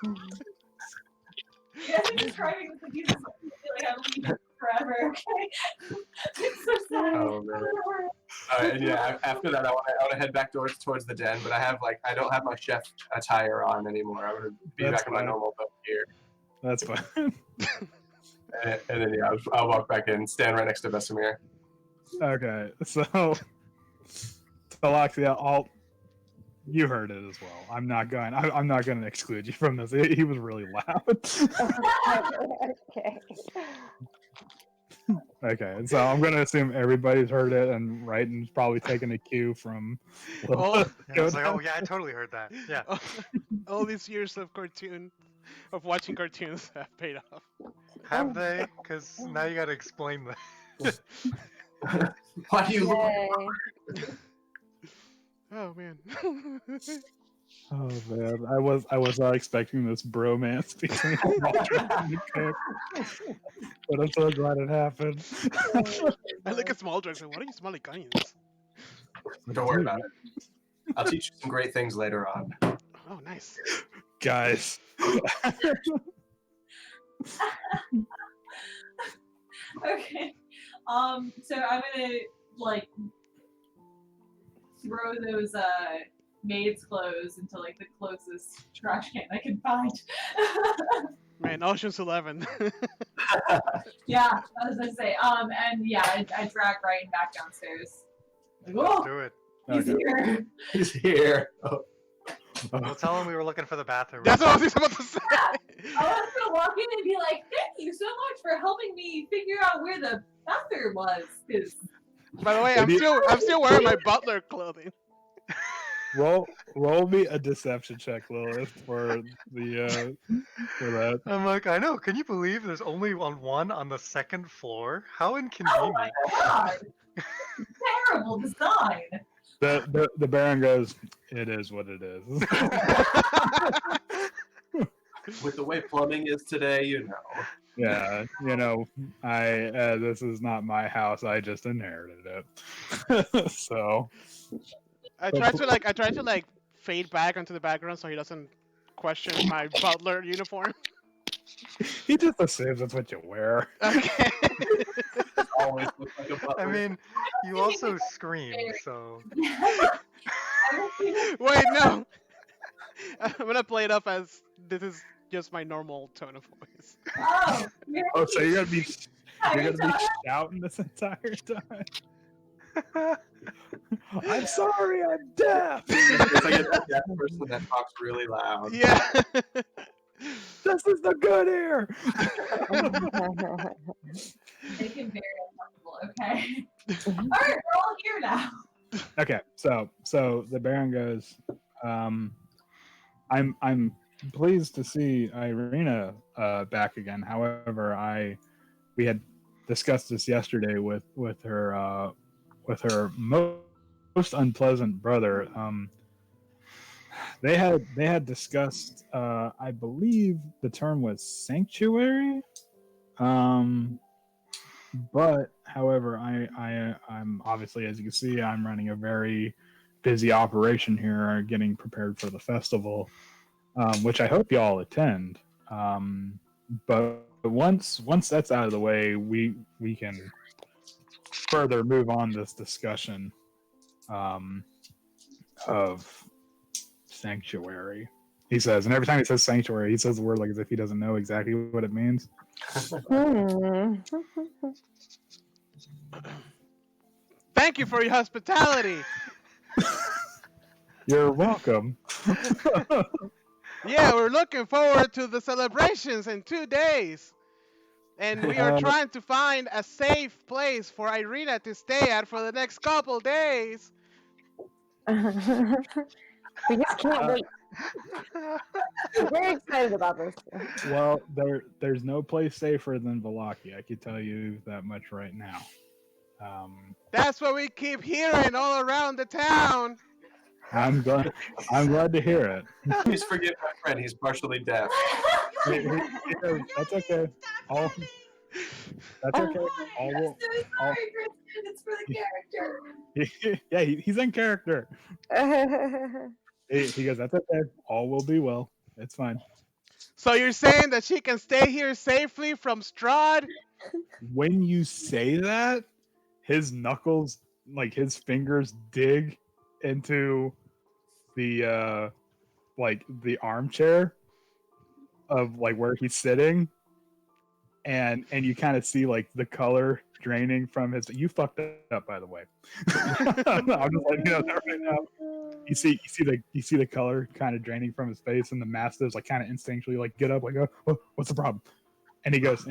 Yeah, I'm describing this like he's just like I'm leaving forever. Okay. It's so sad. Oh man. And yeah, after that, I want to head back towards the den, but I don't have my chef attire on anymore. I'm gonna be That's back in my fine. normal boat gear. That's fine. And then yeah, I'll walk back in, stand right next to Vesemir. Okay, so Talaxia, you heard it as well. I'm not going to exclude you from this. He was really loud. Okay. Okay, and so I'm going to assume everybody's heard it, and Raiten's probably taking a cue from. Oh. Yeah, I was like, oh yeah, I totally heard that. Yeah. All these years of watching cartoons have paid off. Have they? Because now you got to explain that. Why do you look? Yay. Oh man. Oh man, I was not expecting this bromance between Walter and the cook, but I'm so glad it happened. I look at Small Drugs and what are you smelly onions? Don't worry about it. I'll teach you some great things later on. Oh nice. Guys. Okay. So I'm gonna like throw those maid's clothes into like the closest trash can I can find. Man, Ocean's 11. Yeah, I was gonna say. And yeah, I drag Ryan back downstairs. Like, Let's oh, do it. he's Okay. here. He's here. Oh. We'll tell him we were looking for the bathroom. That's what I was about to say. I was gonna walk in and be like, "Thank you so much for helping me figure out where the bathroom was." 'Cause By the way, I'm still wearing my butler clothing. Roll me a deception check, Lilith, for that. I'm like, I know. Can you believe there's only one on the second floor? How oh inconvenient. my god, terrible design. The Baron goes, "It is what it is." With the way plumbing is today, you know. Yeah, this is not my house. I just inherited it. So I tried to fade back onto the background so he doesn't question my butler uniform. he just assumes that's what you wear. Okay. Always look like a butler. I mean, you also scream, so. Wait, no. I'm gonna play it up as this is just my normal tone of voice. Oh, Oh, so you're gonna be Sorry, shouting this entire time? I'm sorry, I'm deaf. It's like a deaf person that talks really loud. Yeah. This is the good ear. Make him very uncomfortable, okay? Alright, we're all here now. Okay, so the Baron goes, I'm pleased to see Irina back again. However, we had discussed this yesterday with her most unpleasant brother. They had discussed, I believe the term was sanctuary. But however, I'm obviously, as you can see, I'm running a very busy operation here, getting prepared for the festival, which I hope y'all attend. But once that's out of the way, we can further move on this discussion of sanctuary. He says, and every time he says sanctuary, he says the word like as if he doesn't know exactly what it means. Thank you for your hospitality. You're welcome. Yeah, we're looking forward to the celebrations in 2 days. And we are trying to find a safe place for Irina to stay at for the next couple days. We just can't wait. I'm very excited about this. Well, there's no place safer than Valaki. I can tell you that much right now. That's what we keep hearing all around the town. I'm glad to hear it. Please forgive my friend. He's partially deaf. That's okay. That's okay. I'm so sorry, Kristen. It's for the character. Yeah, he's in character. He goes, that's okay. All will be well. It's fine. So you're saying that she can stay here safely from Strahd? When you say that, his knuckles, like his fingers, dig into the the armchair of like where he's sitting, and you kind of see like the color draining from his. You fucked up, by the way. I'm just letting you know that right now. You see the color kind of draining from his face, and the mastiffs like kind of instinctually like get up, like, oh, what's the problem? And he goes,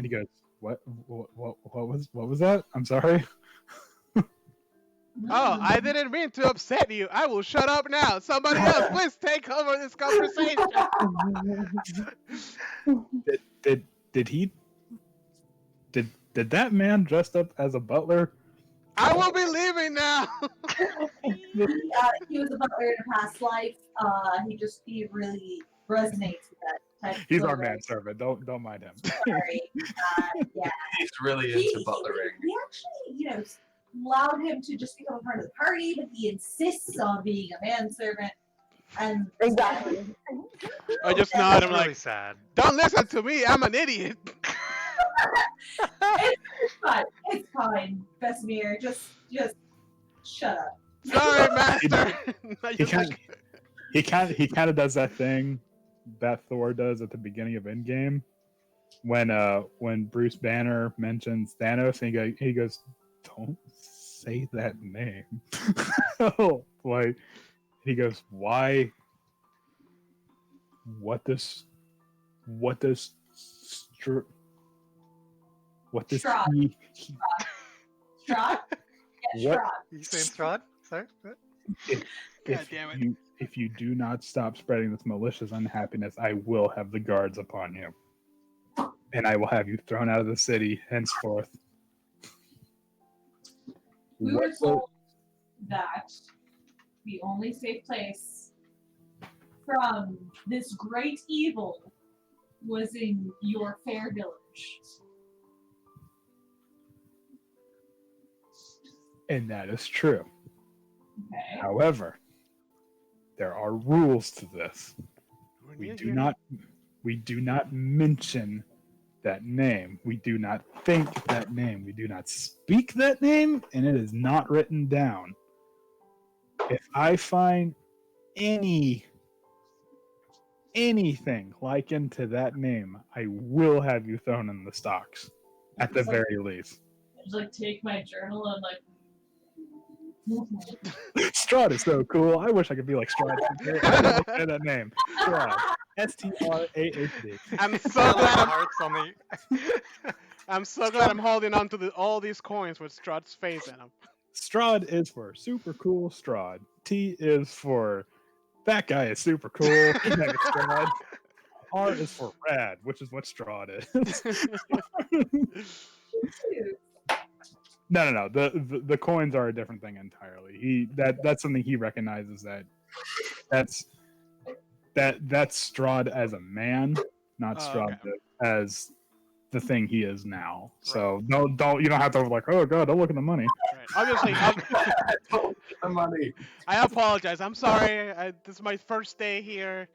what was that? I'm sorry. Oh, I didn't mean to upset you. I will shut up now. Somebody else, please take over this conversation. Did that man dressed up as a butler? I will be leaving now. He was a butler in a past life. He really resonates with that type of He's our clothing. manservant. Don't mind him. Sorry. Yeah. He's really into butlering. We actually, allowed him to just become a part of the party, but he insists on being a manservant. And Exactly. I just nod. I'm really like, sad. don't listen to me. I'm an idiot. it's fine. It's fine, Vesemir. Just shut up. Sorry, master. He kind of does that thing that Thor does at the beginning of Endgame when Bruce Banner mentions Thanos, and he goes, "Don't say that name." Like he goes, "Why? What does Strahd. he Strahd? Yeah, What? Strahd. You saying Strahd? Sorry? What? God damn it. If you do not stop spreading this malicious unhappiness, I will have the guards upon you, and I will have you thrown out of the city henceforth." We were told that the only safe place from this great evil was in your fair village. And that is true. Okay. However, there are rules to this. We do not mention that name. We do not think that name. We do not speak that name, and it is not written down. If I find anything likened to that name, I will have you thrown in the stocks at the very least. Just like take my journal and like. Strahd is so cool. I wish I could be like Strahd. I don't say that name. Strahd. Strahd. I'm so All the glad hearts on the. I'm so glad I'm holding on to all these coins with Strahd's face in them. Strahd is for super cool Strahd. T is for that guy is super cool. His name is Strahd. R is for rad, which is what Strahd is. No. The coins are a different thing entirely. That's something he recognizes that's Strahd as a man, not Strahd okay. as the thing he is now. So don't you don't have to like, oh god, don't look at the money. Right. Obviously, Don't look at the money. I apologize. I'm sorry. This is my first day here.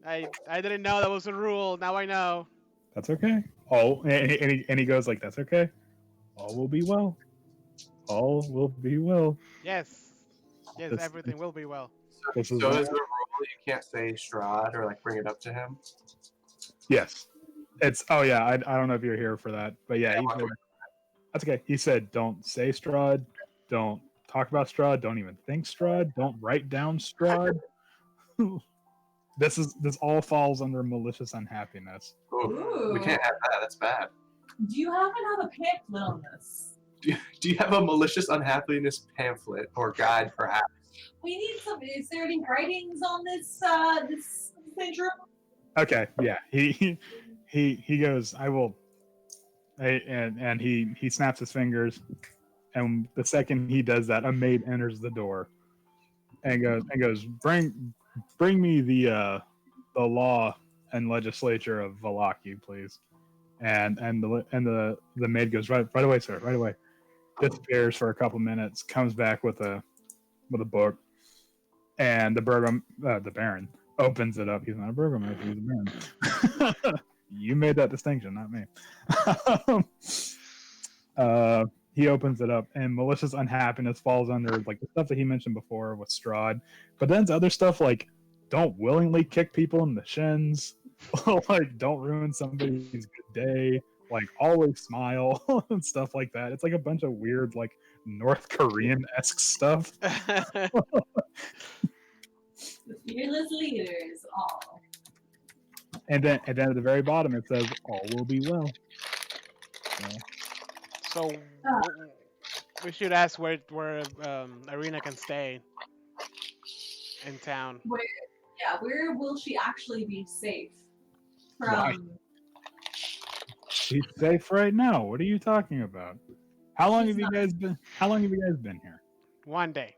I didn't know that was a rule. Now I know. That's okay. And he goes like, that's okay. All will be well. All will be well. Yes, This- everything will be well. This So is is the rule you can't say Strahd or like bring it up to him? yes. It's I don't know if you're here for that, but yeah, Yeah, he I'll said, that's okay. He said, don't say Strahd, don't talk about Strahd, don't even think Strahd, don't write down Strahd. This all falls under malicious unhappiness. Ooh, we can't have that. That's bad. Do you happen to have a pamphlet on this? Do you have a malicious unhappiness pamphlet or guide, perhaps? We need some. Is there any writings on this this syndrome? Okay, yeah. He goes, I will, and he snaps his fingers, and the second he does that, a maid enters the door, and goes, bring me the law and legislature of Valaki, please. And the maid goes, right away, sir, right away. Disappears for a couple minutes, comes back with a book, and the Baron opens it up. He's not a burgomaster, he's a Baron. You made that distinction, not me. He opens it up, and malicious unhappiness falls under like the stuff that he mentioned before with Strahd, but then it's other stuff like don't willingly kick people in the shins, like don't ruin somebody's good day, like always smile and stuff like that. It's like a bunch of weird like North Korean-esque stuff. The fearless leaders, all. And then at the very bottom it says all will be well. So we should ask where Irina can stay in town. Where will she actually be safe Why? from? She's safe right now. What are you talking about? How long have you guys been here? One day.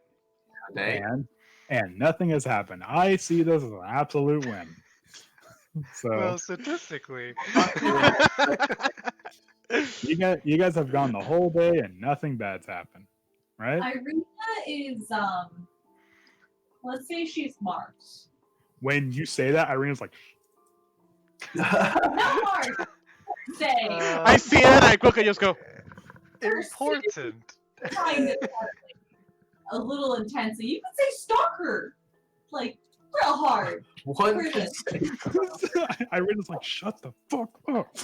And nothing has happened. I see this as an absolute win. So Well, statistically. you guys have gone the whole day and nothing bad's happened, right? Irina is let's say she's marked. When you say that, Irina's like, Not marked. Say I see it. I quickly just go. Important. kind of a little intense. So you could say stalker, like real hard. One Really? can say Irina's like, shut the fuck up.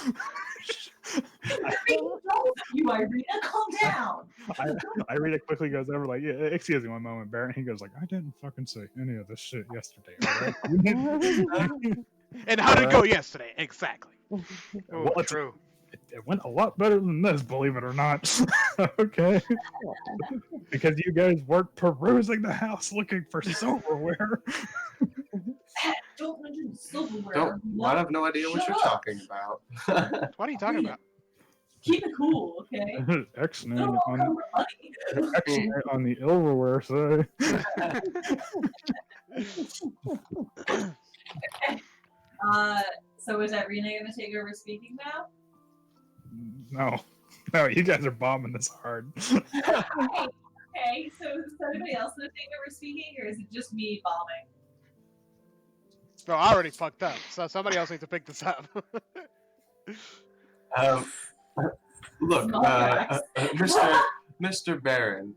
You, Irina, calm down. Irina quickly goes over like, yeah, excuse me one moment, Baron. He goes like, I didn't fucking say any of this shit yesterday. All right? And how did it go yesterday? Exactly. Oh, Well, true. It went a lot better than this, believe it or not. Okay. Because you guys weren't perusing the house looking for silverware. Don't mention silverware. I have no idea what Shut you're up. talking about. What are you talking about? Keep it cool, okay? X-nay Don't all on, come for money. X-nay on the silverware side. So is Irina gonna take over speaking now? No, you guys are bombing this hard. Okay, so is anybody else gonna take over speaking, or is it just me bombing? Bro, I already fucked up. So somebody else needs to pick this up. Look, Mr. Baron,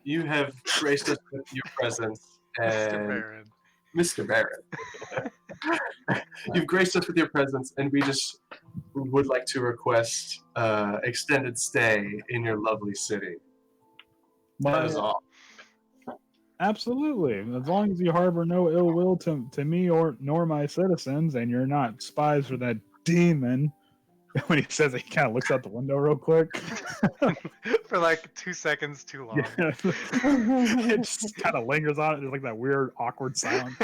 you have graced us with your presence, Mr. and Baron. Mr. Baron, you've graced us with your presence, and we just would like to request extended stay in your lovely city. That is all. Absolutely. As long as you harbor no ill will to me or nor my citizens, and you're not spies for that demon. When he says it, he kind of looks out the window real quick. For like 2 seconds too long. Yeah. It just kind of lingers on it. There's like that weird, awkward silence.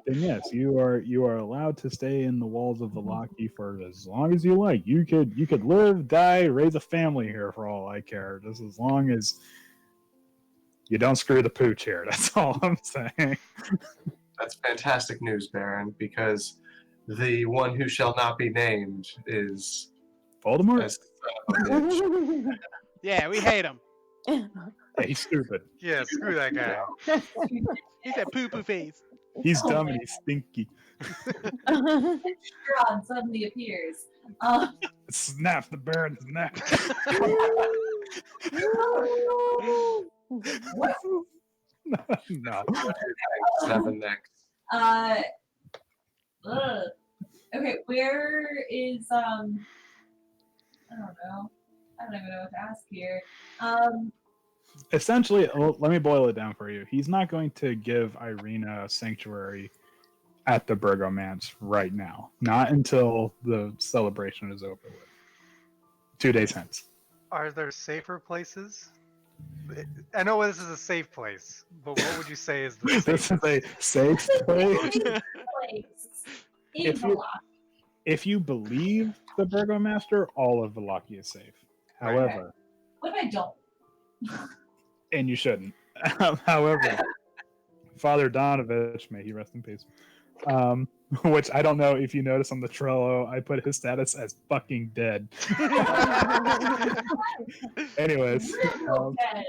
And yes, you are allowed to stay in the walls of Valaki for as long as you like. You could live, die, raise a family here for all I care. Just as long as you don't screw the pooch here. That's all I'm saying. That's fantastic news, Baron, because the one who shall not be named is Voldemort? a son of a bitch. Yeah, we hate him. Yeah, he's stupid. Yeah, screw that guy. He's a poo poo face. He's dumb and he's stinky. Strahd suddenly appears. Snap the Baron, snap. What? No. Seven next. Okay, where is I don't know. I don't even know what to ask here. Essentially, let me boil it down for you. He's not going to give Irina a sanctuary at the Burgomance right now. Not until the celebration is over with. 2 days hence. Are there safer places? I know this is a safe place, but what would you say is the This safest? is a safe place. Place in If you- Valak. If you believe the Burgomaster, all of Valaki is safe. However, What if I don't? and you shouldn't. However, Father Donovich, may he rest in peace, which I don't know if you notice on the Trello, I put his status as fucking dead. Anyways, Real dead.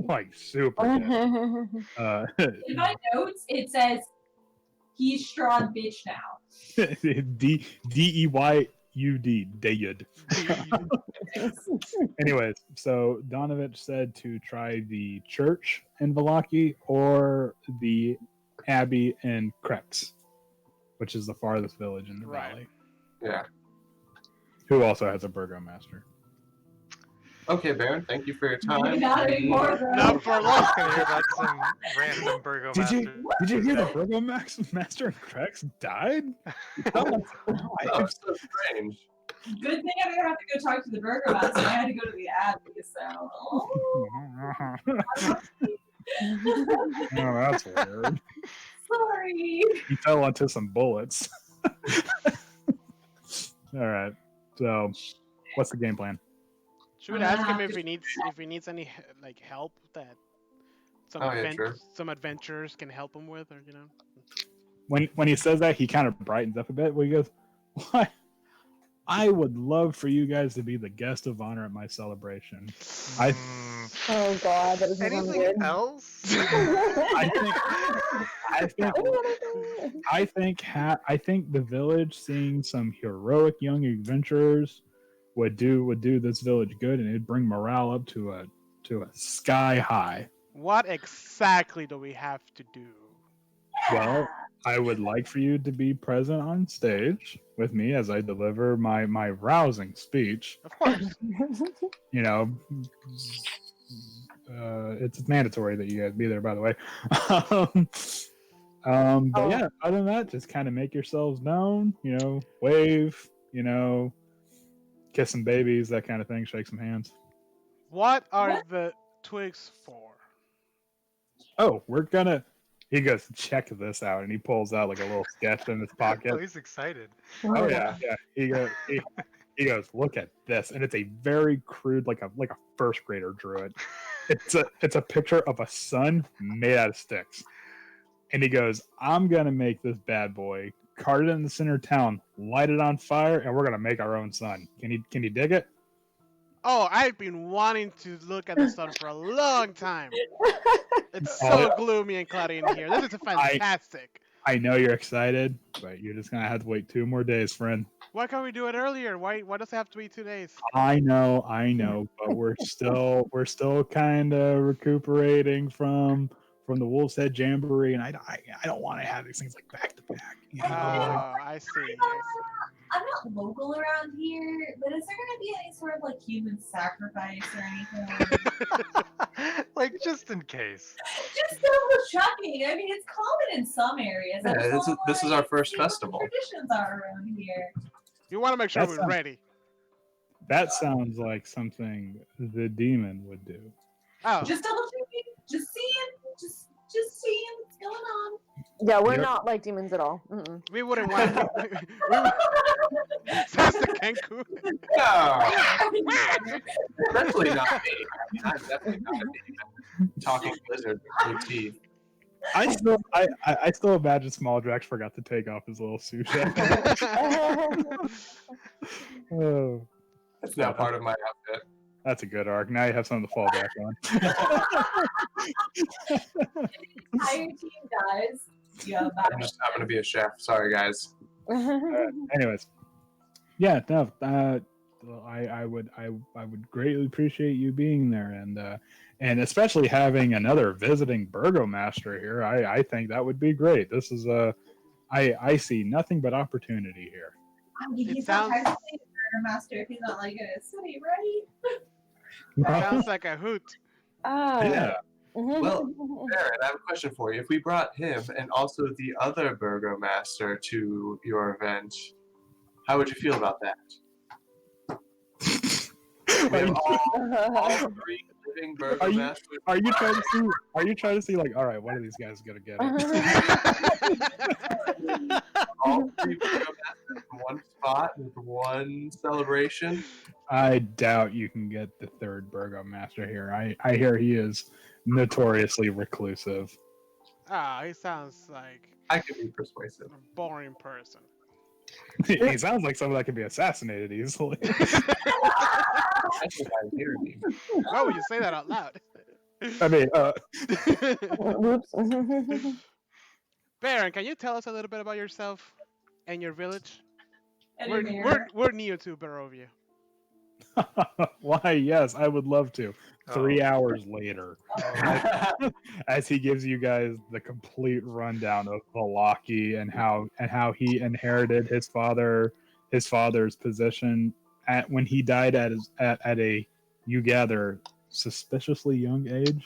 like super dead. In my notes, it says he's Strahd bitch now. Deyyud, Deyyud. Anyways, so Donovich said to try the church in Valaki or the abbey in Krex, which is the farthest village in the Right. valley, Yeah. who also has a burgomaster. Okay, Baron, thank you for your time. Not anymore, though. Not for long. Gonna hear about some random burgomaster. Did you hear the burgomaster in Krex died? That was so strange. Good thing I didn't have to go talk to the burgomaster. I had to go to the abbey, so. Oh, that's weird. Sorry. He fell onto some bullets. All right. So, what's the game plan? Should we ask him if he needs any like help that True. some adventurers can help him with, or you know? When he says that, he kind of brightens up a bit. Where he goes, "What? I would love for you guys to be the guest of honor at my celebration. I Oh god, that doesn't sound Anything good. else? I think the village seeing some heroic young adventurers would do this village good, and it'd bring morale up to a sky high. What exactly do we have to do? Well, I would like for you to be present on stage with me as I deliver my rousing speech. Of course. You know, it's mandatory that you guys be there, by the way. But yeah, other than that, just kind of make yourselves known. You know, wave. You know, kiss some babies, that kind of thing. Shake some hands. What are the twigs for? Oh, we're gonna. He goes, check this out, and he pulls out like a little sketch in his pocket. Oh, he's excited. Oh yeah. He goes, look at this, and it's a very crude, like a first grader drew it. It's a picture of a sun made out of sticks, and he goes, I'm gonna make this bad boy, cart it in the center of town, light it on fire, and we're gonna make our own sun. Can you dig it? Oh, I've been wanting to look at the sun for a long time. It's so gloomy and cloudy in here. This is fantastic. I know you're excited, but you're just gonna have to wait 2 more days, friend. Why can't we do it earlier? Why does it have to be 2 days? I know, but we're still kind of recuperating from from the Wolf's Head Jamboree, and I don't want to have these things like back to back. You know? I see. I'm not local around here, but is there gonna be any sort of like human sacrifice or anything? Like just in case. Just double checking. I mean, it's common in some areas. I Yeah, just this is wanna, our first see what the festival. traditions are around here. You want to make sure That we're sounds- ready. That sounds like something the demon would do. Oh, Just double checking. Just seeing. Just seeing what's going on. Yeah, we're Yep. not like demons at all. Mm-mm. we wouldn't want to. Says the Kenku. No, definitely not me. I mean, I'm definitely not a demon. Talking lizard with blue teeth. I still imagine Small Drax forgot to take off his little suit. Oh, That's now part of my outfit. that's a good arc. Now you have something to fall back on. Entire team dies. Yeah, I'm gonna be a chef. Sorry, guys. Anyways, yeah, no, I would greatly appreciate you being there, and especially having another visiting burgomaster here. I think that would be great. This is I see nothing but opportunity here. He's sounds- not technically the murder master if he's not like a city, right? Sounds like a hoot. Yeah. Well, Barrett, I have a question for you. If we brought him and also the other burgomaster to your event, how would you feel about that? We have all three living burgomasters. Are you trying to see? Are you trying to see like, all right, what are these guys gonna get? All three burgomasters in one spot with one celebration. I doubt you can get the third burgomaster here. I hear he is notoriously reclusive. He sounds like I could be persuasive. a boring person. He sounds like someone that can be assassinated easily. I think I hear you. Why would you say that out loud? I mean, Whoops. Baron, can you tell us a little bit about yourself and your village? And We're, a mirror. we're near to Barovia. why? Yes, I would love to. 3 hours later, Oh, as he gives you guys the complete rundown of Valaki and how he inherited his father's position when he died at a, you gather, suspiciously young age.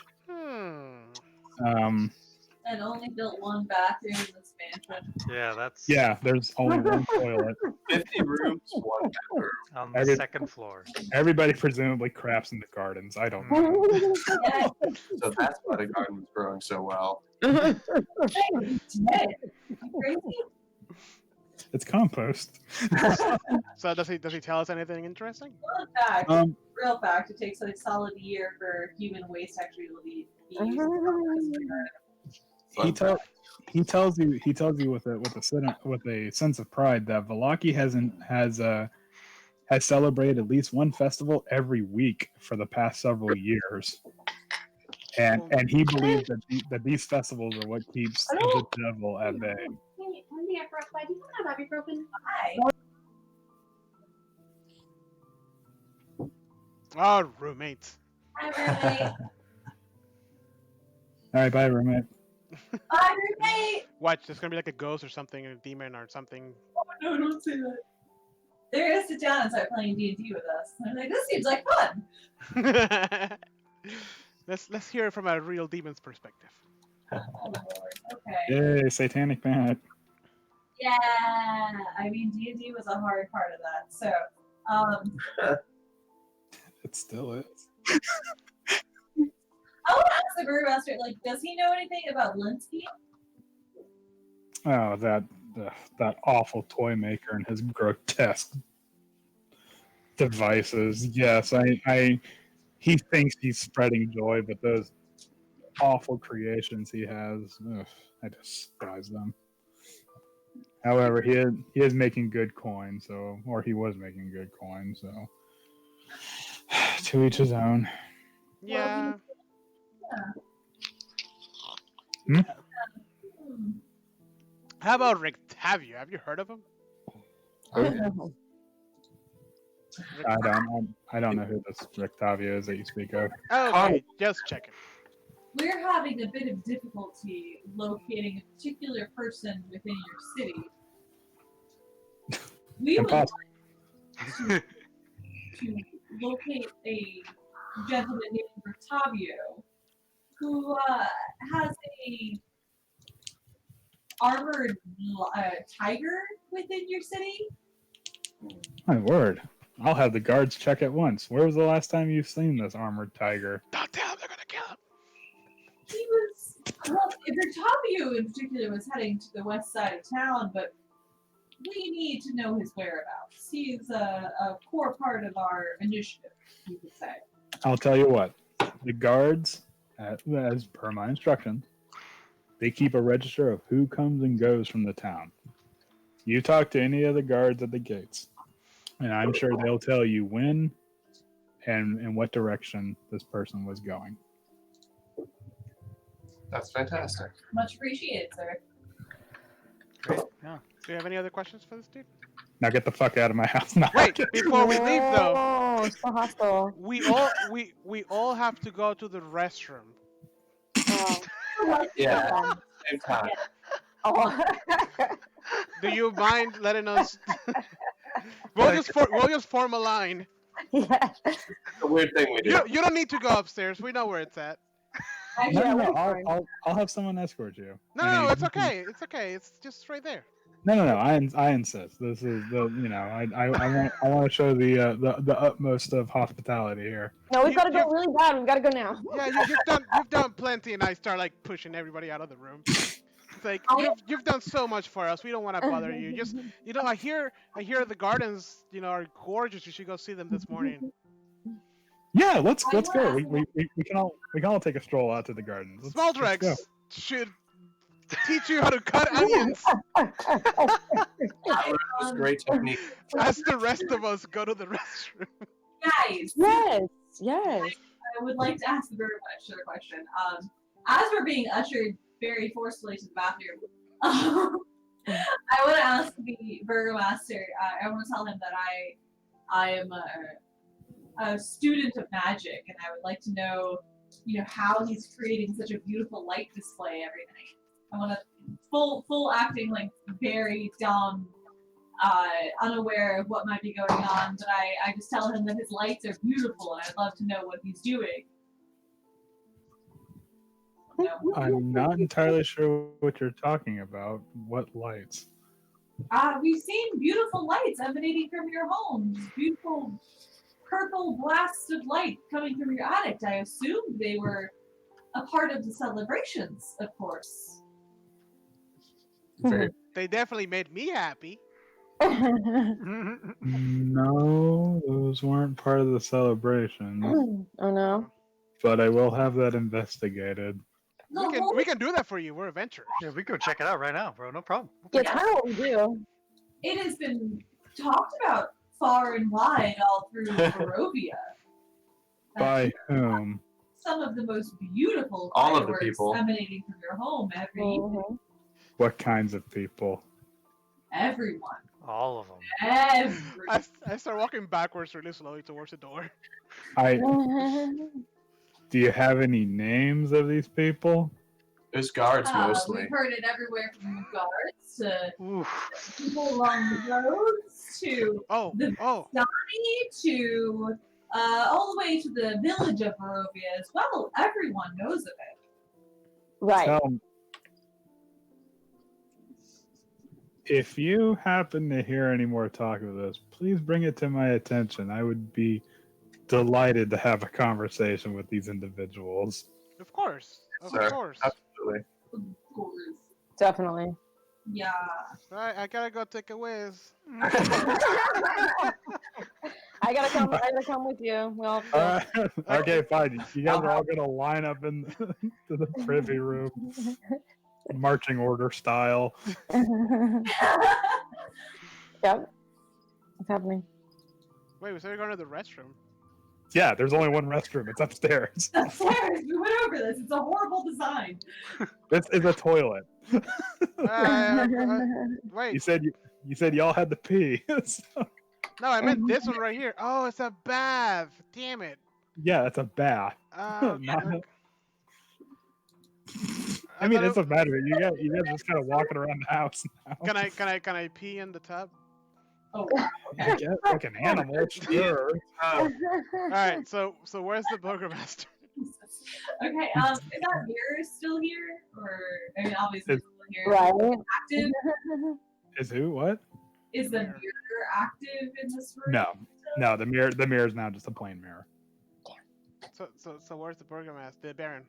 And only built one bathroom in this mansion. yeah, that's Yeah, there's only one toilet. 50 rooms, one bedroom. on the Every- second floor. Everybody presumably craps in the gardens. I don't know. Yeah, So that's why the garden was growing so well. he's dead. You crazy? It's compost. So does he tell us anything interesting? Real fact, it takes like a solid year for human waste actually to be used. He tells you with a sense of pride that Valaki has celebrated at least one festival every week for the past several years, and he believes that these festivals are what keeps the devil at bay. Hi. Oh, roommates. Hi, roommate. All right, bye, roommate. Hi, roommate. Watch, there's gonna be like a ghost or something, a demon or something. Oh, no, don't say that. They're gonna sit down and start playing D&D with us. I'm like, this seems like fun. Let's hear it from a real demon's perspective. Oh, Lord. Okay. Yay, satanic panic. Yeah. I mean, D&D was a hard part of that. So, It still is. I want to ask the brewmaster, like, does he know anything about Linsky? Oh, that awful toy maker and his grotesque devices. Yes, he thinks he's spreading joy, but those awful creations he has, I despise them. However, he is making good coin, or he was making good coin, so to each his own. Yeah. Hmm? How about Rictavio? Have you heard of him? I don't know who this Rictavio is that you speak of. Okay, just checking. we're having a bit of difficulty locating a particular person within your city. We would like to locate a gentleman named Bertavio who has a armored tiger within your city. My word. I'll have the guards check at once. Where was the last time you've seen this armored tiger? Don't tell him, they're gonna kill him. He was, well, Bertavio in particular was heading to the west side of town, but we need to know his whereabouts. He's a core part of our initiative, you could say. I'll tell you what. The guards, as per my instructions, they keep a register of who comes and goes from the town. You talk to any of the guards at the gates, and I'm sure they'll tell you when and in what direction this person was going. That's fantastic. Much appreciated, sir. Great. Yeah. Do you have any other questions for this dude? Now get the fuck out of my house now. Wait, before we leave though, Oh, so hostile. we all have to go to the restroom. Yeah, same time. Oh. Do you mind letting us? we'll just form a line. Yeah. It's a weird thing we do. You don't need to go upstairs. We know where it's at. Actually, No, we're fine. I'll have someone escort you. No, it's okay. It's okay. It's just right there. No. I insist. This is the I want to show the utmost of hospitality here. No, we've got to go really bad. We've got to go now. Yeah, you've done plenty, and I start like pushing everybody out of the room. It's like you've done so much for us. We don't want to bother you. Just I hear the gardens are gorgeous. You should go see them this morning. Yeah, let's go. We can all take a stroll out to the gardens. Let's go. Smoldrex should teach you how to cut onions It's a great technique. as the rest of us go to the restroom. Guys, Yes. I would like to ask the Burgomaster a question. As we're being ushered very forcefully to the bathroom, I want to ask the Burgomaster. I want to tell him that I am a student of magic, and I would like to know, how he's creating such a beautiful light display every night. I want to full acting like very dumb, unaware of what might be going on, but I just tell him that his lights are beautiful, and I'd love to know what he's doing. I'm not entirely sure what you're talking about. What lights? We've seen beautiful lights emanating from your homes. Beautiful purple blasts of light coming from your attic. I assumed they were a part of the celebrations, of course. They definitely made me happy. No, those weren't part of the celebration. Oh no. But I will have that investigated. We can do that for you. We're adventurers. Yeah, we can go check it out right now, bro. No problem. Yeah, it's kind of what we do. It has been talked about far and wide all through Barovia. By whom? Some of the most beautiful All of the fireworks people. emanating from your home every evening. Mhm. What kinds of people? Everyone. All of them. Everyone. I start walking backwards really slowly towards the door. Do you have any names of these people? There's guards mostly. We've heard it everywhere from the guards to Oof. people along the roads to Oh, to all the way to the village of Barovia as well. Everyone knows of it. Right. If you happen to hear any more talk of this, please bring it to my attention. I would be delighted to have a conversation with these individuals. of course. Sir. Of course. Absolutely. Of course. Definitely. Yeah. I gotta go take a whiz. I gotta come with you. Well, Okay, fine. You guys are all gonna line up in to the privy room, marching order style. Yep. It's happening. Wait, we said we're going to the restroom. Yeah, there's only one restroom. It's upstairs. Upstairs. We went over this. It's a horrible design. This is a toilet. Wait, You said y'all had to pee. So, no, I meant this one right here. Oh, it's a bath. Damn it. yeah, that's a bath. Uh, Not- okay. I mean, thought it doesn't matter. You guys just kind of walking around the house now. Can I pee in the tub? Oh, I guess like an animal, sure. All right. So where's the burgomaster? okay. Is that mirror still here, or I mean, obviously it's still here. Right. Active? Is who? What? Is the mirror active in this room? No. The mirror is now just a plain mirror. So where's the burgomaster? The Baron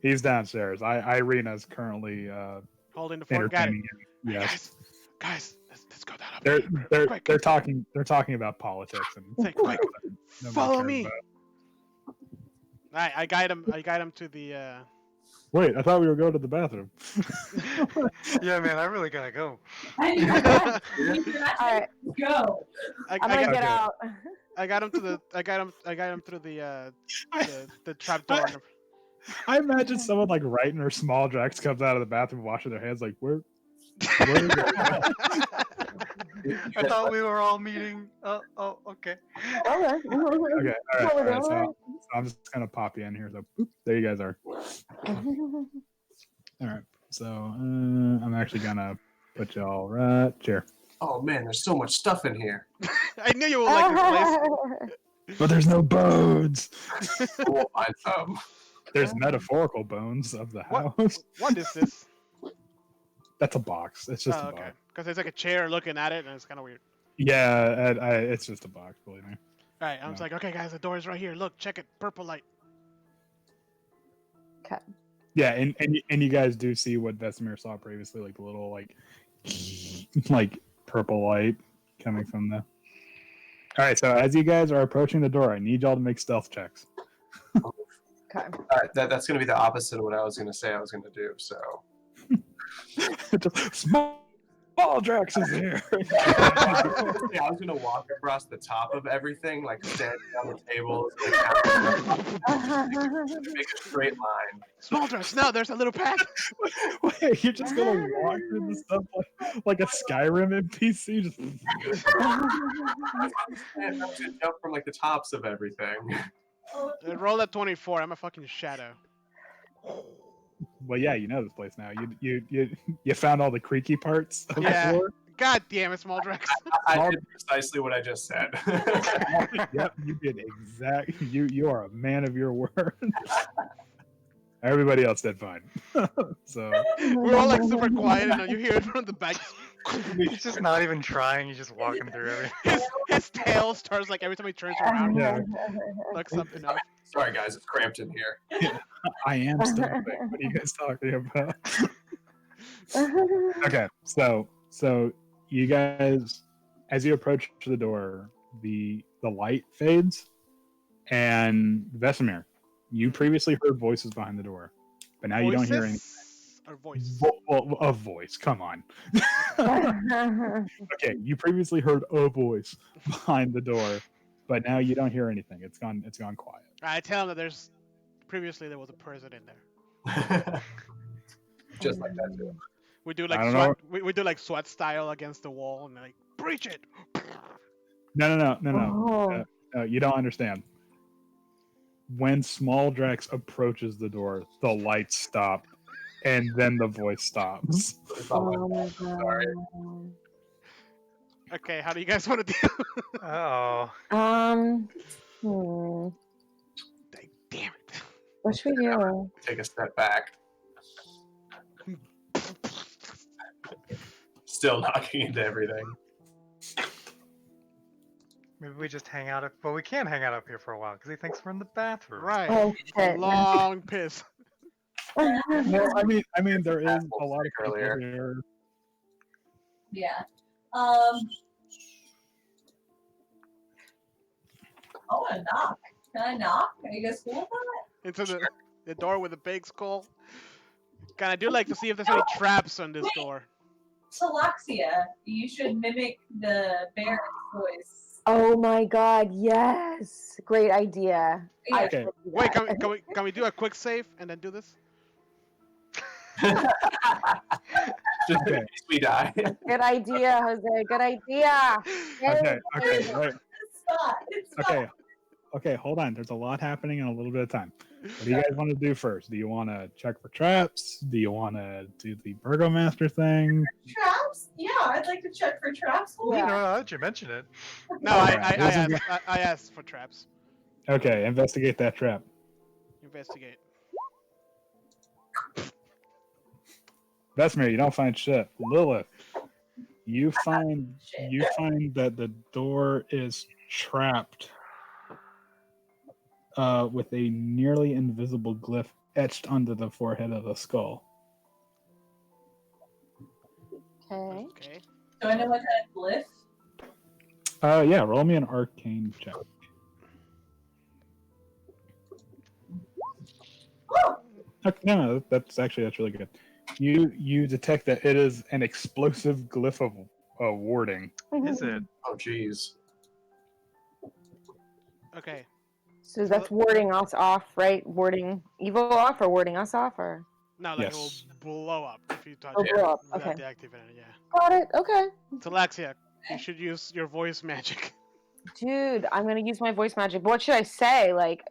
He's downstairs. Irina's currently holding the fort. Got it. entertaining him. Yes. Guys, let's go down. They're talking about politics and Say, quick, nobody follow cares me. about. All right, I guide him to the. Wait, I thought we were going to the bathroom. Yeah, man, I really gotta go. All right. Go. I'm gonna get out. I got him to the. I got him through the trap door. I imagine someone like writing or small Drax comes out of the bathroom washing their hands like where is it? I thought we were all meeting. Oh, okay. Okay. Okay, all Well, right. So I'm just gonna pop you in here. So boop, there you guys are. All right. So I'm actually gonna put y'all right here. Oh man, there's so much stuff in here. I knew you would like this place. But there's no bones. We'll find some. There's metaphorical bones of the house. What is this? That's a box. It's just a okay. box. Because it's like a chair looking at it, and it's kind of weird. Yeah, it's just a box. Believe me. All right, I was like, okay, guys, the door is right here. Look, check it. Purple light. Okay. Yeah, and you guys do see what Vesemir saw previously, like the little like purple light coming from the. All right, so as you guys are approaching the door, I need y'all to make stealth checks. Okay. That's going to be the opposite of what I was going to say I was going to do. So. Small Drax is here. I was going to walk across the top of everything, like standing on the tables, make a straight line. Small Drax. No, there's a little path. Wait, you're just gonna walk through the stuff like a Skyrim NPC? Just... I'm going to jump from like the tops of everything. Roll at 24. I'm a fucking shadow. Well, yeah, you know this place now. You found all the creaky parts of the floor? God damn it, Small Drax. I did precisely what I just said. Yep, you did exactly. You are a man of your word. Everybody else did fine. So we're all like super quiet, and you hear it from the back. He's just not even trying. He's just walking through everything. His tail starts like every time he turns around. Yeah. Looks something up. Sorry, guys, it's cramped in here. I am still awake. What are you guys talking about? Okay, so you guys, as you approach the door, the light fades, and Vesemir, you previously heard voices behind the door, but now you don't hear anything. Or voice. Well, a voice. Come on. Okay, you previously heard a voice behind the door, but now you don't hear anything. It's gone quiet. I tell him that there was a person in there. Just like that too. We do like SWAT, we do like SWAT style against the wall and like breach it. No. Oh. You don't understand. When Small Drax approaches the door, the lights stop, and then the voice stops. Oh my god. Sorry. Okay, how do you guys want to do? Oh. Damn it. What should we do? Take a step back. Still knocking into everything. Maybe we just hang out. Well, we can't hang out up here for a while because he thinks we're in the bathroom. Right. Oh shit. Long piss. No, I mean, there is a lot of people Earlier. here. Yeah. I want to knock. Can I knock? Are you guys cool with that? Into the door with a big skull. Can I do like to see if there's any traps on this door? Talaxia, you should mimic the Baron's voice. Oh my god, yes. Great idea. Yeah. I Okay. should do Wait, that. can we do a quick save and then do this? Just in case we die. Good idea, Jose. Good idea. Okay, wait. It's not. Okay, okay, hold on. There's a lot happening in a little bit of time. What do you guys want to do first? Do you want to check for traps? Do you want to do the Burgomaster thing? Traps? Yeah, I'd like to check for traps. You Yeah. know, now that you mention it. No, Alright, I asked for traps. Okay, investigate that trap. Investigate. Vesemir, you don't find shit. Lilith, you find that the door is trapped with a nearly invisible glyph etched under the forehead of the skull. Okay. Okay. Do I know what kind of glyph? Yeah, roll me an arcane check. Oh, Okay, no, that's really good. You detect that it is an explosive glyph of warding. Is it? Oh, jeez. Okay. So that's warding us off, right? Warding evil off, or warding us off, or No, like Yes. it will blow up if you touch oh, it blow up. without Okay, deactivating it. Yeah. got it. Okay, Talaxia, you should use your voice magic. dude, I'm gonna use my voice magic. What should I say? Like,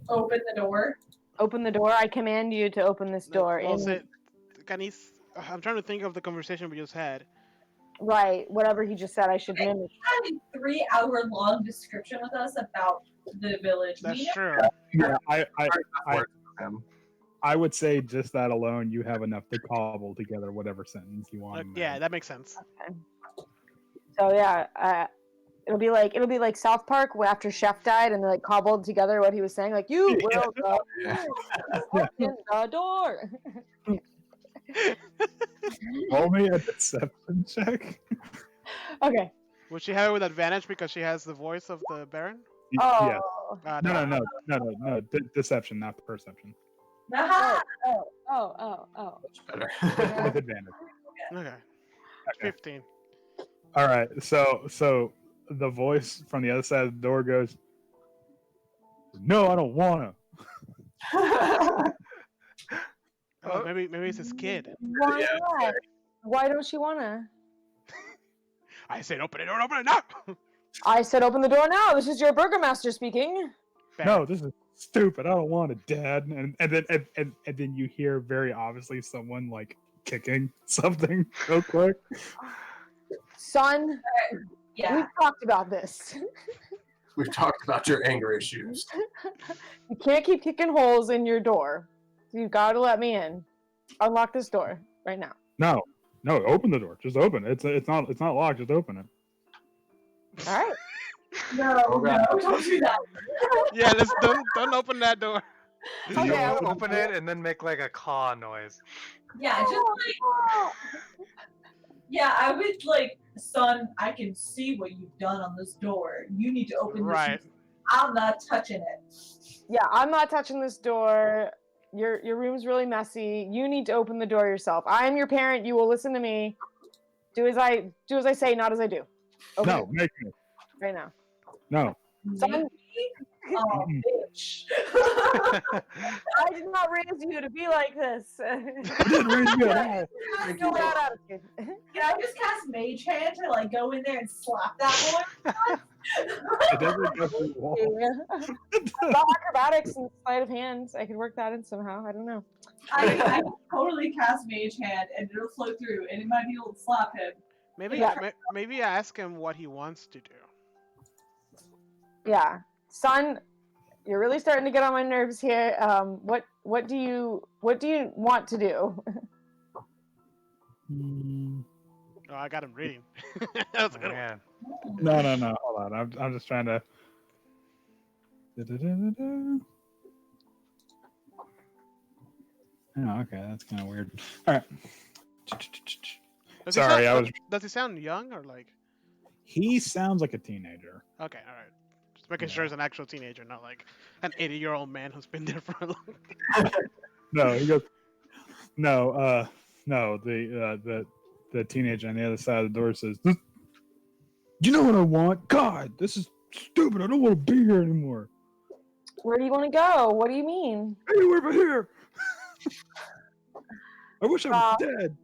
open the door. open the door. I command you to open this door. Well, in say, I'm trying to think of the conversation we just had. right, whatever he just said, I should mimic. Had a 3-hour-long description with us about the village. That's We know true. Yeah, Words with him. I would say just that alone, you have enough to cobble together whatever sentence you want. Yeah, that makes sense. Okay. So yeah, it'll be like South Park after Chef died and they like cobbled together what he was saying. Like, you will go Yeah. in the door. Roll me a deception check. Okay. Would she have it with advantage because she has the voice of the Baron? Oh. Yes. No. Deception, not perception. Aha! Oh. Much better. With advantage. Okay. Okay. 15. All right. So the voice from the other side of the door goes, "No, I don't wanna." Oh, maybe it's his kid. Why Yeah, not? Why don't you wanna? I said open it now. I said open the door now. This is your burgomaster speaking. No, this is stupid. I don't want it, Dad. And then you hear very obviously someone like kicking something real quick. Son, Yeah. we've talked about this. We've talked about your anger issues. You can't keep kicking holes in your door. You gotta let me in. Unlock this door right now. No, open the door. Just open it. It's not locked. Just open it. All right. No, Oh, no, God. don't do that. Yeah, don't open that door. You Okay, open it and then make like a caw noise. Yeah, just like, yeah, I would like, son, I can see what you've done on this door. You need to open Right. this. I'm not touching it. Yeah, I'm not touching this door. Your room's really messy. You need to open the door yourself. I am your parent. You will listen to me. Do as I say, not as I do. Open No, it make me. right now. No. Son, Oh, Mm-mm. bitch. I did not raise you to be like this. I didn't raise you at all. No bad attitude. Can I just cast Mage Hand to like go in there and slap that boy? It doesn't go through the wall. About acrobatics and sleight of hand. I could work that in somehow. I don't know. I can totally cast Mage Hand and it'll flow through and it might be able to slap him. Maybe Yeah. maybe ask him what he wants to do. Yeah, son, you're really starting to get on my nerves here. What do you want to do? Oh, I got him reading. That was a Oh, good one. man. No. Hold on. I'm just trying to. Oh, okay. That's kind of weird. All right. Does Sorry, he I sound, was. Does he sound young or like? He sounds like a teenager. Okay, all right. Just making Yeah. sure he's an actual teenager, not like an 80-year-old man who's been there for a long time. No, he goes. No, the teenager on the other side of the door says, "You know what I want? God, this is stupid. I don't want to be here anymore. Where do you want to go? What do you mean? Anywhere but here. I wish I was dead."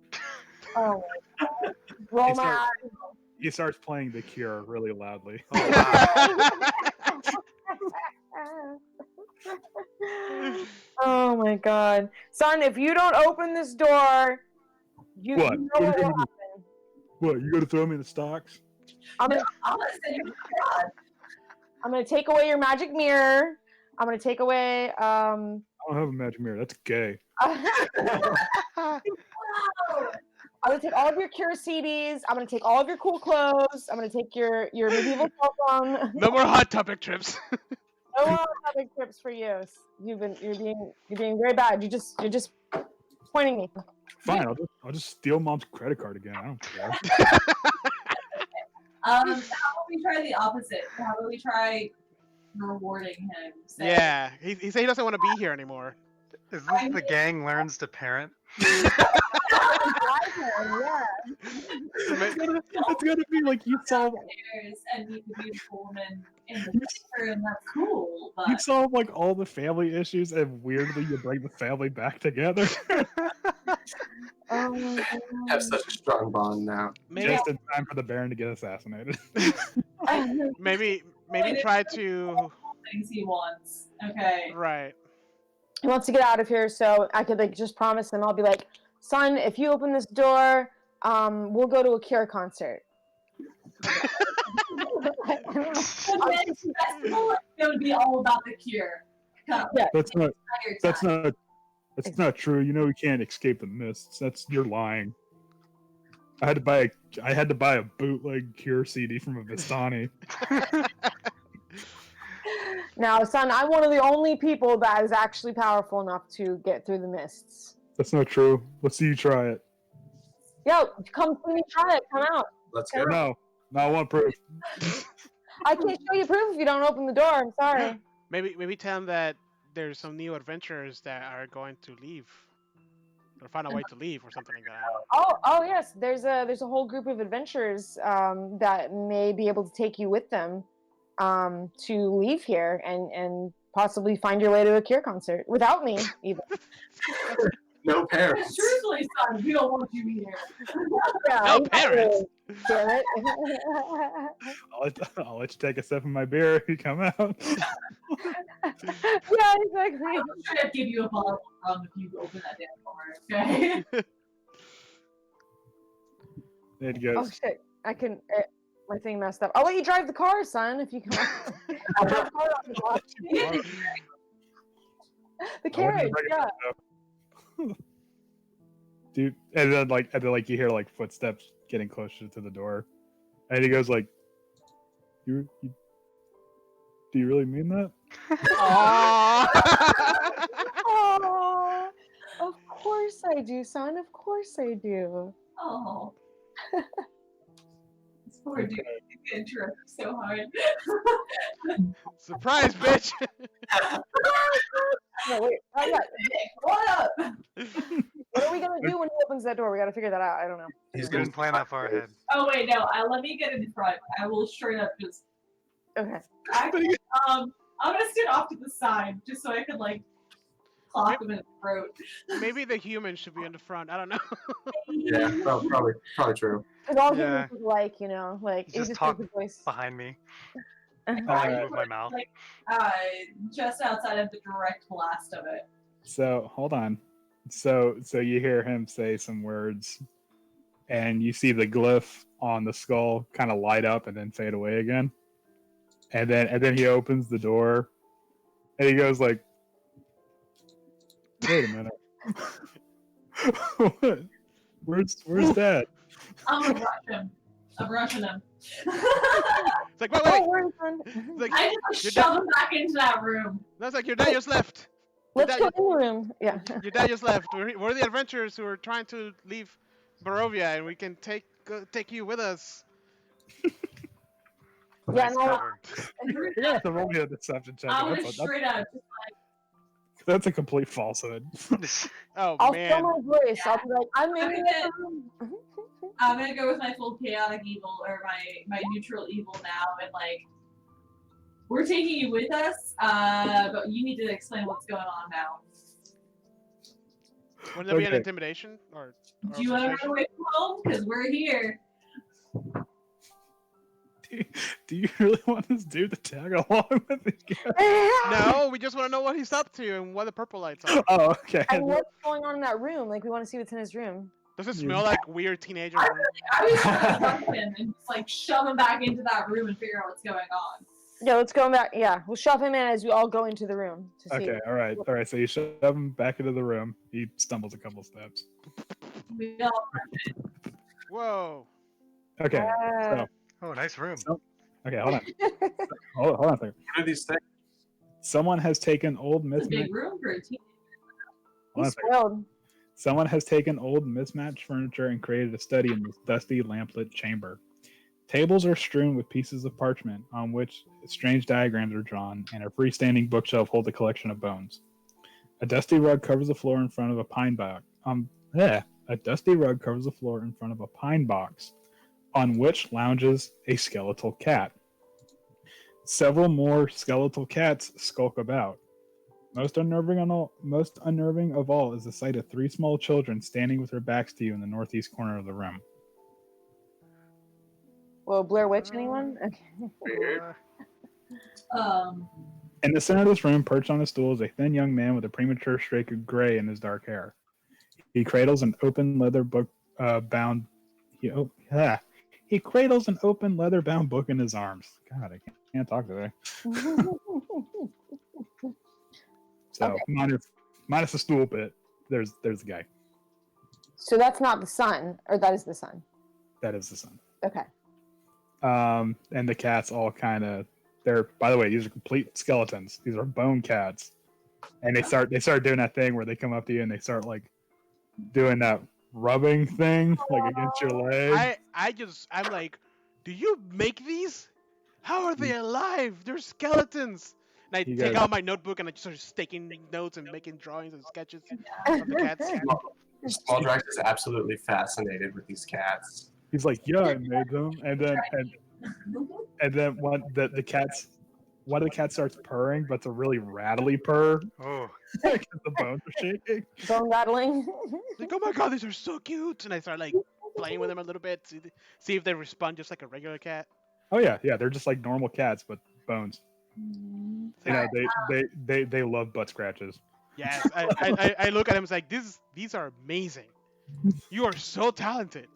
Oh my god. Roll He my starts- eyes. He starts playing The Cure really loudly. Oh, wow. Oh my god. Son, if you don't open this door, you What? know What are what you will gonna do? happen. What? You gonna throw me in the stocks? I'm gonna, I'm gonna send you to God. I'm gonna take away your magic mirror. I'm gonna take away I don't have a magic mirror. That's gay. I'm Wow. gonna take all of your cure CDs. I'm gonna take all of your cool clothes. I'm gonna take your medieval cell phone. No more hot topic trips. No more topic trips for you. You're being very bad. You're just pointing me. Fine, I'll just steal mom's credit card again. I don't care. How about we try the opposite? How about we try rewarding him? Say, Yeah, he said he doesn't want to be here anymore. Is this the gang learns to parent? Yeah. It's gonna be like you solve upstairs and meet the beautiful woman in the picture, and that's cool. But you solve like all the family issues, and weirdly you bring the family back together. Oh my Have such a strong bond now. Maybe Just in time for the Baron to get assassinated. god. maybe try to things he wants. Okay. right. He wants to get out of here, so I could like just promise him. I'll be like, son, if you open this door, we'll go to a Cure concert. The next festival is going to be all about the Cure. Come. Yeah. That's not Entire that's time. not true. You know we can't escape the mists. You're lying. I had to buy a bootleg Cure CD from a Vistani. Now, son, I'm one of the only people that is actually powerful enough to get through the mists. That's not true. Let's see you try it. Yo, come see me try it. Come out. Let's Come go. out. No, I want proof. I can't show you proof if you don't open the door. I'm sorry. Maybe tell him that there's some new adventurers that are going to leave, or find a way to leave, or something like that. Oh yes. There's a whole group of adventurers that may be able to take you with them to leave here and possibly find your way to a Cure concert without me, even. No parents. Truthfully, son, we don't want you here. Yeah, No exactly. parents. Damn it. I'll let you take a sip of my beer if you come out. Yeah, exactly. I'm trying to give you a bottle of rum if you open that damn door, okay? There it Oh goes. shit! I can. My thing messed up. I'll let you drive the car, son, if you come. I'll drive the car on the block. The I want you to carriage, bring it yeah. up, though. Dude, and then you hear like footsteps getting closer to the door, and he goes like, "You do you really mean that?" Aww. Aw, of course I do, son. Of course I do. Oh. This poor dude is getting tripped so hard. Surprise, bitch. No, wait. How's that? What up? What are we gonna do when he opens that door? We gotta figure that out. I don't know. He's Didn't plan that far ahead. Oh wait, no. Let me get in front. I will straight up just. Okay. Actually, I'm gonna sit off to the side just so I could like clock him in the throat. Maybe the humans should be in the front. I don't know. Yeah, probably true. Because all Yeah. humans are like, like Just he talk makes a voice. Behind me. I Alright. Move my mouth. Like, just outside of the direct blast of it. So hold on. So you hear him say some words, and you see the glyph on the skull kind of light up and then fade away again. And then he opens the door, and he goes like, "Wait a minute, what? Where's Dad?" I'm gonna rush him. I'm rushing him. It's like, wait. Oh, where's son? It's like, I just Your shove him back into that room. that's like your dad just left. Let's dad- go in the room. Yeah. Your dad just left. We're the adventurers who are trying to leave Barovia, and we can take you with us. Yeah, Nice no, cover. You're gonna have to roll me a deception check. I'm gonna That's straight up just that's a complete falsehood. Oh I'll man. fill my voice. I'll be like, I'm in Okay, the room. I'm gonna go with my full chaotic evil or my neutral evil now and like we're taking you with us, but you need to explain what's going on now. Wouldn't that be an Okay. intimidation or Do you want to persuasion? run away from home? Because we're here. Do you really want this dude to tag along with you? No, we just want to know what he's up to and what the purple lights are. Oh, okay. And what's going on in that room? Like, we want to see what's in his room. Does it smell like weird teenager? I was gonna jump him and just like shove him back into that room and figure out what's going on. Yeah, let's go back. Yeah, we'll shove him in as we all go into the room to see. Okay, all right. So you shove him back into the room. He stumbles a couple steps. We all Whoa. Okay. So, Oh, nice room. okay, hold on. Hold on a second. What are these things? Someone has taken old it's a big mismatched. room for a team. Hold on a He's second. thrilled. Someone has taken old mismatched furniture and created a study in this dusty, lamplit chamber. Tables are strewn with pieces of parchment on which strange diagrams are drawn, and a freestanding bookshelf holds a collection of bones. A dusty rug covers the floor in front of a pine box. A dusty rug covers the floor in front of a pine box, on which lounges a skeletal cat. Several more skeletal cats skulk about. Most unnerving of all is the sight of 3 small children standing with their backs to you in the northeast corner of the room. Well, Blair Witch, anyone? Okay. Weird. In the center of this room, perched on a stool, is a thin young man with a premature streak of gray in his dark hair. He cradles an open leather book bound. He cradles an open leather bound book in his arms. God, I can't talk today. So Okay. minus the stool bit. There's the guy. So that's not the sun, or that is the sun. That is the son. Okay. And the cats all kind of. They're, by the way, these are complete skeletons. These are bone cats, and they start doing that thing where they come up to you and they start like doing that rubbing thing like against your leg. I'm like, do you make these? How are they alive? They're skeletons. And I You take guys- out my notebook and I just start taking notes and making drawings and sketches of the cats. Small Drax is absolutely fascinated with these cats. He's like, yeah, I made them, and then one of the cats starts purring, but it's a really rattly purr Oh, because the bones are shaking. Bone rattling. Like, oh my god, these are so cute! And I start like playing with them a little bit, see if they respond just like a regular cat. Oh yeah, they're just like normal cats, but bones. You know, they love butt scratches. Yes, I look at them and like, these are amazing. You are so talented.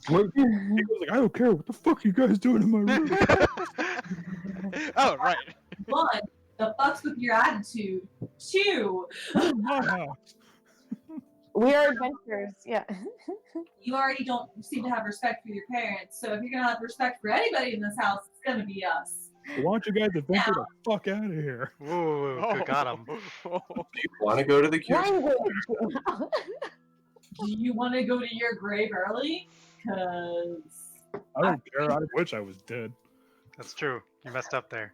What? He was like, I don't care. What the fuck are you guys doing in my room? Oh right. 1, the fucks with your attitude. 2, My house. We are adventurers. Yeah. you already don't seem to have respect for your parents. So if you're gonna have respect for anybody in this house, it's gonna be us. Why don't you guys adventure the fuck out of here? whoa, got him. Do you want to go to the cube? Language. Do you want to go to your grave early? Cause I don't care. I wish I was dead. That's true. You messed up there.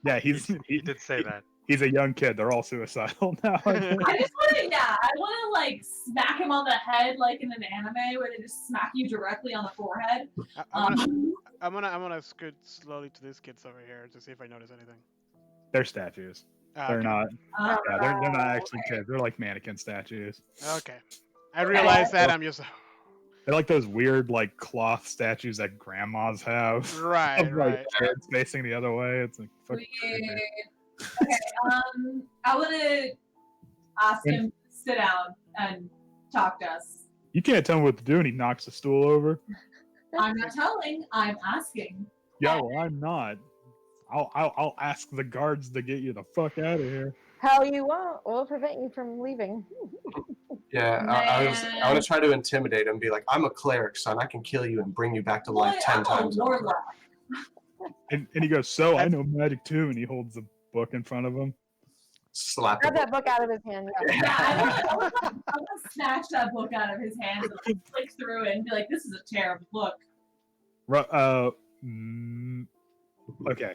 Yeah, You did say that. he's a young kid. They're all suicidal now. I just want to, I want to like smack him on the head like in an anime where they just smack you directly on the forehead. I'm gonna scoot slowly to these kids over here to see if I notice anything. They're statues. They're Okay. not. Uh, Yeah, they're not actually kids. They're like mannequin statues. Okay. I realize that I'm just They're like those weird like cloth statues that grandmas have. right, Of, like right. kids facing the other way. It's like fucking creepy. Weird. Okay, I want to ask him to sit down and talk to us. You can't tell him what to do, and he knocks the stool over. I'm not telling, I'm asking. Yeah, well, I'm not. I'll ask the guards to get you the fuck out of here. How you won't. We'll prevent you from leaving. Yeah, I want to try to intimidate him, be like, I'm a cleric, son. I can kill you and bring you back to life Boy, 10 I'm times a over. warlock. And he goes, so I know magic too, and he holds the book in front of him. Slap Grab him. that book out of his hand. Yeah. Yeah, I want to snatch that book out of his hands and like, flick through it and be like, this is a terrible book. Okay.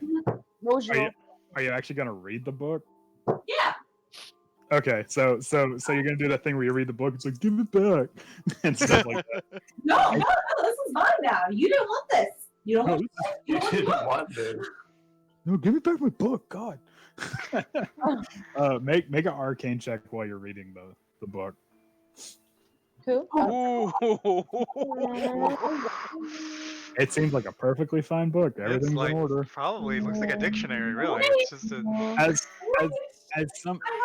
What was your Are you actually gonna read the book? Yeah. Okay, so you're gonna do that thing where you read the book. It's like, give it back, and stuff like that. No, this is mine now. You didn't want this. You don't No, want You this. didn't want this. no, give me back my book, God. Make an arcane check while you're reading the book. who? Ooh. It seems like a perfectly fine book. Everything's It's like in order. probably looks like a dictionary. Really, it's just a. As What? as I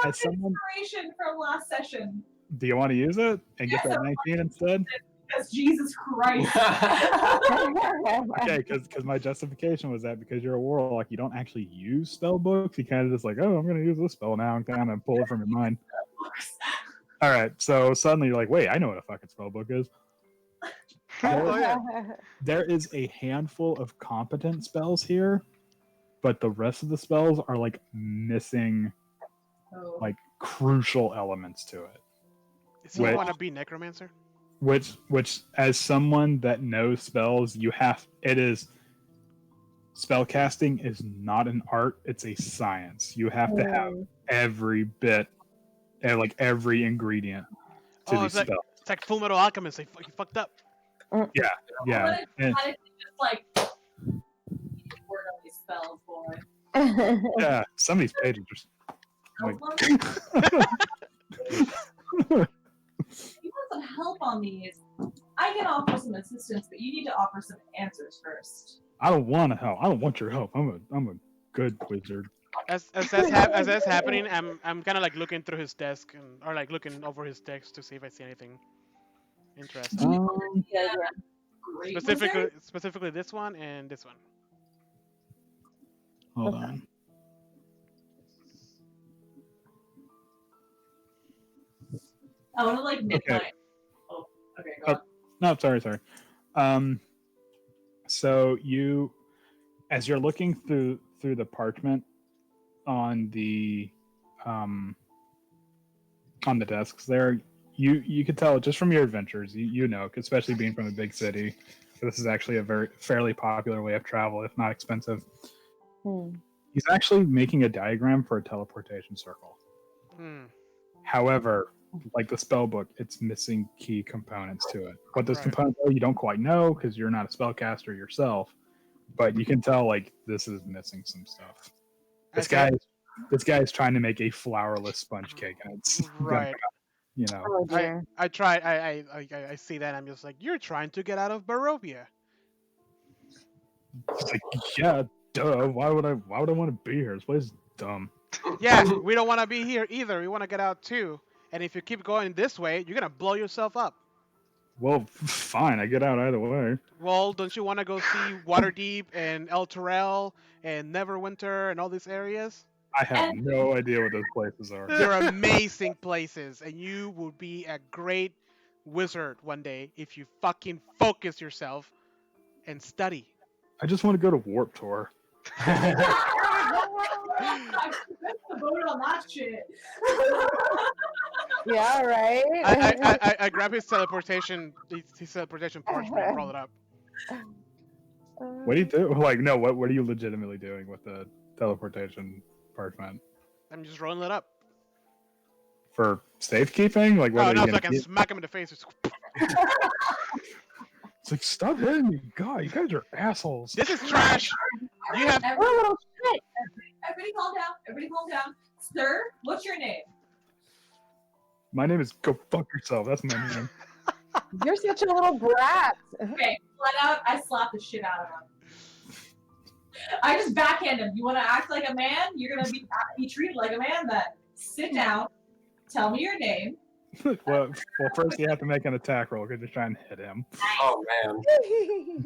have someone, inspiration from last session. do you want to use it and get Yes, that 19 instead? Because Jesus Christ. Okay, because my justification was that because you're a warlock, you don't actually use spell books. You kind of just like, oh, I'm going to use this spell now and kind of pull it from your mind. All right, so suddenly you're like, wait, I know what a fucking spell book is. Oh yeah. There is a handful of competent spells here, but the rest of the spells are like missing Oh. like crucial elements to it. Does he Wait. want to be necromancer? Which as someone that knows spells, it is spellcasting is not an art, it's a science. You have to have every bit and like every ingredient to these spells. It's like Full Metal Alchemist. He fucked up. Yeah. What And, if just like word on these spells, boy? yeah, some of these pages are like If you want some help on these, I can offer some assistance, but you need to offer some answers first. I don't want to help. I don't want your help. I'm a good wizard. As that's happening, I'm kind of like looking through his desk or like looking over his text to see if I see anything interesting. Yeah, great. Specifically this one and this one. Hold on. I want to like nip Okay. my. Oh, okay, go on. No, sorry. So you, as you're looking through the parchment on the desks there, you could tell just from your adventures, you know, especially being from a big city, this is actually a fairly popular way of travel, if not expensive. He's actually making a diagram for a teleportation circle. However, like the spell book, it's missing key components to it. What those components are, you don't quite know because you're not a spellcaster yourself, but you can tell like this is missing some stuff. This guy is trying to make a flourless sponge cake, and it's right. You know, I try. I see that. I'm just like, you're trying to get out of Barovia. it's like, yeah, duh. Why would I want to be here? This place is dumb. Yeah, we don't want to be here either. We want to get out too. And if you keep going this way, you're gonna blow yourself up. Well, fine. I get out either way. Well, don't you want to go see Waterdeep and El Terrell and Neverwinter and all these areas? I have no idea what those places are. They're amazing places, and you will be a great wizard one day if you fucking focus yourself and study. I just want to go to Warp Tour. I vote on that shit. Yeah, right. I grab his teleportation parchment and roll it up. What do you do? Like, no, what are you legitimately doing with the teleportation parchment? I'm just rolling it up. For safekeeping? Like, what Oh are no, you so gonna I can do? smack him in the face. It's like, stop hitting me, God! You guys are assholes. This is trash. You have. Everybody calm down. Everybody calm down. Sir, what's your name? My name is Go Fuck Yourself. That's my name. You're such a little brat. Okay, flat out, I slap the shit out of him. I just backhand him. You want to act like a man? You're gonna be treated like a man then. Sit down. Tell me your name. well, first you have to make an attack roll because you're trying to hit him. Oh man.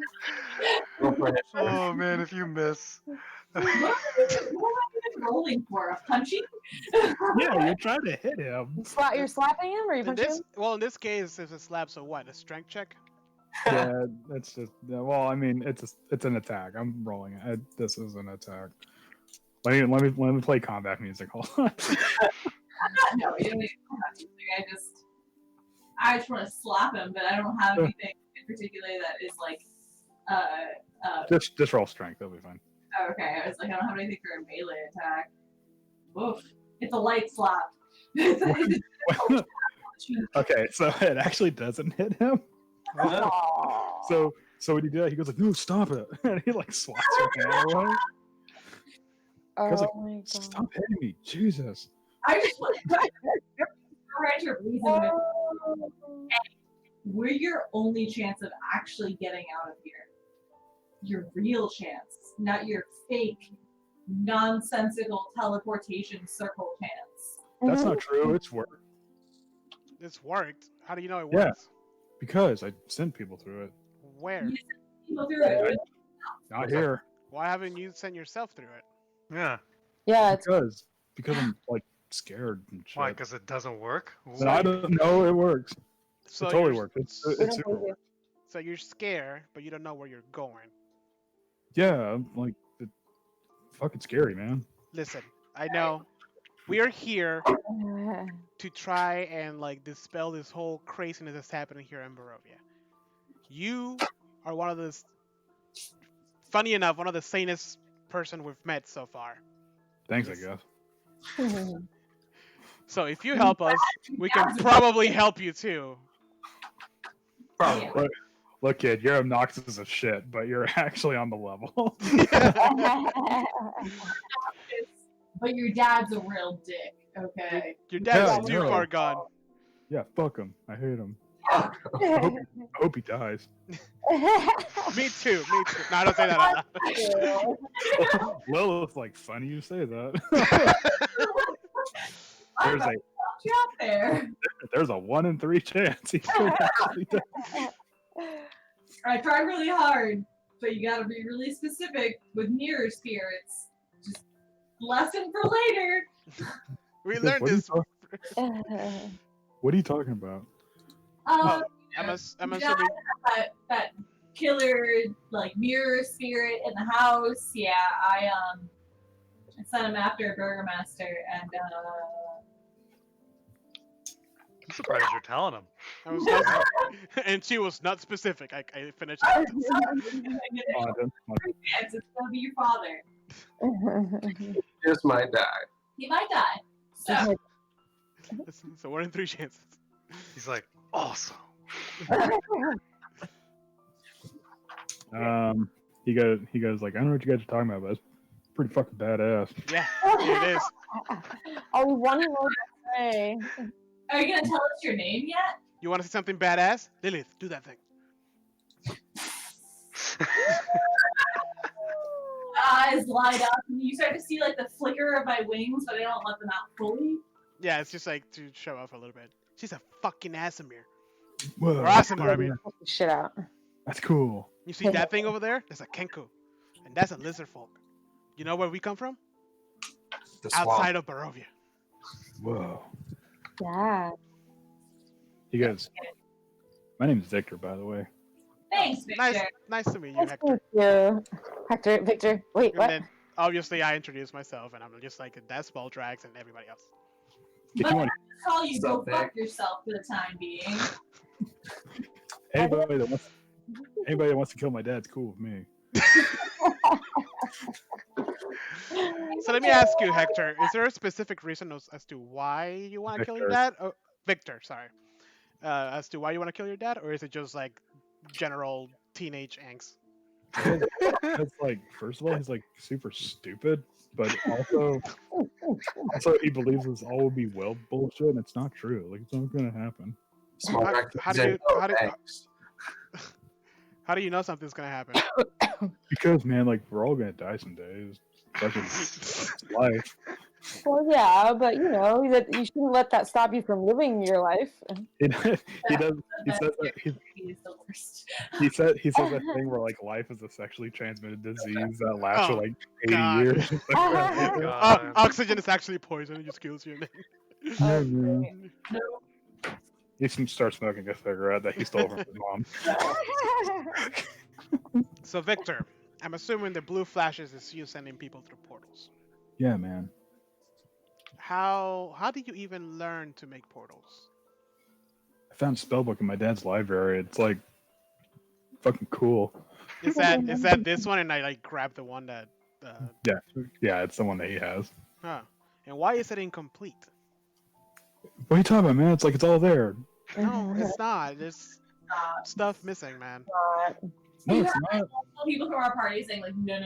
Go for it. Oh man, if you miss. What am I even rolling for? A punching? Yeah, you're trying to hit him. You're slapping him, or you punching him? Well, in this case, it's a slap. So what? A strength check? Yeah, it's just. Well, I mean, it's an attack. I'm rolling it. This is an attack. Let me play combat music. Hold on. No, you don't need combat music. I just want to slap him, but I don't have anything in particular that is like. Just roll strength. That'll be fine. Okay, I was like, I don't have anything for a melee attack. Oof. It's a light slap. Okay, so it actually doesn't hit him. So when you do that, he goes like, "No, stop it!" and he like swats your hand away. Oh Like, my god. Stop hitting me, Jesus! I just want to reason with we're your only chance of actually getting out of here. your real chance, not your fake, nonsensical teleportation circle chance. That's not true. It's work. This worked. How do you know it Yeah. works? Because I sent people through it. Where? You send people through it. Not here. Why haven't you sent yourself through it? Yeah. Yeah, it's Because I'm like scared and shit. Why? Because it doesn't work? But I don't know. It works. So it totally you're- works. It's we don't super believe you. works. So you're scared, but you don't know where you're going. Yeah, I'm like it's fucking scary, man. Listen, I know we are here to try and like dispel this whole craziness that's happening here in Barovia. You are one of the, funny enough, one of the sanest person we've met so far. Thanks, I guess. So if you help us, we can probably help you too. Probably. Look, kid, you're obnoxious as shit, but you're actually on the level. But your dad's a real dick, okay? Your dad's Yeah, too no. far gone. Yeah, fuck him. I hate him. Oh, I hope he dies. Me too. Me too. No, I don't say that out loud. Lilith's like, funny you say that. I'm there's about a to put you out there. there's a 1 in 3 chance he could actually die. I tried really hard, but you gotta be really specific with mirror spirits. Just lesson for later. We Because learned this. What are you talking about? Oh, Yeah, I'm yeah, assuming. that killer like mirror spirit in the house. Yeah, I sent him after a burgermaster, and I'm surprised you're telling him. I was not, and she was not specific. I finished it. it's gonna be your father. he just might die. He might die. So So 1 in 3 chances. He's like, awesome. He goes like, I don't know what you guys are talking about, but it's pretty fucking badass. Yeah, it is. Oh, we want to know that way. are you gonna tell us your name yet? You want to see something badass? Lilith, do that thing. Eyes light up, and you start to see like the flicker of my wings, but I don't let them out fully. Yeah, it's just like to show off a little bit. She's a fucking Asimir. Whoa, Or Asimar, I mean. Shit out. that's cool. You see that thing over there? That's a Kenku. And that's a lizard folk. You know where we come from? The swamp. Outside of Barovia. Whoa. Yeah. He goes, my name is Victor, by the way. Thanks, Victor. Nice to meet you, Hector. Thank you. Hector, Victor. Wait, And what? then obviously I introduced myself and I'm just like that's Ball Drags and everybody else. If But you want I call you go Sup, Vic? fuck yourself for the time being. anybody that wants to kill my dad's cool with me. So let me ask you, Hector, is there a specific reason as to why you want to kill your Victor. dad? Oh, Victor, sorry. As to why you want to kill your dad, or is it just like general teenage angst? That's like, first of all, he's like super stupid, but also he believes this all will be well bullshit, and it's not true. Like, it's not gonna happen. Small How- breakfast how do you- and no how do- thanks. How do you know something's gonna happen? Because man, like we're all gonna die someday. It's fucking life. Well, yeah, but you know that you shouldn't let that stop you from living your life. He does. He says that He is the worst. he says that thing where like life is a sexually transmitted disease that lasts for Oh, like 80 God. years. Oh, God. Oxygen is actually poison; it just kills you. Yeah, man. No. He starts smoking a cigarette that he stole from his mom. So Victor, I'm assuming the blue flashes is you sending people through portals. Yeah, man. How did you even learn to make portals? I found a spellbook in my dad's library. It's like fucking cool. Is that this one? And I like grabbed the one that. Yeah, it's the one that he has. Huh. And why is it incomplete? What are you talking about, man? It's like it's all there. No, it's not. There's stuff missing, man. No, it's not. People from our party saying like no.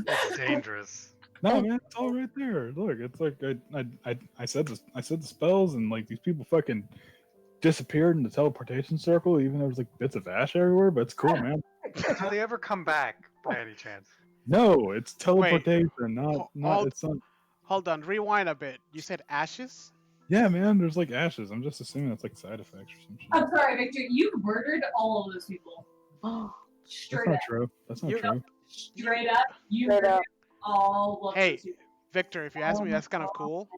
It's dangerous. No, man, it's all right there. Look, it's like I said the spells, and like these people fucking disappeared in the teleportation circle. Even though there's like bits of ash everywhere, but it's cool, man. Do they ever come back by any chance? No, it's teleportation, not hold- it's not. Hold on, rewind a bit. You said ashes? Yeah, man. There's like ashes. I'm just assuming that's like side effects or some shit. I'm sorry, Victor. You murdered all of those people. That's Straight not up. true. That's not You- true. Straight up. You Straight murdered up. all of Hey, those people. Victor, if you ask me, that's kind of cool.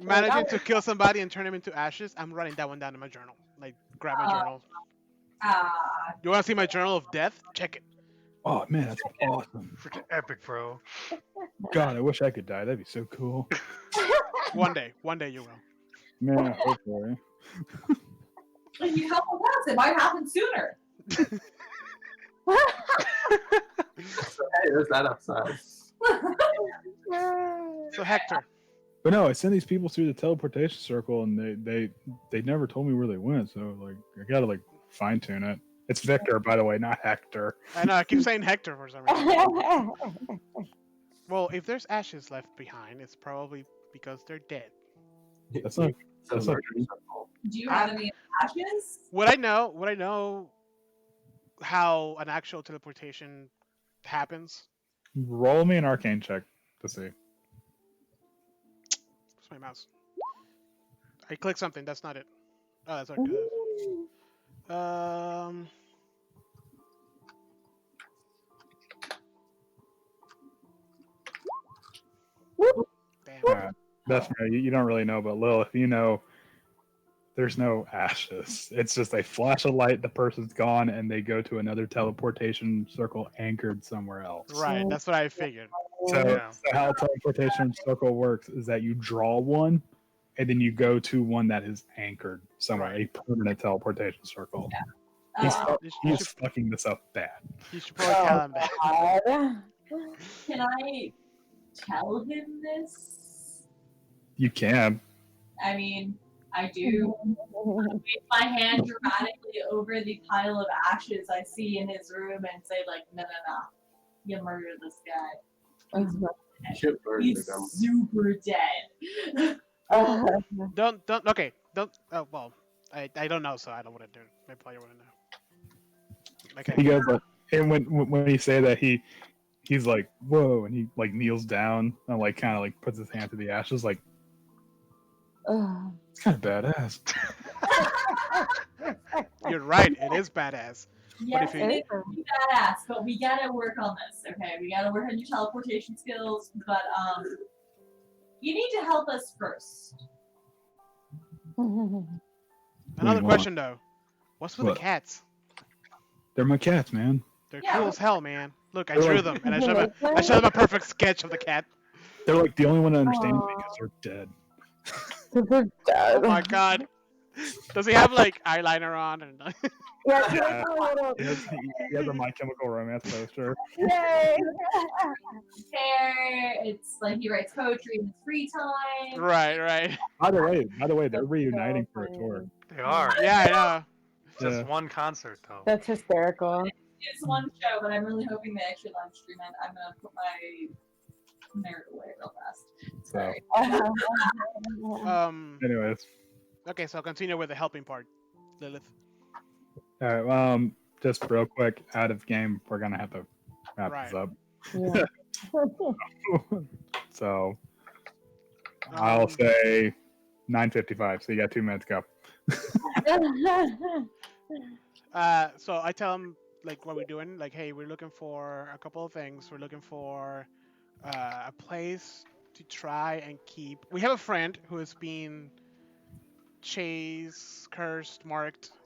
Managing to kill somebody and turn him into ashes, I'm writing that one down in my journal. Like, grab my journal. You want to see my journal of death? Check it. Oh man, that's awesome. Freaking epic, bro. God, I wish I could die. That'd be so cool. One day you will. Man, I hope for you. If you help with us, it might happen sooner. So, hey, there's that upside. So Hector, But no, I sent these people through the teleportation circle, and they never told me where they went. So like, I gotta like fine tune it. It's Victor, by the way, not Hector. I know I keep saying Hector for some reason. Well, if there's ashes left behind, it's probably because they're dead. That's not. So That's not murder true. circle. Do you have any ashes? Would I know how an actual teleportation happens? Roll me an arcane check to see. Where's my mouse? I clicked something. That's not it. Oh, that's okay. Damn. Yeah, that's right. You don't really know, but Lil, if you know, there's no ashes. It's just they flash a light, the person's gone, and they go to another teleportation circle anchored somewhere else. Right. That's what I figured. So, Yeah. so how a teleportation circle works is that you draw one, and then you go to one that is anchored somewhere, a permanent teleportation circle. He's, he's fucking this up bad. You should probably tell him that. Can I tell him this? You can. I mean, I do. Wave my hand dramatically over the pile of ashes I see in his room and say, like, no. You murdered this guy. Shit murdered He's them. super dead. Don't. Okay. Don't. Oh, well, I don't know, so I don't want to do it. Maybe you want to know. Okay. He goes like, and when he say that, he's like, whoa, and he like kneels down and like kind of like puts his hand to the ashes, like it's kind of badass. You're right. It is badass. Yes, if you- it is badass, but we gotta work on this, okay? We gotta work on your teleportation skills, but you need to help us first. Another want? question though. What's with What? the cats? They're my cats, man. They're Yeah. cool as hell, man. Look, I They're drew like- them, and I showed them a perfect sketch of the cat. They're like the only one that understands me because they're dead. Oh my god. Does he have like eyeliner on? And Yeah. He has a My Chemical Romance poster. Yay! Hair, it's like he writes poetry in his free time. right. By the way, they're reuniting for a tour. They are. Yeah, I know. Just Yeah. one concert though. That's hysterical. It's one show, but I'm really hoping they actually live stream it. I'm gonna put my nerd away real fast. Sorry. Anyways, Okay, so I'll continue with the helping part, Lilith. all right. Just real quick, out of game, we're gonna have to wrap this Right. up. Yeah. So I'll say 9:55. So you got 2 minutes to go. So I tell him like what we're doing. Like, hey, we're looking for a couple of things. We're looking for a place to try and keep. We have a friend who has been chased, cursed, marked /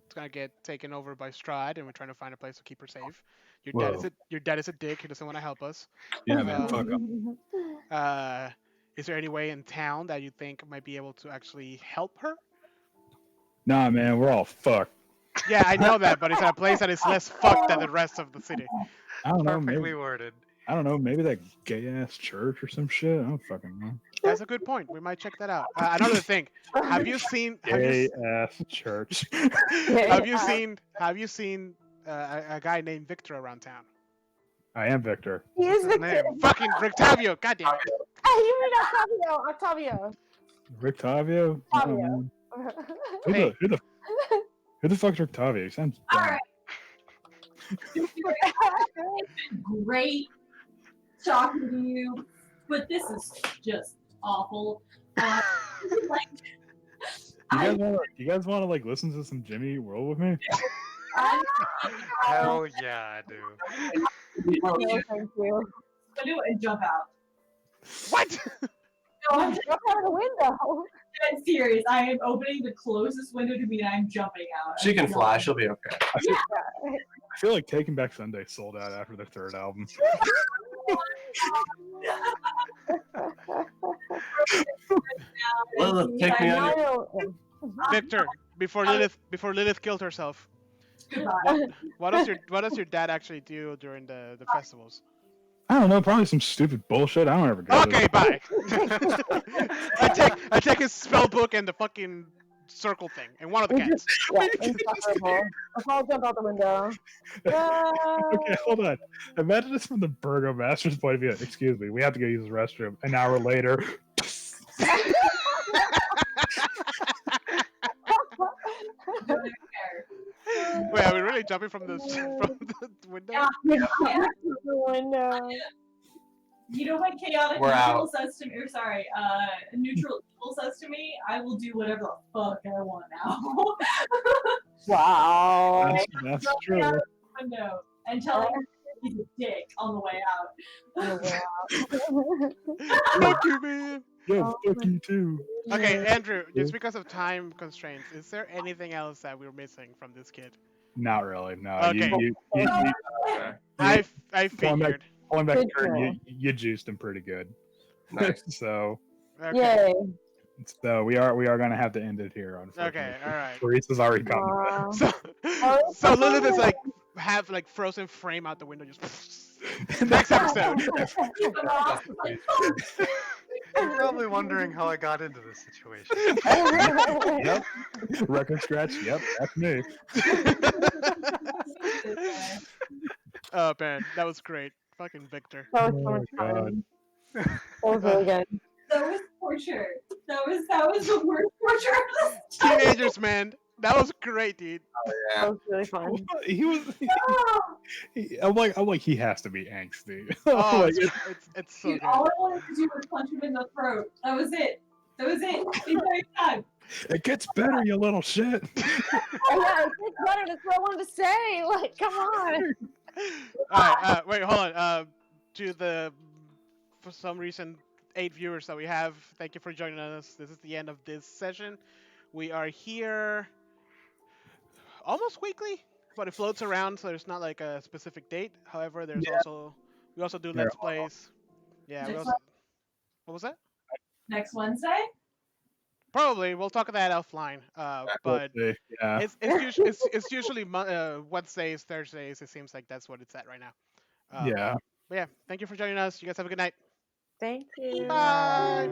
it's gonna get taken over by Strahd, and we're trying to find a place to keep her safe. Your dad is a dick. He doesn't want to help us. Yeah, man. Fuck up. Is there any way in town that you think might be able to actually help her? Nah, man. We're all fucked. Yeah, I know that, but it's at a place that is less fucked than the rest of the city. I don't know. Perfectly Maybe worded. I don't know. Maybe that gay ass church or some shit. I don't fucking know. That's a good point. We might check that out. Another thing, have you seen? Gay ass church. Have you seen a guy named Victor around town? I am Victor. He is What's his Victor. name? Fucking Rictavio, goddamn it! Hey, you mean Octavio? Octavio. Rictavio? I don't know. Who Hey. who the fuck's Rictavio? He sounds All dumb. right. It's been great talking to you, but this is just awful. Like, You guys want to like listen to some Jimmy Eat World with me? Hell yeah, I do. No, thank you. I do it and jump out. What? No, I'm Jump out of the window. dead serious. I am opening the closest window to me and I'm jumping out. She can fly. She'll be okay. I feel like Taking Back Sunday sold out after their third album. Lilith, take me on your... Victor, before Lilith killed herself, Goodbye. what does your dad actually do during the festivals? I don't know, probably some stupid bullshit. I don't ever go. Okay, bye. I take his spell book and the fucking circle thing and one of the cats. Yeah, insufferable. Let's all jump out the window. Okay, hold on. Imagine this from the burgomaster's point of view. Excuse me, we have to go use the restroom. An hour later. Wait, are we really jumping from the window? Yeah. Window. You know what chaotic We're neutral out. says to me, or sorry, neutral evil says to me? I will do whatever the fuck I want now. Wow. That's Jumping true. out of the window and telling him he's a dick on the way out. Fuck you, man. Yo, fuck you too. Okay, Andrew, just because of time constraints, is there anything else that we're missing from this kid? Not really. No. Okay. I figured. Pulling back Good the curtain, call. you juiced him pretty good. Nice. So Okay. Yay. we are gonna have to end it here. Unfortunately. Okay. All right. Teresa's already gone. Wow. So Lilith is like have like frozen frame out the window. Just next episode. You're probably wondering how I got into this situation. Yep. Record scratch. Yep, that's me. Oh man, that was great. Fucking Victor. That was so Oh much my God. fun. That was really good. That was torture. That was the worst torture of this. Teenagers, man. That was great, dude. That was really fun. He was. I'm like, he has to be angsty. Oh, Like, it's so Dude, good. all I wanted to do was punch him in the throat. That was it. That was it. The entire time. it gets better, you little shit. Yeah, it's better. That's what I wanted to say. Like, come on. All right, wait, hold on. To the, for some reason, 8 viewers that we have, thank you for joining us. This is the end of this session. We are here almost weekly, but it floats around, so there's not like a specific date. However, there's we also do Let's Plays. Yeah, we Next also. What was that? Next Wednesday? Probably we'll talk about that offline. But Yeah. it's usually Wednesdays, Thursdays. It seems like that's what it's at right now. Yeah. But yeah, thank you for joining us. You guys have a good night. Thank you. Bye.